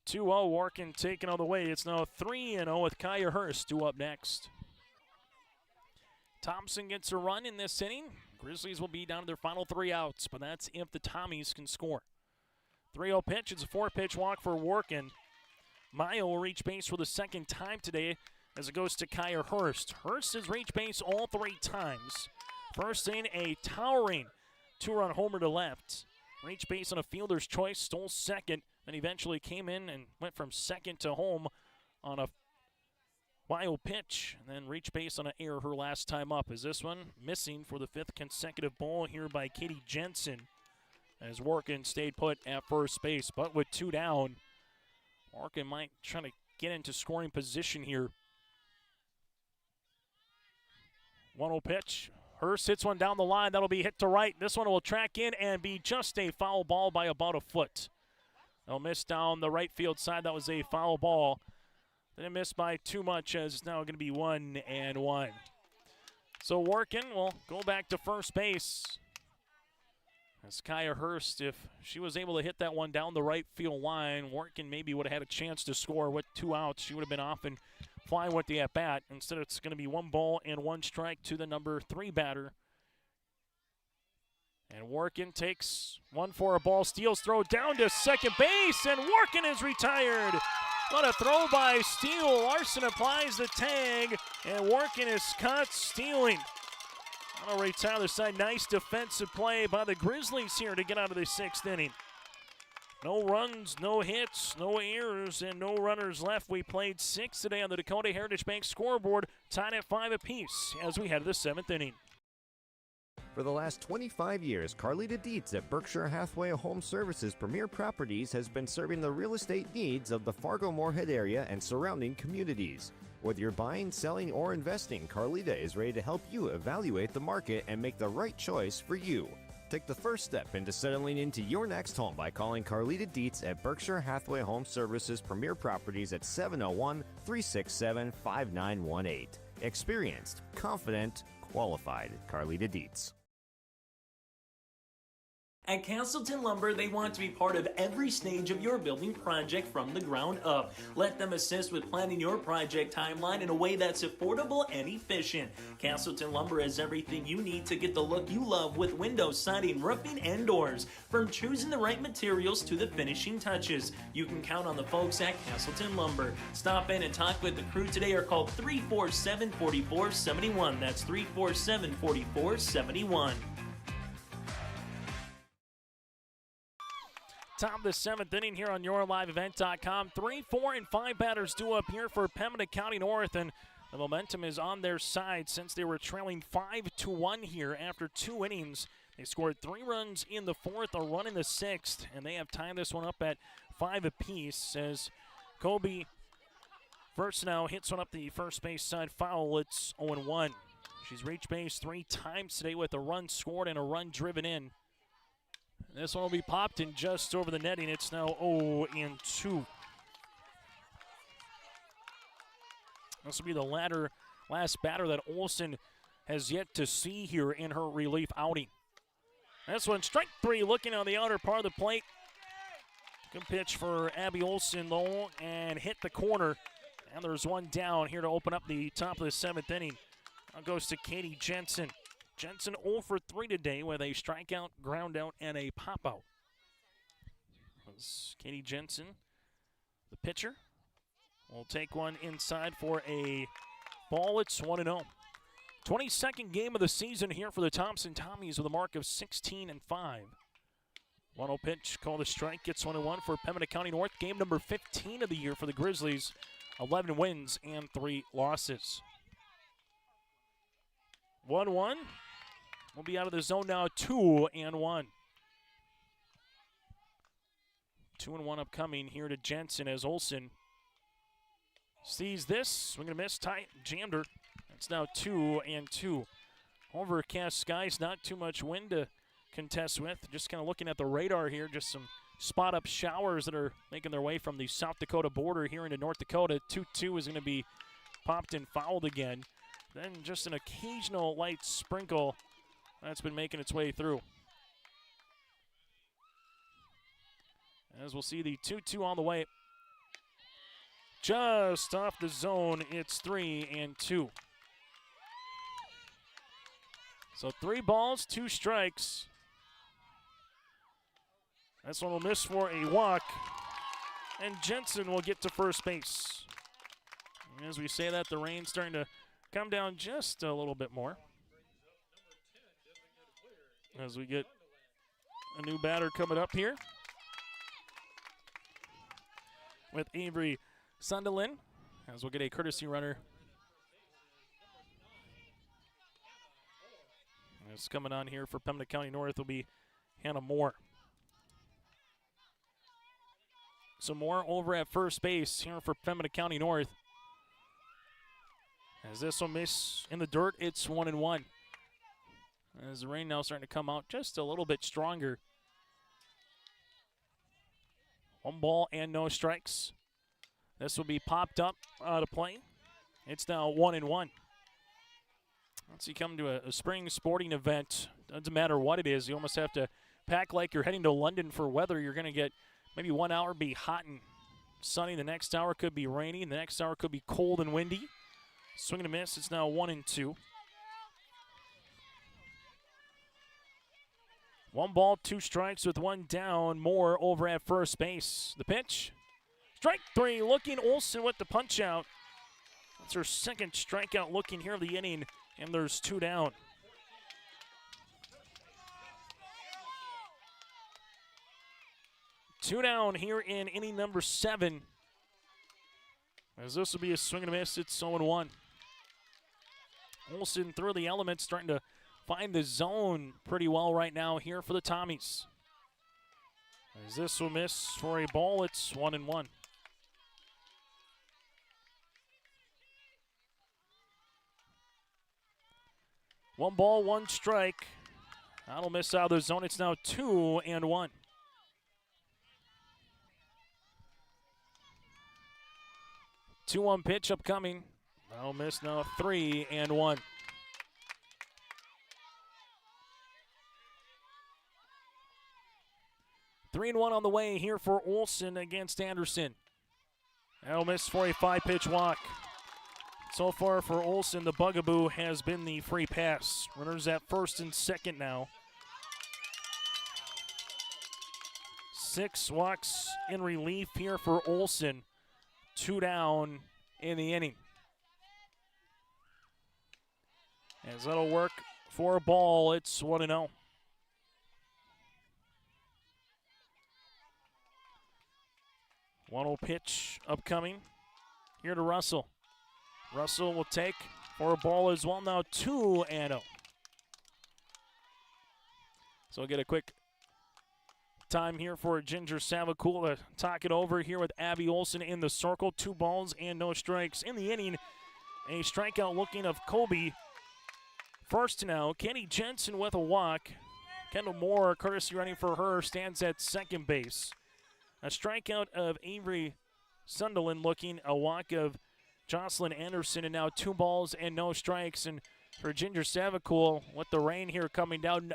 2-0, Workin taken all the way. It's now 3-0 with Kaya Hurst, 2 up next. Thompson gets a run in this inning. Grizzlies will be down to their final 3 outs, but that's if the Tommies can score. 3-0 pitch. It's a 4-pitch walk for Workin. Maya will reach base for the 2nd time today as it goes to Kaya Hurst. Hurst has reached base all 3 times. First in, a towering 2-run homer to left. Reached base on a fielder's choice, stole second, then eventually came in and went from second to home on a wild pitch, and then reached base on an error her last time up. Is this one missing for the 5th consecutive ball here by Katie Jensen. as Workin stayed put at first base. But with 2 down, Workin might try to get into scoring position here. 1-0 pitch. Hurst hits one down the line. That'll be hit to right. This one will track in and be just a foul ball by about a foot. They'll miss down the right field side. That was a foul ball. Didn't miss by too much, as it's now going to be 1-1. So Workin will go back to first base. As Kaya Hurst, if she was able to hit that one down the right field line, Workin maybe would have had a chance to score with 2 outs. She would have been off and flying with the at-bat. Instead, it's going to be 1 ball and 1 strike to the number 3 batter. And Workin takes 1 for a ball, steals, throw down to second base, and Workin is retired. What a throw by Steele. Larson applies the tag, and Workin is caught stealing. That'll retire the side. Nice defensive play by the Grizzlies here to get out of the 6th inning. No runs, no hits, no errors, and no runners left. We played 6 today on the Dakota Heritage Bank scoreboard, tied at 5 apiece as we head to the 7th inning. For the last 25 years, Carlita Dietz at Berkshire Hathaway Home Services Premier Properties has been serving the real estate needs of the Fargo-Moorhead area and surrounding communities. Whether you're buying, selling, or investing, Carlita is ready to help you evaluate the market and make the right choice for you. Take the first step into settling into your next home by calling Carlita Dietz at Berkshire Hathaway Home Services Premier Properties at 701-367-5918. Experienced, confident, qualified. Carlita Dietz. At Castleton Lumber, they want to be part of every stage of your building project from the ground up. Let them assist with planning your project timeline in a way that's affordable and efficient. Castleton Lumber has everything you need to get the look you love with windows, siding, roofing, and doors. From choosing the right materials to the finishing touches, you can count on the folks at Castleton Lumber. Stop in and talk with the crew today or call 347-4471. That's 347-4471. Top of the 7th inning here on YourLiveEvent.com. 3, 4, and 5 batters due up here for Pembina County North, and the momentum is on their side since they were trailing 5-1 here after 2 innings. They scored 3 runs in the 4th, a run in the 6th, and they have tied this one up at 5 apiece as Kobe first now hits one up the first base side foul. It's 0-1. She's reached base 3 times today with a run scored and a run driven in. This one will be popped in just over the netting. It's now 0-2. This will be the last batter that Olsen has yet to see here in her relief outing. This one, strike 3, looking on the outer part of the plate. Good pitch for Abby Olsen, though, and hit the corner. And there's one down here to open up the top of the 7th inning. Now goes to Katie Jensen. Jensen 0 for 3 today with a strikeout, ground out, and a pop-out. Katie Jensen, the pitcher, will take one inside for a ball. It's 1-0. 22nd game of the season here for the Thompson Tommies with a mark of 16-5. 1-0 pitch, called a strike, gets 1-1 for Pembina County North. Game number 15 of the year for the Grizzlies. 11 wins and 3 losses. 1-1. We'll be out of the zone now, 2-1. 2-1 upcoming here to Jensen as Olsen sees this. Swing and a miss, tight, jammed her. It's now 2-2. Overcast skies, not too much wind to contest with. Just kind of looking at the radar here, just some spot-up showers that are making their way from the South Dakota border here into North Dakota. 2-2 is going to be popped and fouled again. Then just an occasional light sprinkle that's been making its way through. As we'll see the 2-2 on the way. Just off the zone, it's 3-2. So 3 balls, 2 strikes. This one will miss for a walk. And Jensen will get to first base. And as we say that, the rain's starting to come down just a little bit more. As we get a new batter coming up here with Avery Sunderland, as we'll get a courtesy runner. It's coming on here for Pembina County North will be Hannah Moore. So more over at first base here for Pembina County North. As this will miss in the dirt, it's 1-1. As the rain now starting to come out just a little bit stronger. 1 ball and no strikes. This will be popped up out of play. It's now 1-1. Once you come to a spring sporting event, doesn't matter what it is, you almost have to pack like you're heading to London for weather. You're going to get maybe 1 hour be hot and sunny, the next hour could be rainy, and the next hour could be cold and windy. Swing and a miss, it's now 1-2. 1 ball, 2 strikes with 1 down. More over at first base. The pitch. Strike 3, looking Olsen with the punch out. That's her second strikeout looking here of the inning, and there's 2 down. Two down here in inning number 7. As this will be a swing and a miss, it's 0-1. Olsen through the elements, starting to find the zone pretty well right now here for the Tommies. As this will miss for a ball, it's 1-1. One ball, 1 strike. That'll miss out of the zone. It's now 2-1. 2-1 pitch upcoming. That'll miss now 3-1. Three and 1 on the way here for Olsen against Anderson. That'll miss for a 5-pitch walk. So far for Olsen, the bugaboo has been the free pass. Runners at first and second now. 6 walks in relief here for Olsen. 2 down in the inning. As that'll work for a ball, it's 1-0. One pitch upcoming here to Russell. Russell will take for a ball as well, now 2-0. So we'll get a quick time here for Ginger Savacool to talk it over here with Abby Olsen in the circle. 2 balls and no strikes in the inning. A strikeout looking of Colby. First now, Kenny Jensen with a walk. Kendall Moore, courtesy running for her, stands at second base. A strikeout of Avery Sunderland looking, a walk of Jocelyn Anderson, and now 2 balls and no strikes. And for Ginger Savacool, with the rain here coming down,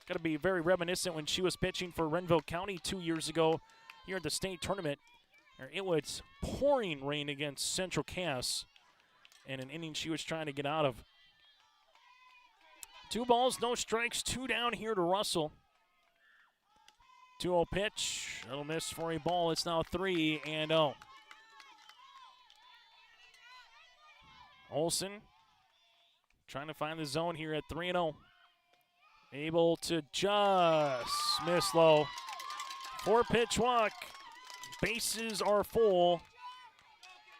got to be very reminiscent when she was pitching for Renville County 2 years ago here at the state tournament. It was pouring rain against Central Cass in an inning she was trying to get out of. 2 balls, no strikes, 2 down here to Russell. 2-0 pitch. That'll miss for a ball. It's now 3-0. Olsen trying to find the zone here at 3-0. Able to just miss low. 4-pitch walk. Bases are full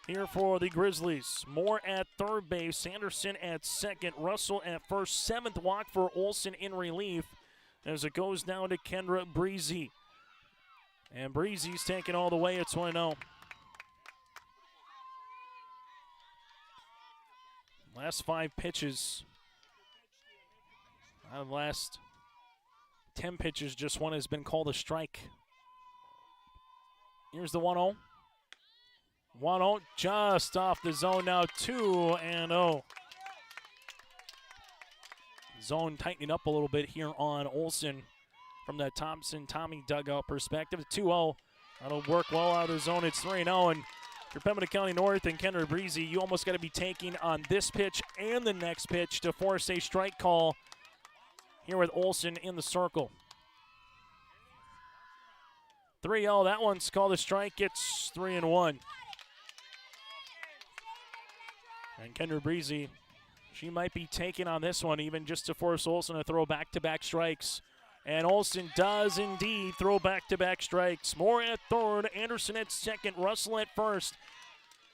here for the Grizzlies. Moore at third base. Sanderson at second. Russell at first. 7th walk for Olsen in relief as it goes down to Kendra Breezy. And Breezy's taking all the way. It's 1-0. Last 5 pitches. Out of the last 10 pitches, just 1 has been called a strike. Here's the 1-0. 1-0 just off the zone now, 2-0. Zone tightening up a little bit here on Olsen from the Thompson Tommy dugout perspective. 2-0. That'll work well out of the zone. It's 3-0. And for Pembina County North and Kendra Breezy, you almost got to be taking on this pitch and the next pitch to force a strike call here with Olsen in the circle. 3-0. That one's called a strike. It's 3-1. And Kendra Breezy, she might be taking on this one even just to force Olsen to throw back-to-back strikes. And Olsen does indeed throw back-to-back strikes. Moore at third, Anderson at second, Russell at first.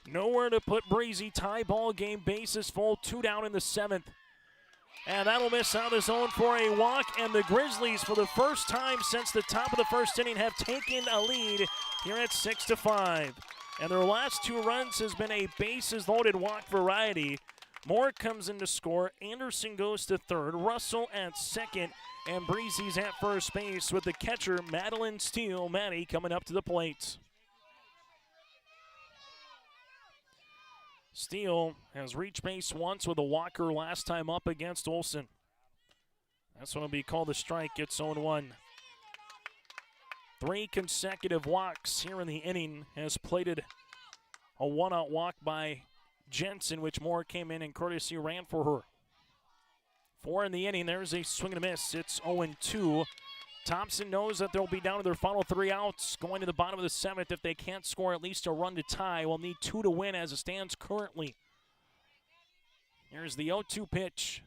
Nowhere to put Breezy. Tie ball game, bases full, 2 down in the 7th. And that'll miss out of the zone for a walk. And the Grizzlies, for the first time since the top of the first inning, have taken a lead here at 6-5. And their last 2 runs has been a bases-loaded walk variety. Moore comes in to score. Anderson goes to third. Russell at second. And Breezy's at first base with the catcher, Madeline Steele. Maddie coming up to the plate. Steele has reached base once with a walker last time up against Olsen. That's what will be called a strike. It's 0-1. 3 consecutive walks here in the inning. Has plated a 1-out walk by Jensen, which Moore came in and courtesy ran for her. 4 in the inning. There's a swing and a miss. It's 0-2. Thompson knows that they'll be down to their final 3 outs going to the bottom of the 7th. If they can't score at least a run to tie, we'll need 2 to win as it stands currently. Here's the 0-2 pitch.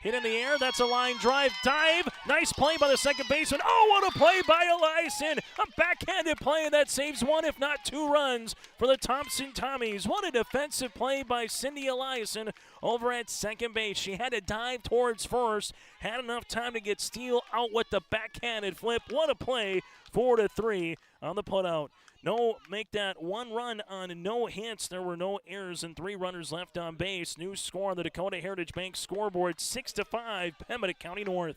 Hit in the air. That's a line drive. Dive. Nice play by the second baseman. Oh, what a play by Eliason. A backhanded play that saves 1, if not 2 runs for the Thompson Tommies. What a defensive play by Cindy Eliason over at second base. She had to dive towards first. Had enough time to get Steele out with the backhanded flip. What a play. 4-3 on the putout. No, make that 1 run on no hits. There were no errors and 3 runners left on base. New score on the Dakota Heritage Bank scoreboard, 6-5, Pembina County North.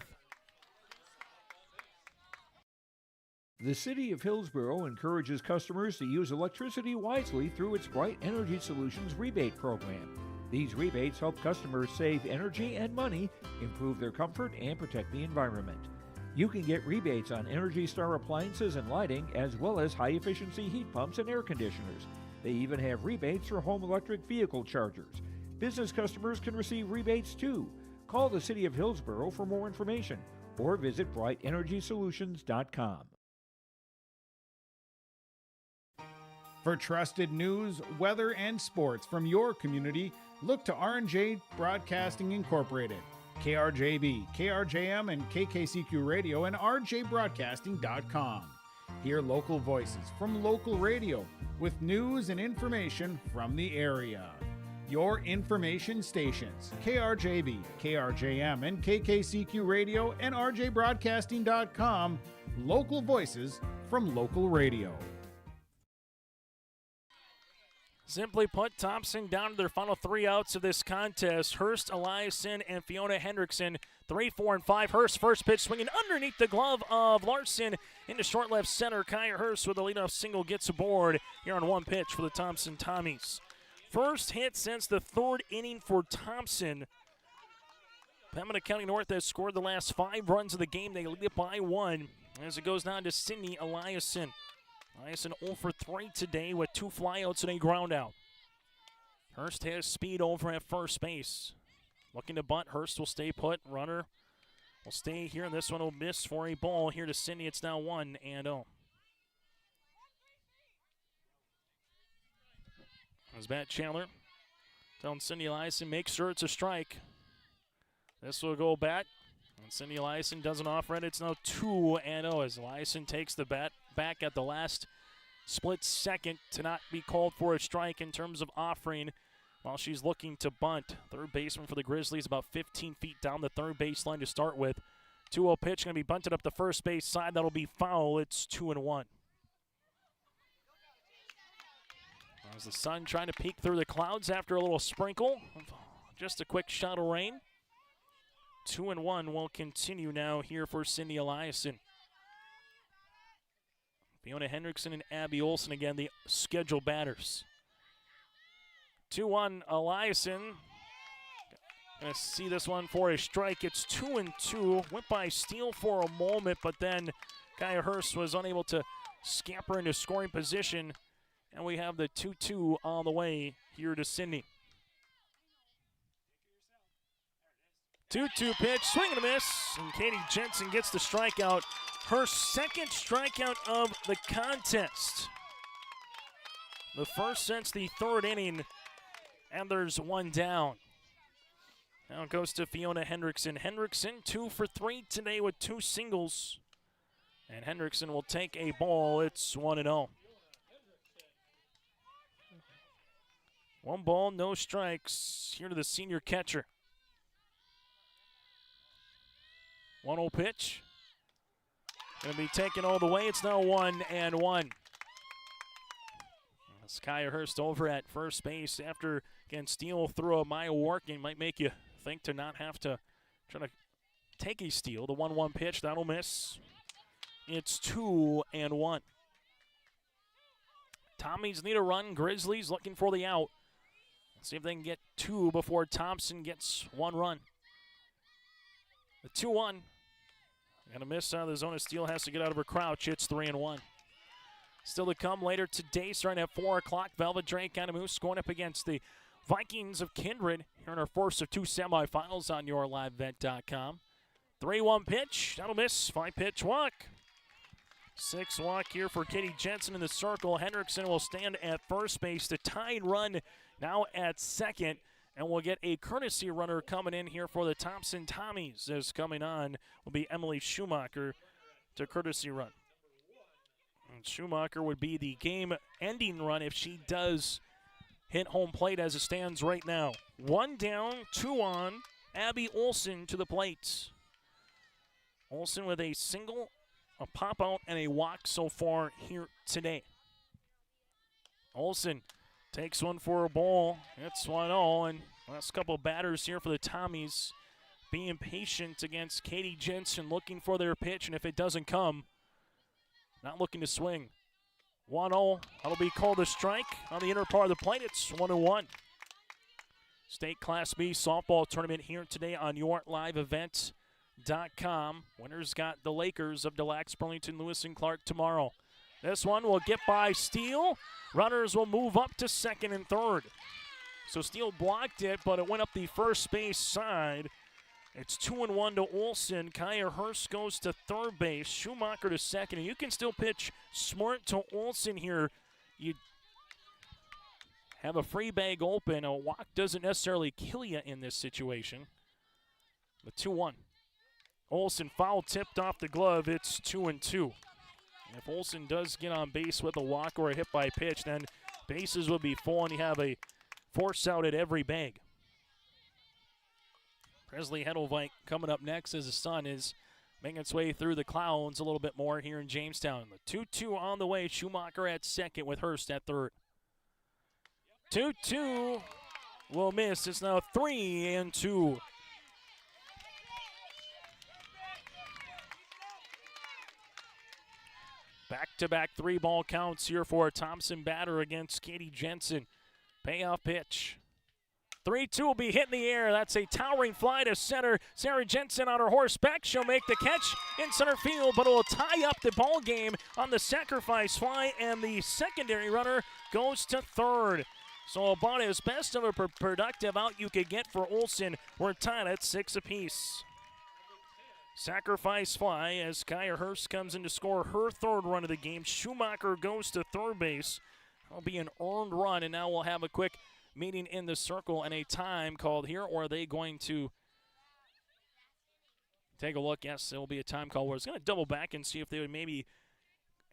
The City of Hillsborough encourages customers to use electricity wisely through its Bright Energy Solutions rebate program. These rebates help customers save energy and money, improve their comfort, and protect the environment. You can get rebates on Energy Star appliances and lighting, as well as high-efficiency heat pumps and air conditioners. They even have rebates for home electric vehicle chargers. Business customers can receive rebates too. Call the City of Hillsborough for more information or visit brightenergysolutions.com. For trusted news, weather, and sports from your community, look to R&J Broadcasting Incorporated. KRJB, KRJM, and KKCQ Radio and rjbroadcasting.com. Hear local voices from local radio with news and information from the area. Your information stations, KRJB, KRJM, and KKCQ Radio and rjbroadcasting.com. Local voices from local radio. Simply put, Thompson down to their final 3 outs of this contest. Hurst, Eliason, and Fiona Hendrickson, 3, 4, and 5. Hurst, first pitch swinging underneath the glove of Larson into short left center. Kaya Hurst with a leadoff single gets aboard here on 1 pitch for the Thompson Tommies. First hit since the 3rd inning for Thompson. Pembina County North has scored the last 5 runs of the game. They lead it by 1 as it goes down to Sydney Eliason. Eliason 0 for 3 today with 2 flyouts and a ground out. Hurst has speed over at first base. Looking to bunt. Hurst will stay put. Runner will stay here. This one will miss for a ball here to Sydney. It's now 1-0. As Matt Chandler telling Cindy Eliason, make sure it's a strike. This will go bat. And Cindy Eliason doesn't offer it. It's now 2-0 as Eliason takes the bat back at the last split second to not be called for a strike in terms of offering while she's looking to bunt. Third baseman for the Grizzlies about 15 feet down the third baseline to start with. 2-0 pitch going to be bunted up the first base side. That'll be foul. It's 2-1. As the sun trying to peek through the clouds after a little sprinkle. Just a quick shot of rain. 2-1 will continue now here for Cindy Eliason. Fiona Hendrickson and Abby Olsen again, the scheduled batters. 2-1 Eliason. Gonna see this one for a strike. It's 2-2. Went by Steele for a moment, but then Kaya Hurst was unable to scamper into scoring position. And we have the 2-2 on the way here to Sydney. 2-2 pitch, swing and a miss, and Katie Jensen gets the strikeout. Her second strikeout of the contest. The first since the 3rd inning, and there's 1 down. Now it goes to Fiona Hendrickson. Hendrickson 2 for 3 today with 2 singles. And Hendrickson will take a ball. It's 1-0. 1 ball, no strikes. Here to the senior catcher. 1-0 pitch. Going to be taken all the way. It's now 1-1. Kaya Hurst over at first base after, again, Steele threw a mile working. Might make you think to not have to try to take a steal. The 1-1 pitch, that'll miss. It's 2-1. Tommies need a run. Grizzlies looking for the out. Let's see if they can get 2 before Thompson gets 1 run. The 2-1. Gonna miss out of the zone of Steele. Has to get out of her crouch. It's 3-1. Still to come later today, starting at 4 o'clock. Velvet Drake Moose going up against the Vikings of Kindred here in our first of 2 semifinals on YourLiveBet.com. 3-1 pitch. That'll miss. 5-pitch walk. 6 walk here for Katie Jensen in the circle. Hendrickson will stand at first base. The tying run now at second. And we'll get a courtesy runner coming in here for the Thompson Tommies. As coming on will be Emily Schumacher to courtesy run. And Schumacher would be the game-ending run if she does hit home plate as it stands right now. 1 down, 2 on. Abby Olsen to the plate. Olsen with a single, a pop-out, and a walk so far here today. Olsen takes one for a ball. It's 1-0, and last couple of batters here for the Tommies being patient against Katie Jensen, looking for their pitch, and if it doesn't come, not looking to swing. 1-0, that'll be called a strike on the inner part of the plate. It's 1-1. State Class B softball tournament here today on YourLiveEvent.com. Winners got the Lakers of Des Lacs, Burlington, Lewis, and Clark tomorrow. This one will get by Steele. Runners will move up to second and third. So Steele blocked it, but it went up the first base side. It's 2-1 to Olsen. Kaya Hurst goes to third base. Schumacher to second. And you can still pitch smart to Olsen here. You have a free bag open. A walk doesn't necessarily kill you in this situation. The 2-1. Olsen foul tipped off the glove. It's 2-2. If Olsen does get on base with a walk or a hit by pitch, then bases will be full and you have a force out at every bag. Presley Hedelvike coming up next as the sun is making its way through the clouds a little bit more here in Jamestown. The 2-2 on the way. Schumacher at second with Hurst at third. 2-2 will miss. It's now 3-2. Back-to-back 3-ball counts here for a Thompson batter against Katie Jensen. Payoff pitch. 3-2 will be hit in the air. That's a towering fly to center. Sarah Jensen on her horseback. She'll make the catch in center field, but it will tie up the ball game on the sacrifice fly, and the secondary runner goes to third. So about as best of a productive out you could get for Olsen. We're tied at 6 apiece. Sacrifice fly as Kaya Hurst comes in to score her third run of the game. Schumacher goes to third base. That'll be an earned run, and now we'll have a quick meeting in the circle and a time called here, or are they going to take a look? Yes, it will be a time call where it's going to double back and see if they would maybe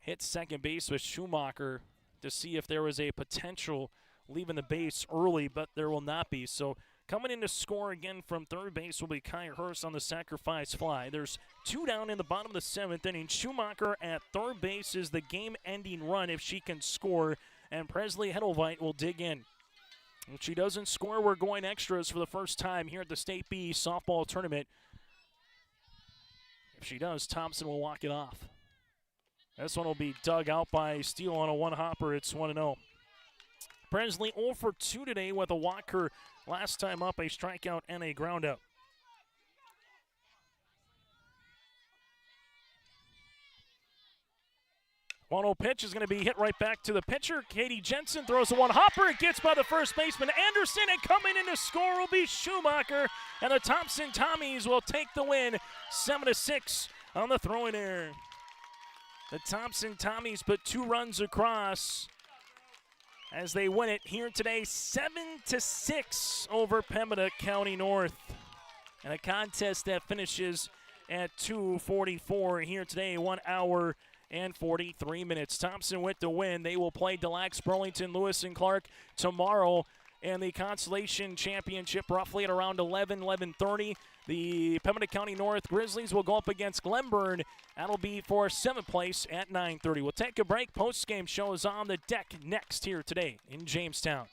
hit second base with Schumacher to see if there was a potential leaving the base early, but there will not be. So coming in to score again from third base will be Kaya Hurst on the sacrifice fly. There's 2 down in the bottom of the 7th inning. Schumacher at third base is the game-ending run if she can score, and Presley Hedelvite will dig in. If she doesn't score, we're going extras for the first time here at the State B softball tournament. If she does, Thompson will walk it off. This one will be dug out by Steele on a one-hopper. It's 1-0. Presley 0 for 2 today with a walker. Last time up, a strikeout and a groundout. 1-0 pitch is going to be hit right back to the pitcher. Katie Jensen throws a one-hopper. It gets by the first baseman, Anderson, and coming in to score will be Schumacher. And the Thompson Tommies will take the win, 7-6 on the throwing error. The Thompson Tommies put 2 runs across as they win it here today, 7-6 over Pembina County North. And a contest that finishes at 2:44 here today, 1 hour and 43 minutes. Thompson with the win. They will play Des Lacs, Burlington, Lewis, and Clark tomorrow in the Constellation Championship, roughly at around 11:30. The Pembina County North Grizzlies will go up against Glenburn. That'll be for 7th place at 9:30. We'll take a break. Post-game show is on the deck next here today in Jamestown.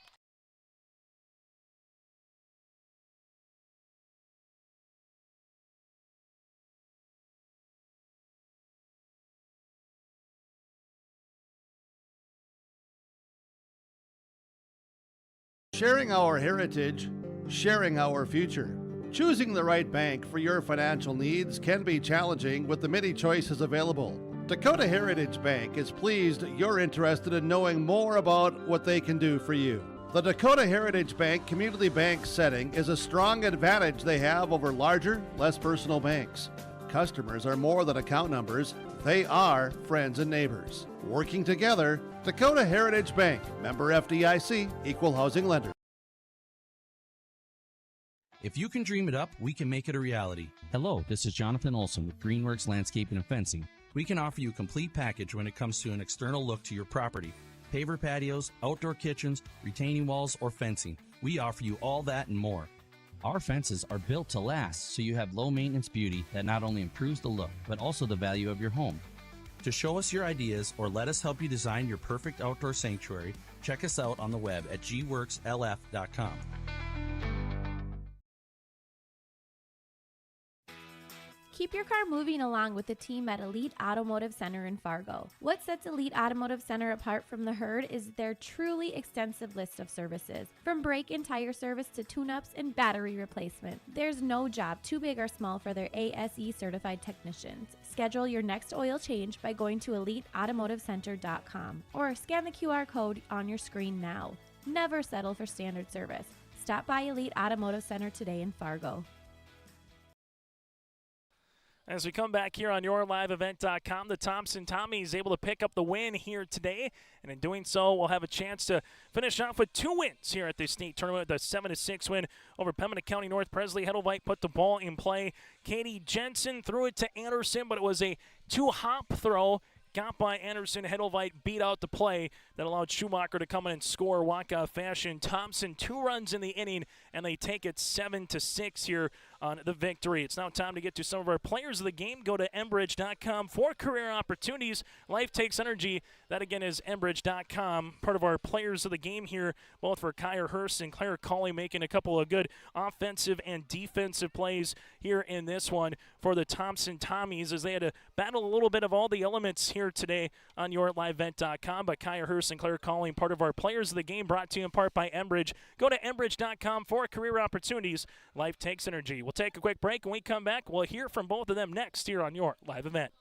Sharing our heritage, sharing our future. Choosing the right bank for your financial needs can be challenging with the many choices available. Dakota Heritage Bank is pleased you're interested in knowing more about what they can do for you. The Dakota Heritage Bank community bank setting is a strong advantage they have over larger, less personal banks. Customers are more than account numbers, they are friends and neighbors. Working together, Dakota Heritage Bank, member FDIC, equal housing lender. If you can dream it up, we can make it a reality. Hello, this is Jonathan Olson with Greenworks Landscaping and Fencing. We can offer you a complete package when it comes to an external look to your property. Paver patios, outdoor kitchens, retaining walls, or fencing. We offer you all that and more. Our fences are built to last, so you have low maintenance beauty that not only improves the look, but also the value of your home. To show us your ideas or let us help you design your perfect outdoor sanctuary, check us out on the web at gworkslf.com. Keep your car moving along with the team at Elite Automotive Center in Fargo. What sets Elite Automotive Center apart from the herd is their truly extensive list of services. From brake and tire service to tune-ups and battery replacement, there's no job too big or small for their ASE certified technicians. Schedule your next oil change by going to EliteAutomotiveCenter.com or scan the QR code on your screen now. Never settle for standard service. Stop by Elite Automotive Center today in Fargo. As we come back here on YourLiveEvent.com, the Thompson Tommies able to pick up the win here today, and in doing so, we'll have a chance to finish off with 2 wins here at the state tournament. The 7-6 win over Pembina County North. Presley Hedelveit put the ball in play. Katie Jensen threw it to Anderson, but it was a 2-hop throw. Got by Anderson. Hedelveit beat out the play that allowed Schumacher to come in and score walk-off fashion. Thompson 2 runs in the inning, and they take it 7-6 here on the victory. It's now time to get to some of our players of the game. Go to Enbridge.com for career opportunities. Life takes energy. That again is Enbridge.com. Part of our players of the game here, both for Kyer Hurst and Claire Colley, making a couple of good offensive and defensive plays here in this one for the Thompson Tommies, as they had to battle a little bit of all the elements here today on YourLiveEvent.com. But Kyer Hurst and Claire Colley, part of our players of the game, brought to you in part by Enbridge. Go to Enbridge.com for career opportunities. Life takes energy. We'll take a quick break. When we come back, we'll hear from both of them next here on Your Live Event.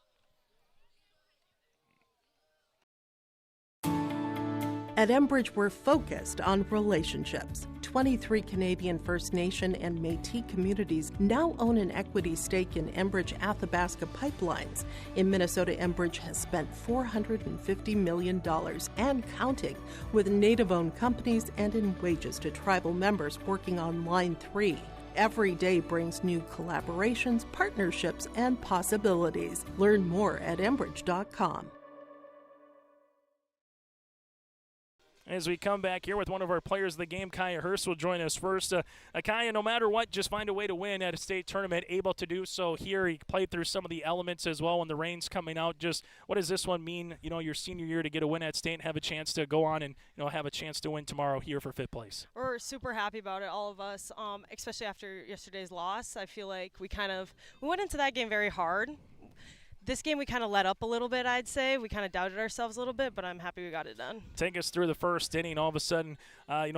At Enbridge, we're focused on relationships. 23 Canadian First Nation and Métis communities now own an equity stake in Enbridge Athabasca Pipelines. In Minnesota, Enbridge has spent $450 million and counting with Native-owned companies and in wages to tribal members working on Line 3. Every day brings new collaborations, partnerships, and possibilities. Learn more at Enbridge.com. As we come back here with one of our players of the game, Kyer Hurst will join us first. Kyer, no matter what, just find a way to win at a state tournament, able to do so here. He played through some of the elements as well when the rain's coming out. Just what does this one mean, your senior year, to get a win at state and have a chance to go on and, have a chance to win tomorrow here for 5th place? We're super happy about it, all of us, especially after yesterday's loss. I feel like we went into that game very hard. This game we kind of let up a little bit, I'd say. We kind of doubted ourselves a little bit, but I'm happy we got it done. Take us through the first inning. All of a sudden,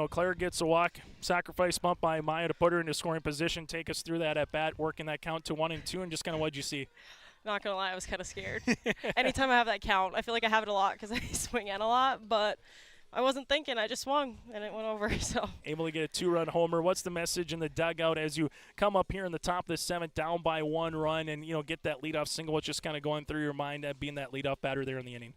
Claire gets a walk, sacrifice bunt by Maya to put her into scoring position. Take us through that at bat, working that count to 1-2, and just kind of what'd you see? Not going to lie, I was kind of scared. Anytime I have that count, I feel like I have it a lot because I swing in a lot, but I wasn't thinking. I just swung, and it went over. So able to get a 2-run homer. What's the message in the dugout as you come up here in the top of the 7th, down by 1 run, and get that leadoff single? What's just kind of going through your mind at being that leadoff batter there in the inning?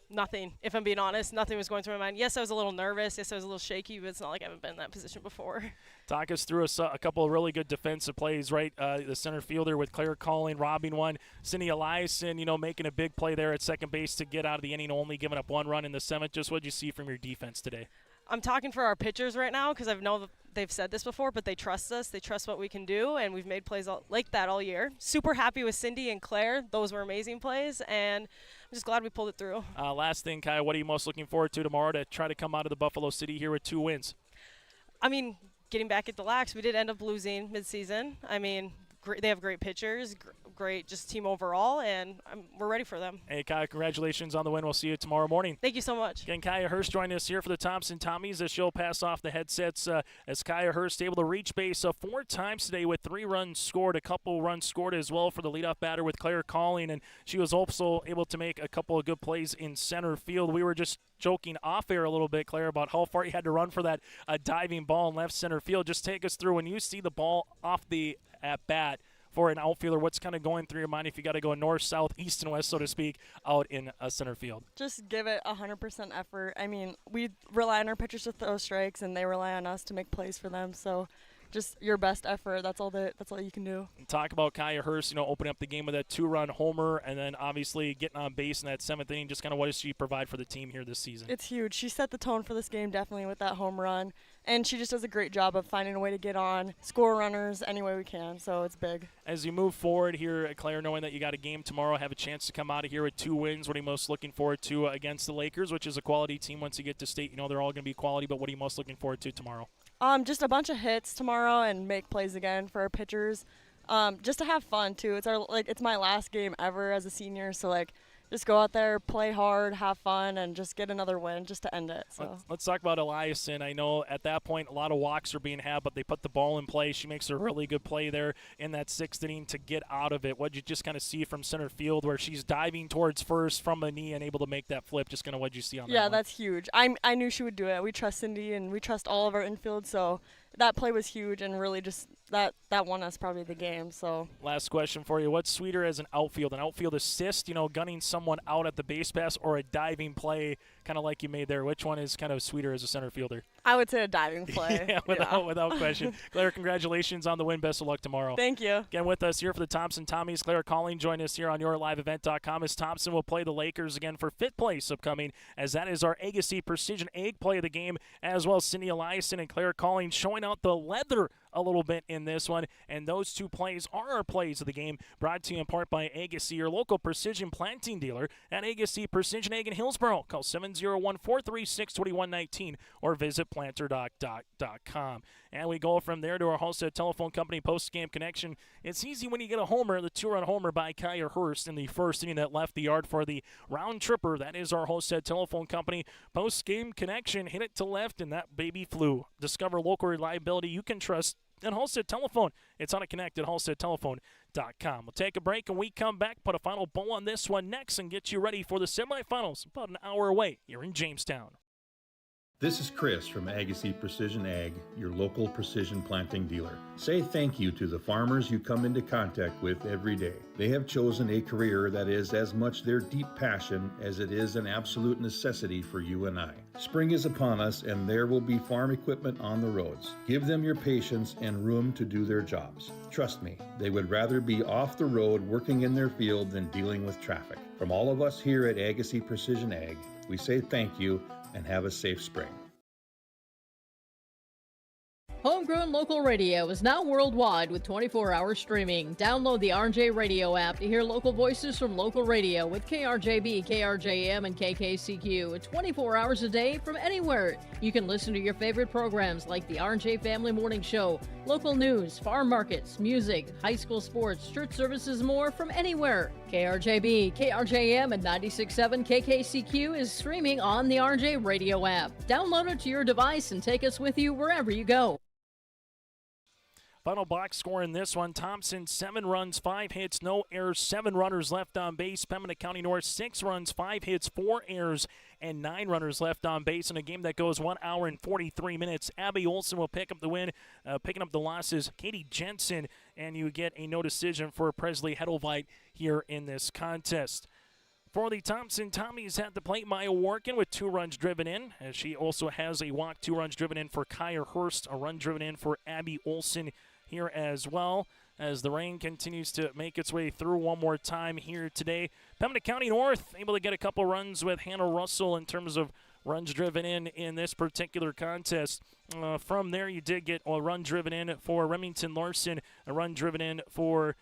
Nothing. If I'm being honest, nothing was going through my mind. Yes, I was a little nervous. Yes, I was a little shaky, but it's not like I haven't been in that position before. Talk us through a couple of really good defensive plays, right? The center fielder with Claire Colley robbing one. Cindy Eliason, making a big play there at second base to get out of the inning, only giving up 1 run in the 7th. Just what did you see from your defense today? I'm talking for our pitchers right now because I know that they've said this before, but they trust us. They trust what we can do, and we've made plays like that all year. Super happy with Cindy and Claire. Those were amazing plays, and I'm just glad we pulled it through. Last thing, Kaya, what are you most looking forward to tomorrow to try to come out of the Buffalo City here with 2 wins? I mean, getting back at the Lax, we did end up losing midseason. I mean, they have great pitchers, great just team overall, and we're ready for them. Hey, Kaya, congratulations on the win. We'll see you tomorrow morning. Thank you so much. Again, Kaya Hurst joining us here for the Thompson Tommies as she'll pass off the headsets as Kaya Hurst able to reach base 4 times today with 3 runs scored, a couple runs scored as well for the leadoff batter with Claire Calling, and she was also able to make a couple of good plays in center field. We were just joking off air a little bit, Claire, about how far you had to run for that diving ball in left center field. Just take us through when you see the ball off the at bat for an outfielder, what's kind of going through your mind if you got to go north, south, east, and west, so to speak, out in a center field? Just give it 100% effort. I mean, we rely on our pitchers to throw strikes, and they rely on us to make plays for them. So just your best effort. That's all you can do. Talk about Kaya Hurst, opening up the game with that 2-run homer, and then obviously getting on base in that 7th inning. Just kind of what does she provide for the team here this season? It's huge. She set the tone for this game definitely with that home run, and she just does a great job of finding a way to get on, score runners any way we can. So it's big. As you move forward here, Claire, knowing that you got a game tomorrow, have a chance to come out of here with 2 wins. What are you most looking forward to against the Lakers, which is a quality team once you get to state? They're all going to be quality, but what are you most looking forward to tomorrow? Just a bunch of hits tomorrow and make plays again for our pitchers. Just to have fun too. It's my last game ever as a senior, so just go out there, play hard, have fun, and just get another win just to end it. So let's talk about Eliason. I know at that point a lot of walks are being had, but they put the ball in play. She makes a really good play there in that 6th inning to get out of it. What did you just kind of see from center field where she's diving towards first from a knee and able to make that flip? Just kind of what did you see on that? Yeah, that's huge. I knew she would do it. We trust Cindy and we trust all of our infield, so that play was huge and really just that won us probably the game. So last question for you. What's sweeter as an outfield assist, gunning someone out at the base pass, or a diving play kind of like you made there? Which one is kind of sweeter as a center fielder? I would say a diving play. Yeah, without question. Claire, congratulations on the win. Best of luck tomorrow. Thank you. Again, with us here for the Thompson Tommies, Claire Calling. Join us here on YourLiveEvent.com as Thompson will play the Lakers again for 5th place upcoming, as that is our Agassi Precision Egg play of the game, as well as Cindy Eliason and Claire Calling showing out the leather a little bit in this one. And those 2 plays are our plays of the game, brought to you in part by Agassi, your local precision planting dealer at Agassi Precision Egg in Hillsboro. Call 701-436-2119 or visit planterdoc.com. And we go from there to our Halstead Telephone Company post-game connection. It's easy when you get a homer, the 2-run homer by Kaya Hurst in the 1st inning that left the yard for the round tripper. That is our Halstead Telephone Company post-game connection. Hit it to left, and that baby flew. Discover local reliability you can trust and Halstead Telephone. It's on a connect at halsteadtelephone.com. We'll take a break, and we come back, put a final bow on this one next, and get you ready for the semifinals about an hour away here in Jamestown. This is Chris from Agassi Precision Ag, your local precision planting dealer. Say thank you to the farmers you come into contact with every day. They have chosen a career that is as much their deep passion as it is an absolute necessity for you and I. Spring is upon us, and there will be farm equipment on the roads. Give them your patience and room to do their jobs. Trust me, they would rather be off the road working in their field than dealing with traffic. From all of us here at Agassi Precision Ag, we say thank you and have a safe spring. Homegrown local radio is now worldwide with 24-hour streaming. Download the RJ Radio app to hear local voices from local radio with KRJB, KRJM, and KKCQ 24 hours a day from anywhere. You can listen to your favorite programs like the RJ Family Morning Show, local news, farm markets, music, high school sports, church services, more from anywhere. KRJB, KRJM, and 96.7 KKCQ is streaming on the RJ Radio app. Download it to your device and take us with you wherever you go. Final box score in this one, Thompson 7 runs, 5 hits, no errors, 7 runners left on base. Pembina County North 6 runs, 5 hits, 4 errors, and 9 runners left on base in a game that goes 1 hour and 43 minutes. Abby Olson will pick up the win. Picking up the losses, Katie Jensen, and you get a no decision for Presley Hedelveit here in this contest. For the Thompson Tommies at the plate, Maya Workin with 2 runs driven in, as she also has a walk, 2 runs driven in for Kaya Hurst, a run driven in for Abby Olson here as well, as the rain continues to make its way through one more time here today. Pembina County North able to get a couple runs with Hannah Russell in terms of runs driven in this particular contest. From there, you did get a run driven in for Remington Larson, a run driven in for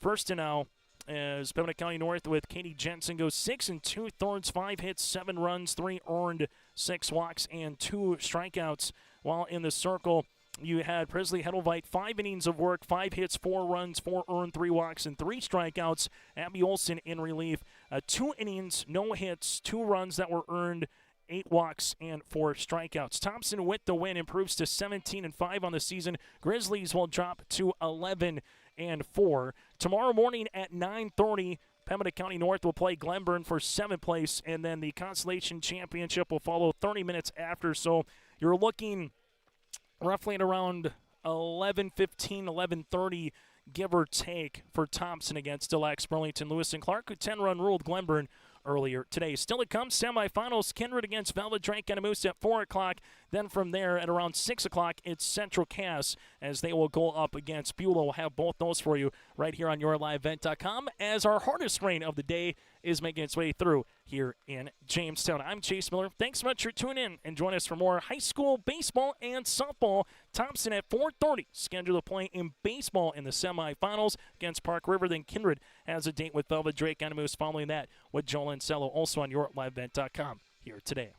Firstenau, as Pembina County North with Katie Jensen goes 6 2/3, 5 hits, 7 runs, 3 earned, 6 walks, and 2 strikeouts. While in the circle, you had Presley Hedelveit, 5 innings of work, 5 hits, 4 runs, 4 earned, 3 walks, and 3 strikeouts. Abby Olson in relief, 2 innings, no hits, 2 runs that were earned, 8 walks, and 4 strikeouts. Thompson with the win improves to 17-5 on the season. Grizzlies will drop to 11-4. Tomorrow morning at 9:30, Pembina County North will play Glenburn for 7th place, and then the Constellation Championship will follow 30 minutes after. So you're looking roughly at around 11:15, 11:30, give or take, for Thompson against Still Axe Burlington. Lewis and Clark, who 10-run ruled Glenburn earlier today. Still to come, semifinals, Kindred against Velvet Drake and Moose at 4 o'clock. Then from there at around 6 o'clock, it's Central Cass as they will go up against Beulah. We'll have both those for you right here on YourLiveEvent.com as our hardest rain of the day is making its way through here in Jamestown. I'm Chase Miller. Thanks so much for tuning in, and join us for more high school baseball and softball. Thompson at 4:30, scheduled to play in baseball in the semifinals against Park River. Then Kindred has a date with Velvet Drake and Moose following that with Joel Ansello, also on YourLiveEvent.com here today.